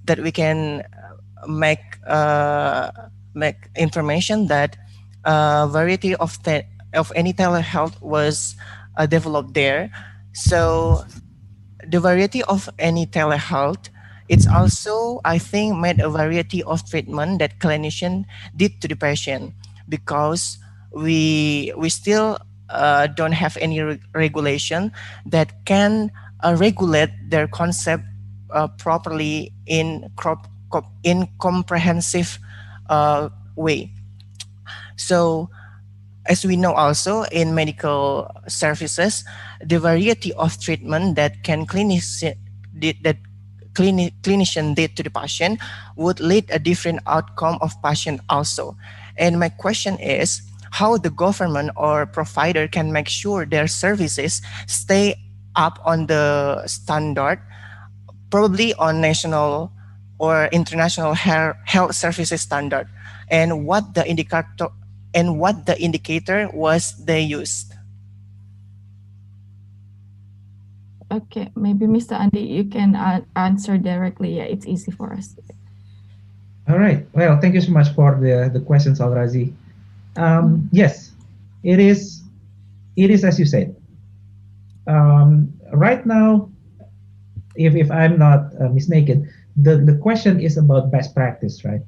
that we can make information that variety of any telehealth was developed there. So the variety of any telehealth, it's also, I think, made a variety of treatment that clinician did to the patient, because we still don't have any regulation that can regulate their concept properly in comprehensive way. So as we know also in medical services, the variety of treatment that clinician did to the patient would lead a different outcome of patient also. And my question is how the government or provider can make sure their services stay up on the standard, probably on national or international health services standard, and what the indicator was they used. Okay, maybe Mr. Andi, you can answer directly. Yeah, it's easy for us. All right. Well, thank you so much for the questions, Al-Razi. Yes, it is as you said. Right now, if I'm not mistaken, the question is about best practice, right?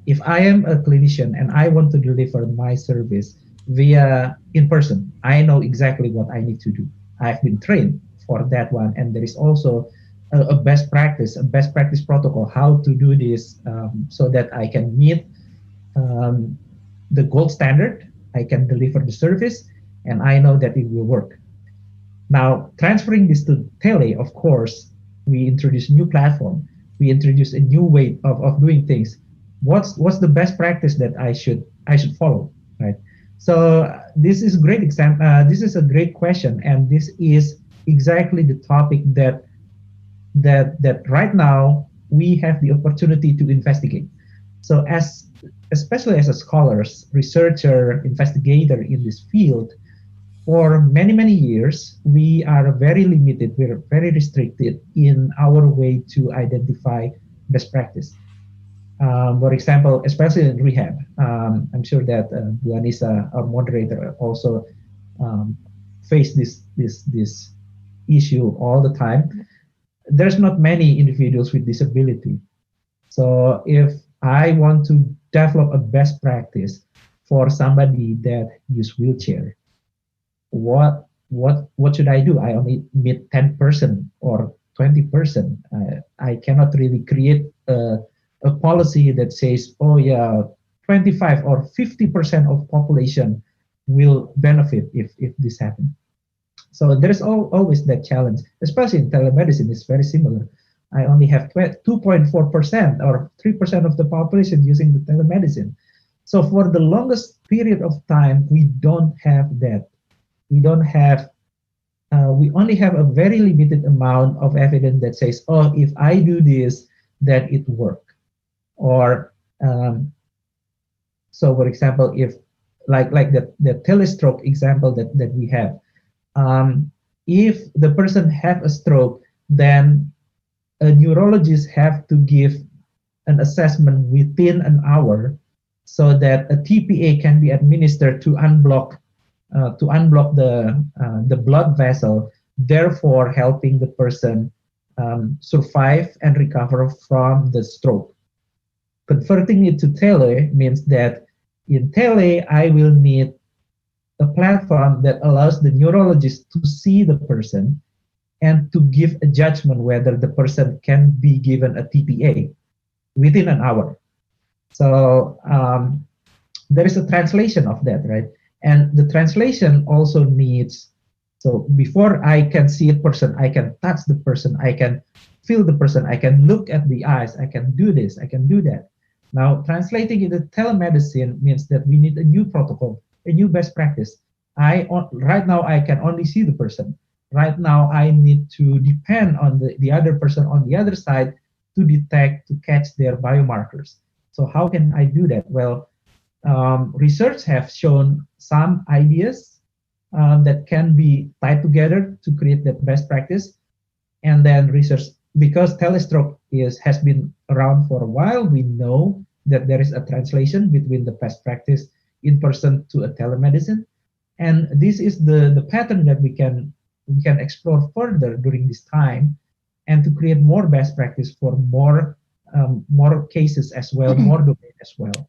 If I am a clinician and I want to deliver my service via in person, I know exactly what I need to do. I've been trained for that one, and there is also a best practice protocol how to do this, so that I can meet the gold standard. I can deliver the service, and I know that it will work. Now, transferring this to tele, of course, we introduce a new platform. We introduce a new way of doing things. What's the best practice that I should follow, right? So this is a great example. This is a great question, and this is exactly the topic that right now we have the opportunity to investigate. So especially as a scholars, researcher, investigator in this field, for many years, we are very limited, we're very restricted in our way to identify best practice. For example, especially in rehab, I'm sure that Annisa, our moderator, also face this issue all the time. There's not many individuals with disability. So if I want to develop a best practice for somebody that use wheelchair, what should I do? I only meet 10% or 20%. I cannot really create a policy that says, oh yeah, 25 or 50% of population will benefit if this happens. So there's always that challenge, especially in telemedicine. It's very similar. I only have 2.4% or 3% of the population using the telemedicine. So for the longest period of time, we don't have that. We don't have, we only have a very limited amount of evidence that says, oh, if I do this, that it works. Or, so for example, if like the telestroke example that we have, if the person have a stroke, then a neurologist have to give an assessment within an hour so that a TPA can be administered to unblock the blood vessel, therefore helping the person survive and recover from the stroke. Converting it to tele means that in tele, I will need a platform that allows the neurologist to see the person and to give a judgment whether the person can be given a TPA within an hour. So there is a translation of that, right? And the translation also needs, so before I can see a person, I can touch the person, I can feel the person, I can look at the eyes, I can do this, I can do that. Now, translating into telemedicine means that we need a new protocol, a new best practice. Right now, I can only see the person. Right now, I need to depend on the other person on the other side to detect, to catch their biomarkers. So how can I do that? Well, research have shown some ideas that can be tied together to create that best practice. And then research, because telestroke has been around for a while, we know that there is a translation between the best practice in person to a telemedicine. And this is the pattern that we can explore further during this time, and to create more best practice for more cases as well, more domain as well.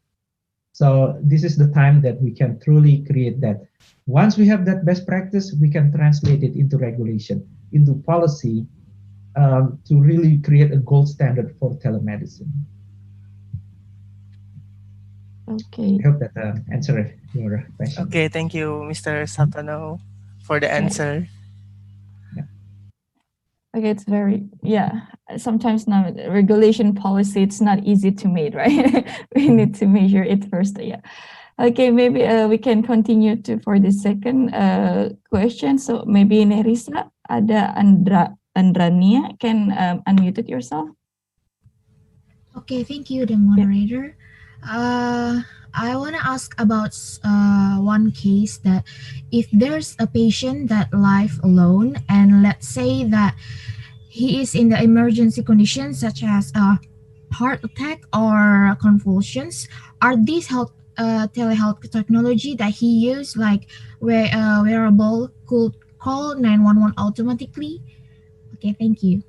So this is the time that we can truly create that. Once we have that best practice, we can translate it into regulation, into policy, to really create a gold standard for telemedicine. Okay. I hope that answered your question. Okay, thank you, Mr. Saptono, for the answer. Okay, it's very, sometimes now regulation policy, it's not easy to make, right? We need to measure it first. Yeah. Okay, maybe we can continue for the second question. So maybe Nerissa, ada Andrania, can unmute it yourself. Okay, thank you, the moderator. I want to ask about one case that if there's a patient that lives alone, and let's say that he is in the emergency condition such as a heart attack or convulsions, are these telehealth technology that he used, like wearable, could call 911 automatically? Okay, thank you.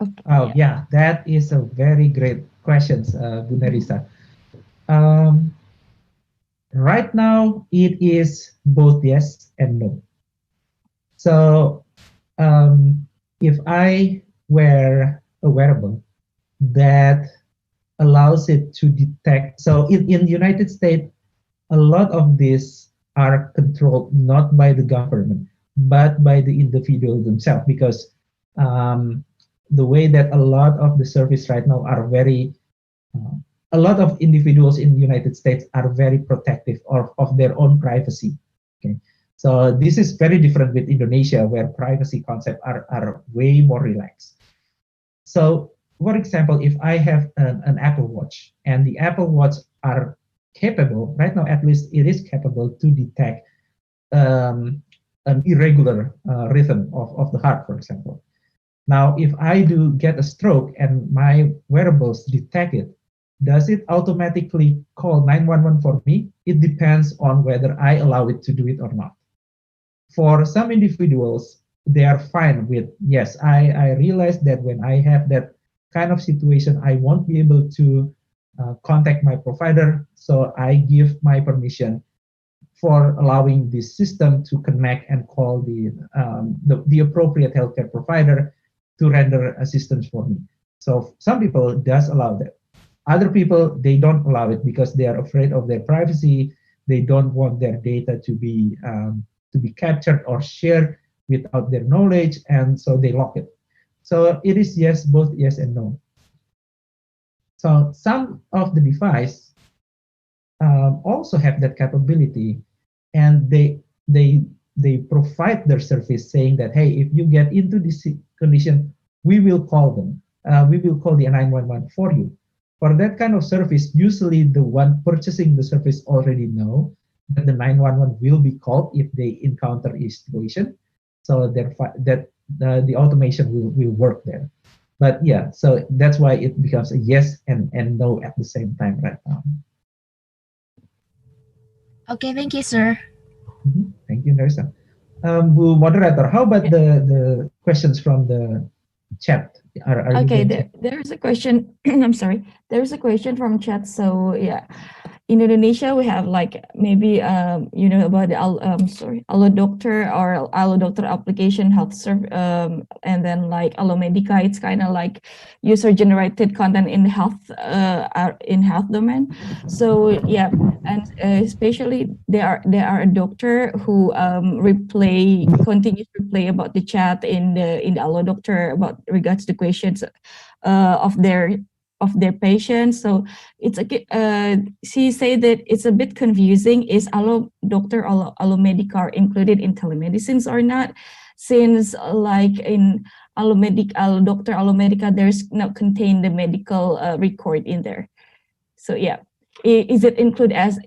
Okay, Oh, yeah, that is a very great question, Bu Nerissa. Right now, it is both yes and no. So if I wear a wearable that allows it to detect, so in the United States, a lot of these are controlled not by the government, but by the individual themselves, because the way that a lot of the service right now are a lot of individuals in the United States are very protective of their own privacy. Okay, so this is very different with Indonesia, where privacy concepts are way more relaxed. So, for example, if I have an Apple Watch, and the Apple Watch are capable, right now at least it is capable to detect an irregular rhythm of the heart, for example. Now, if I do get a stroke and my wearables detect it, does it automatically call 911 for me? It depends on whether I allow it to do it or not. For some individuals, they are fine with, yes, I realize that when I have that kind of situation, I won't be able to contact my provider, so I give my permission for allowing this system to connect and call the appropriate healthcare provider to render assistance for me. So some people does allow that. Other people, they don't allow it because they are afraid of their privacy. They don't want their data to be captured or shared without their knowledge, and so they lock it. So it is yes, both yes and no. So some of the device also have that capability, and they provide their service saying that, hey, if you get into this condition, we will call them. We will call the 911 for you. For that kind of service, usually the one purchasing the service already know that the 911 will be called if they encounter a situation, so that the automation will work there. But yeah, so that's why it becomes a yes and no at the same time right now. Okay, thank you, sir. Thank you, Nerissa. Bu Moderator, how about the questions from the chat? Are you Okay, going to? there's a question. I'm sorry. There's a question from chat. So yeah, in Indonesia we have like maybe you know about the Allo Doctor or Allo Doctor application health and then like Allo Medica. It's kind of like user generated content in health domain. So yeah, and especially there are a doctor who continues to replay about the chat in the Allo Doctor about regards to questions of their patients. So it's she said that it's a bit confusing. Is Allo Doctor or Allo Medica included in telemedicines or not? Since like in Allo Doctor, Allo Medica, there's not contain the medical record in there. So yeah, is it included as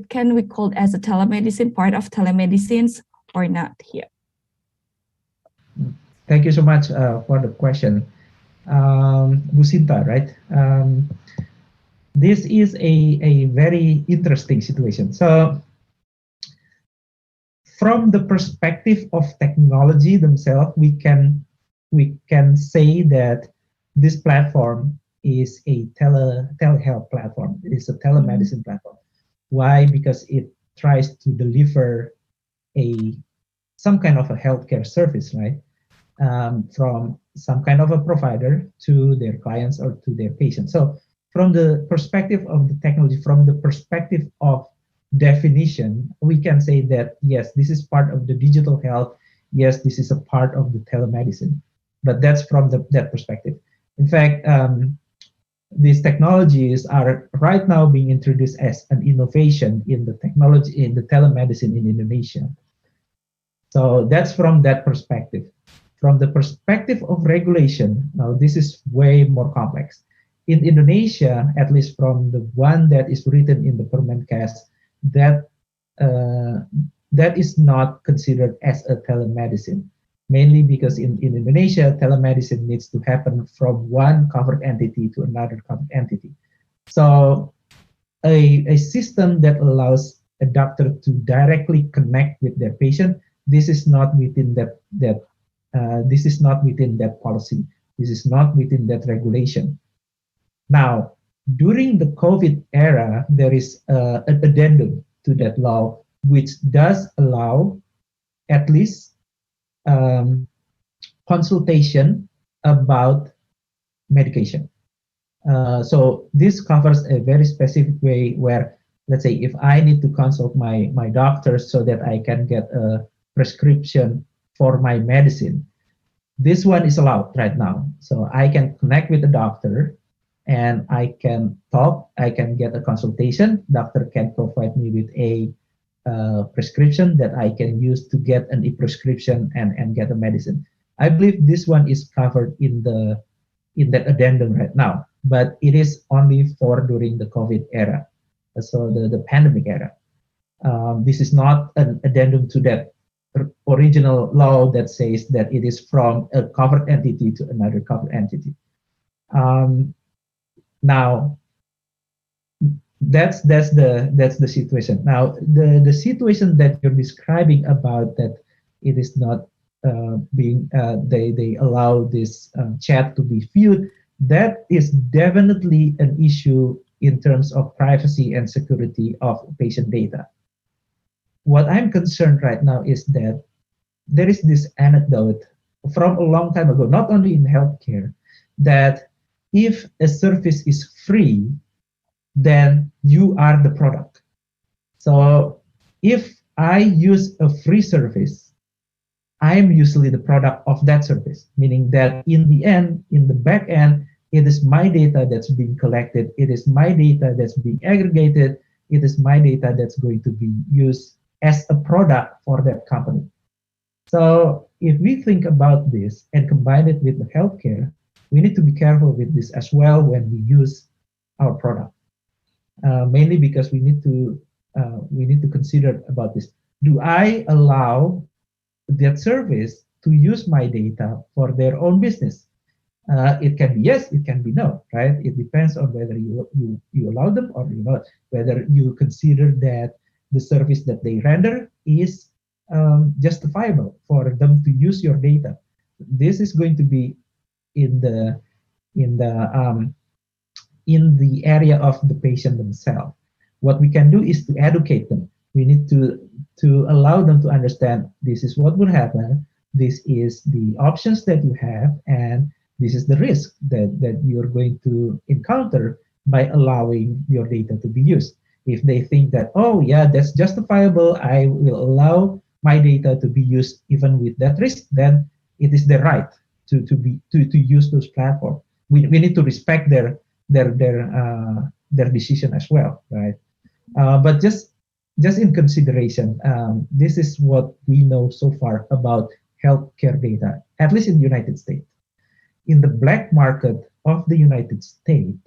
can we call it as a telemedicine, part of telemedicines or not here? Thank you so much for the question. Bu Sinta, right? This is a very interesting situation. So from the perspective of technology themselves, we can say that this platform is a telehealth platform. It is a telemedicine platform. Why? Because it tries to deliver some kind of a healthcare service, right? From some kind of a provider to their clients or to their patients. So from the perspective of the technology, from the perspective of definition, we can say that, yes, this is part of the digital health. Yes, this is a part of the telemedicine. But that's from that perspective. In fact, these technologies are right now being introduced as an innovation in the technology, in the telemedicine in Indonesia. So that's from that perspective. From the perspective of regulation, now this is way more complex. In Indonesia, at least from the one that is written in the Permenkes, that is not considered as a telemedicine, mainly because in Indonesia, telemedicine needs to happen from one covered entity to another covered entity. So a system that allows a doctor to directly connect with their patient, this is not within that this is not within that policy. This is not within that regulation. Now, during the COVID era, there is an addendum to that law, which does allow at least consultation about medication. So this covers a very specific way where, let's say, if I need to consult my doctor so that I can get a prescription for my medicine, this one is allowed right now. So I can connect with the doctor and I can talk, I can get a consultation. Doctor can provide me with a prescription that I can use to get an e-prescription and get a medicine. I believe this one is covered in that addendum right now, but it is only for during the COVID era, so the pandemic era. This is not an addendum to that original law that says that it is from a covered entity to another covered entity. Now, that's the situation. Now, the situation that you're describing about that it is not they allow this chat to be viewed, that is definitely an issue in terms of privacy and security of patient data. What I'm concerned right now is that there is this anecdote from a long time ago, not only in healthcare, that if a service is free, then you are the product. So if I use a free service, I am usually the product of that service, meaning that in the end, in the back end, it is my data that's being collected, it is my data that's being aggregated, it is my data that's going to be used as a product for that company. So if we think about this and combine it with the healthcare, we need to be careful with this as well when we use our product. Mainly because we need to consider about this. Do I allow that service to use my data for their own business? It can be yes, it can be no, right? It depends on whether you allow them or you not, whether you consider that the service that they render is justifiable for them to use your data. This is going to be in the in the in the area of the patient themselves. What we can do is to educate them. We need to allow them to understand this is what would happen, this is the options that you have, and this is the risk that you're going to encounter by allowing your data to be used. If they think that, oh yeah, that's justifiable, I will allow my data to be used even with that risk, then it is their right to use those platforms. We need to respect their decision as well, right? But just in consideration, this is what we know so far about healthcare data, at least in the United States. In the black market of the United States,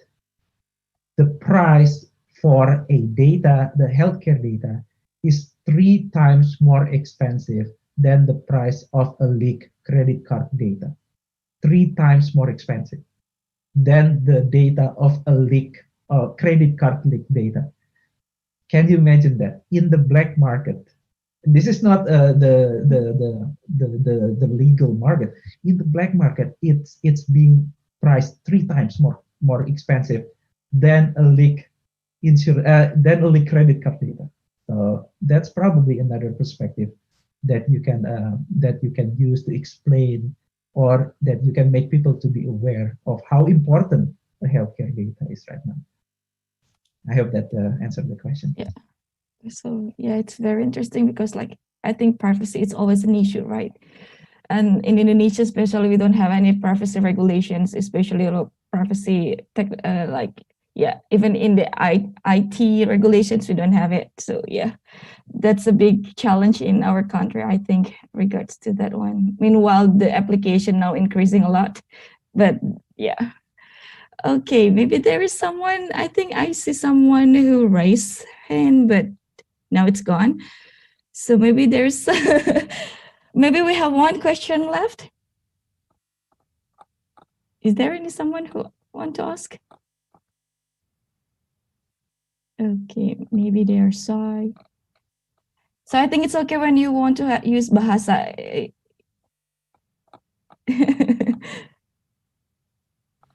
the price for the healthcare data, is 3 times more expensive than the price of a leak credit card data. 3 times more expensive than the data of a leak credit card leak data. Can you imagine that in the black market? This is not the legal market. In the black market, it's being priced 3 times more expensive than a leak credit card data. So that's probably another perspective that you can use to explain, or that you can make people to be aware of how important the healthcare data is right now. I hope that answered the question. Yeah. So yeah, it's very interesting because I think privacy is always an issue, right? And in Indonesia, especially, we don't have any privacy regulations, especially privacy even in the IT regulations, we don't have it. So yeah, that's a big challenge in our country, I think, regards to that one. Meanwhile, the application now increasing a lot, but yeah. Okay, maybe there is someone, I think I see someone who raised hand, but now it's gone. So maybe there's, maybe we have one question left. Is there someone who want to ask? Okay, maybe they're shy. So I think it's okay when you want to use bahasa.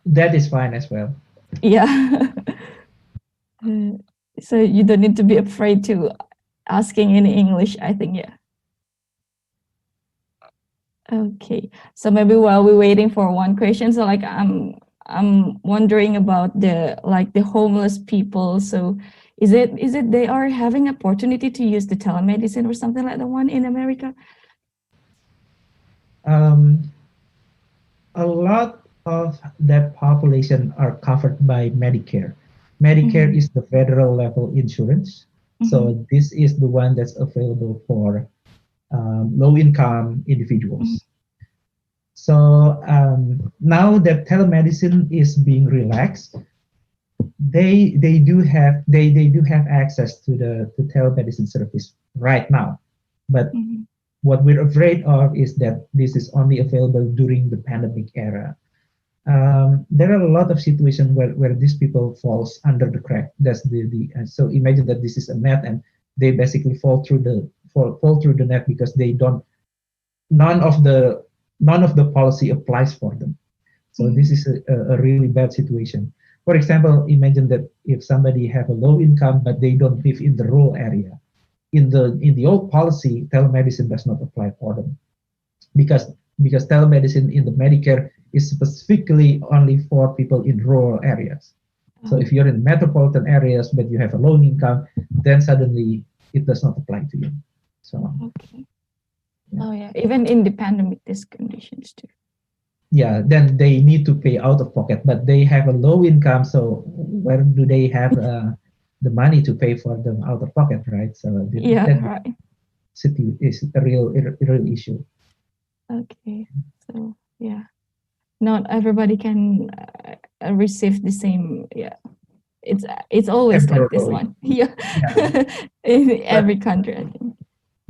That is fine as well. Yeah. So you don't need to be afraid to asking in English, I think, yeah. Okay, so maybe while we're waiting for one question, so I'm wondering about the homeless people. So is it they are having opportunity to use the telemedicine or something like the one in America? A lot of that population are covered by Medicare. Medicare is the federal level insurance. So this is the one that's available for low-income individuals. So now that telemedicine is being relaxed, they do have access to the telemedicine service right now. But what we're afraid of is that this is only available during the pandemic era. There are a lot of situations where these people falls under the crack. That's so imagine that this is a net, and they basically fall through the net because none of the policy applies for them. So this is a really bad situation. For example, imagine that if somebody have a low income but they don't live in the rural area, in the old policy, telemedicine does not apply for them because telemedicine in the Medicare is specifically only for people in rural areas. So if you're in metropolitan areas but you have a low income, then suddenly it does not apply to you. So okay. Yeah. Oh yeah, even in the pandemic, these conditions too. Yeah, then they need to pay out of pocket, but they have a low income, so where do they have the money to pay for them out of pocket, right? So right. Is a real issue. Okay, so yeah, not everybody can receive the same. Yeah, it's always like this one. Yeah, in every country, I think.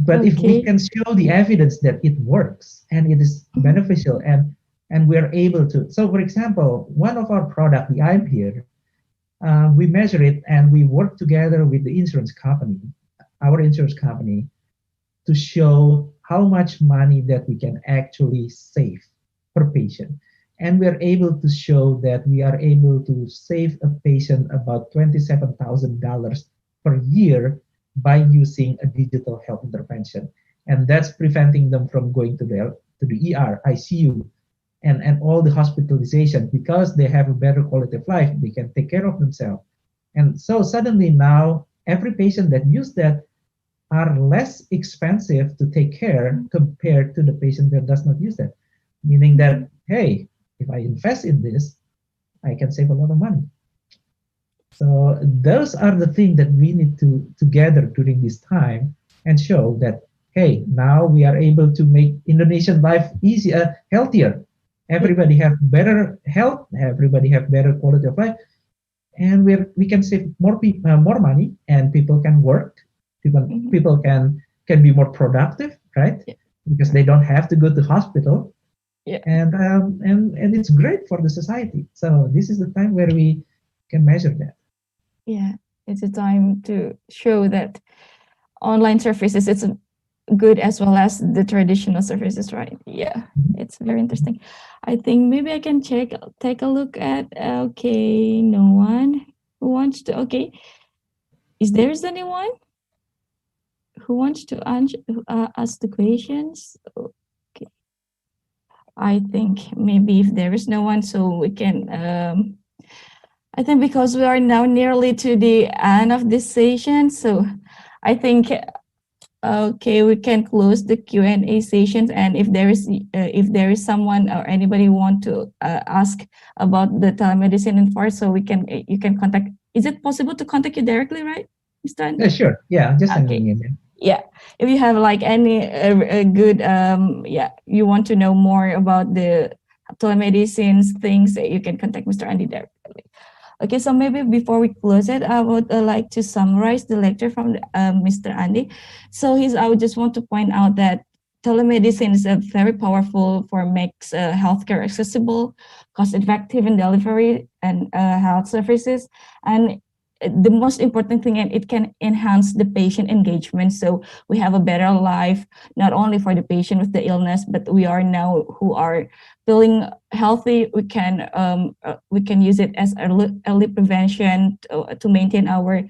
But if we can show the evidence that it works and it is beneficial and we're able to, so for example, one of our product, the I'm Here, we measure it and we work together with the insurance company, our insurance company, to show how much money that we can actually save per patient. And we're able to show that we are able to save a patient about $27,000 per year by using a digital health intervention. And that's preventing them from going to the ER, ICU, and all the hospitalization because they have a better quality of life. They can take care of themselves. And so suddenly now, every patient that use that are less expensive to take care compared to the patient that does not use that. Meaning that, hey, if I invest in this, I can save a lot of money. So those are the things that we need to gather during this time and show that, hey, now we are able to make Indonesian life easier, healthier. Everybody have better health, everybody have better quality of life, and we can save more money, and people can work. People can be more productive, right? Yeah. Because they don't have to go to hospital. Yeah. And it's great for the society. So this is the time where we can measure that. Yeah, it's a time to show that online services it's good as well as the traditional services, right? Yeah, it's very interesting. I think maybe I can take a look at. Okay, no one who wants to. Okay, is there anyone who wants to ask the questions? Okay, I think maybe if there is no one, so we can. I think because we are now nearly to the end of this session, so I think okay, we can close the Q&A sessions. And if there is someone or anybody want to ask about the telemedicine and for, so you can contact. Is it possible to contact you directly, right, Mr. Andi? Yeah, sure. Yeah, just send Okay. me an email. Yeah, if you have like any good you want to know more about the telemedicine things, you can contact Mr. Andi directly. Okay, so maybe before we close it, I would like to summarize the lecture from Mr. Andi. So I would just want to point out that telemedicine is a very powerful for makes healthcare accessible, cost-effective in delivery and health services, and the most important thing, and it can enhance the patient engagement. So we have a better life, not only for the patient with the illness, but we are now who are feeling healthy. We can use it as early prevention to maintain our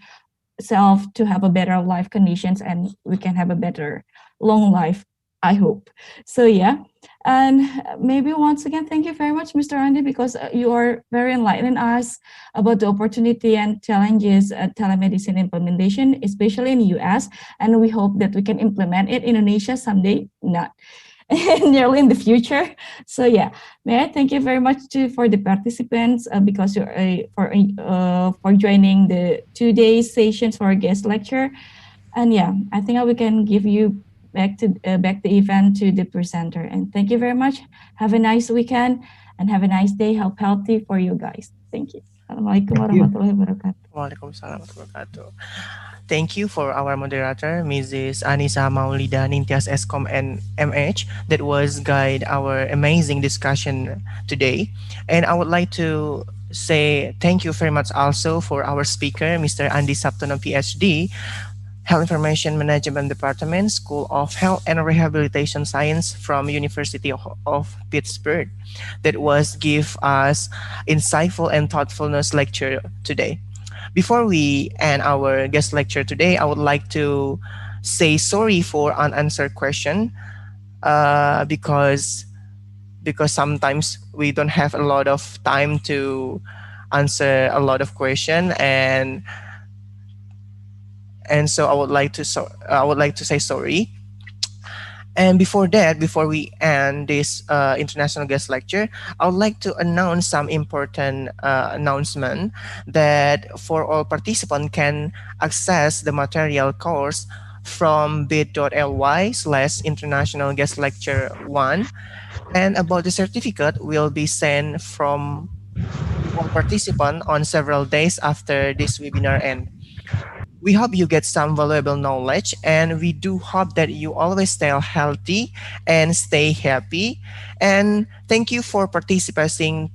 self, to have a better life conditions, and we can have a better long life, I hope. So yeah, and maybe once again, thank you very much, Mr. Andi, because you are very enlightening us about the opportunity and challenges telemedicine implementation, especially in the US, and we hope that we can implement it in Indonesia someday, not nearly in the future. So yeah, may I thank you very much for the participants because you're for joining the 2-day sessions for a guest lecture, and yeah, I think we can give you back the event to the presenter. And thank you very much. Have a nice weekend and have a nice day. Help healthy for you guys. Thank you. Assalamualaikum warahmatullahi wabarakatuh. Waalaikumsalam warahmatullahi wabarakatuh. Thank you for our moderator, Mrs. Annisa, Maulida, Ningtyas, S.Kom, and M.H. that was guide our amazing discussion today. And I would like to say thank you very much also for our speaker, Mr. Andi Saptono, Ph.D., Health Information Management Department, School of Health and Rehabilitation Science from University of Pittsburgh, that was give us insightful and thoughtfulness lecture today. Before we end our guest lecture today, I would like to say sorry for unanswered question because sometimes we don't have a lot of time to answer a lot of question, and so I would like to say sorry. And before we end this international guest lecture, I would like to announce some important announcement that for all participants can access the material course from bit.ly/international guest lecture 1, and about the certificate will be sent from to all participants on several days after this webinar end. We hope you get some valuable knowledge, and we do hope that you always stay healthy and stay happy. And thank you for participating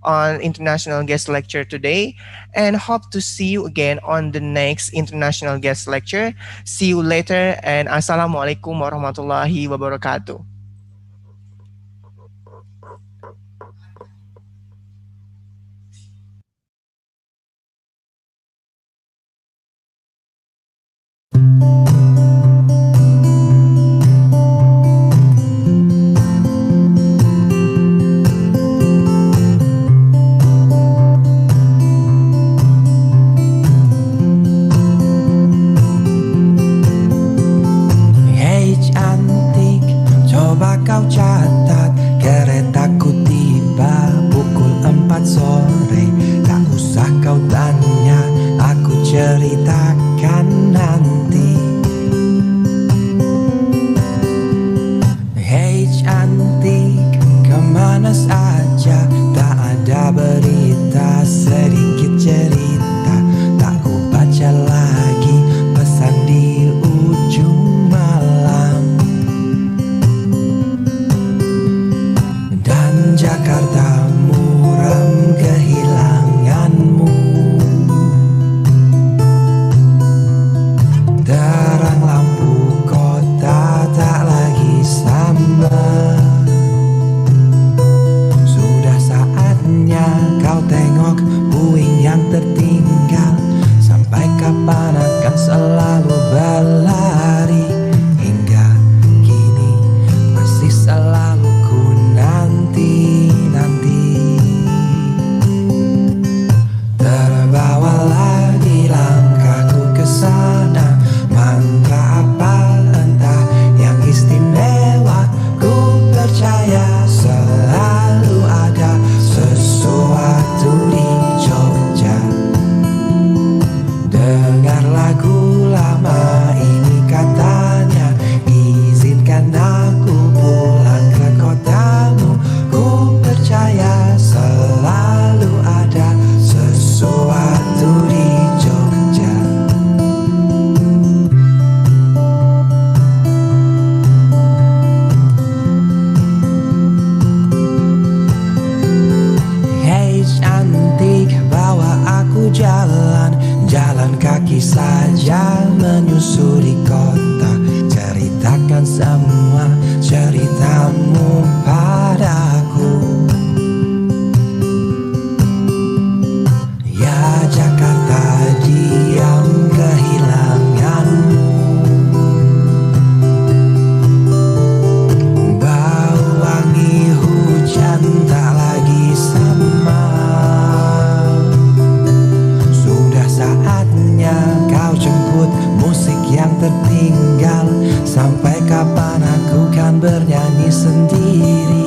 on international guest lecture today, and hope to see you again on the next international guest lecture. See you later, and Assalamualaikum warahmatullahi wabarakatuh. Coba kau catat, keretaku tiba pukul 4 sore. Tak usah kau tanya, aku ceritakan nanti. Hey cantik, kemana saja? Tak ada berita, sedikit cerita. Tak ku baca lagi pesan di ujung malam. Jakarta muram kehilanganmu. Terang lampu kota tak lagi sama. Sudah saatnya kau tengok puing yang tertinggal. Sampai kapan akan selalu berlari? Hingga kini masih selalu nanti terbawa lagi langkahku ke sana. Mantra apa entah yang istimewa, ku percaya selalu ada sesuatu di Jogja. Dengar lagu lama ini katanya, izinkan aku pulang ke kotamu. Ku percaya selalu ada sesuatu di Jogja. Hey cantik, bawa aku jalan kaki saja menyusuri kota. Ceritakan semua ceritamu padaku. Ya Jakarta, diam kehilanganmu. Bau wangi hujan tak lagi sama. Sudah saatnya kau jemput musik yang tertinggal. Sampai kapan aku kan bernyanyi sendiri?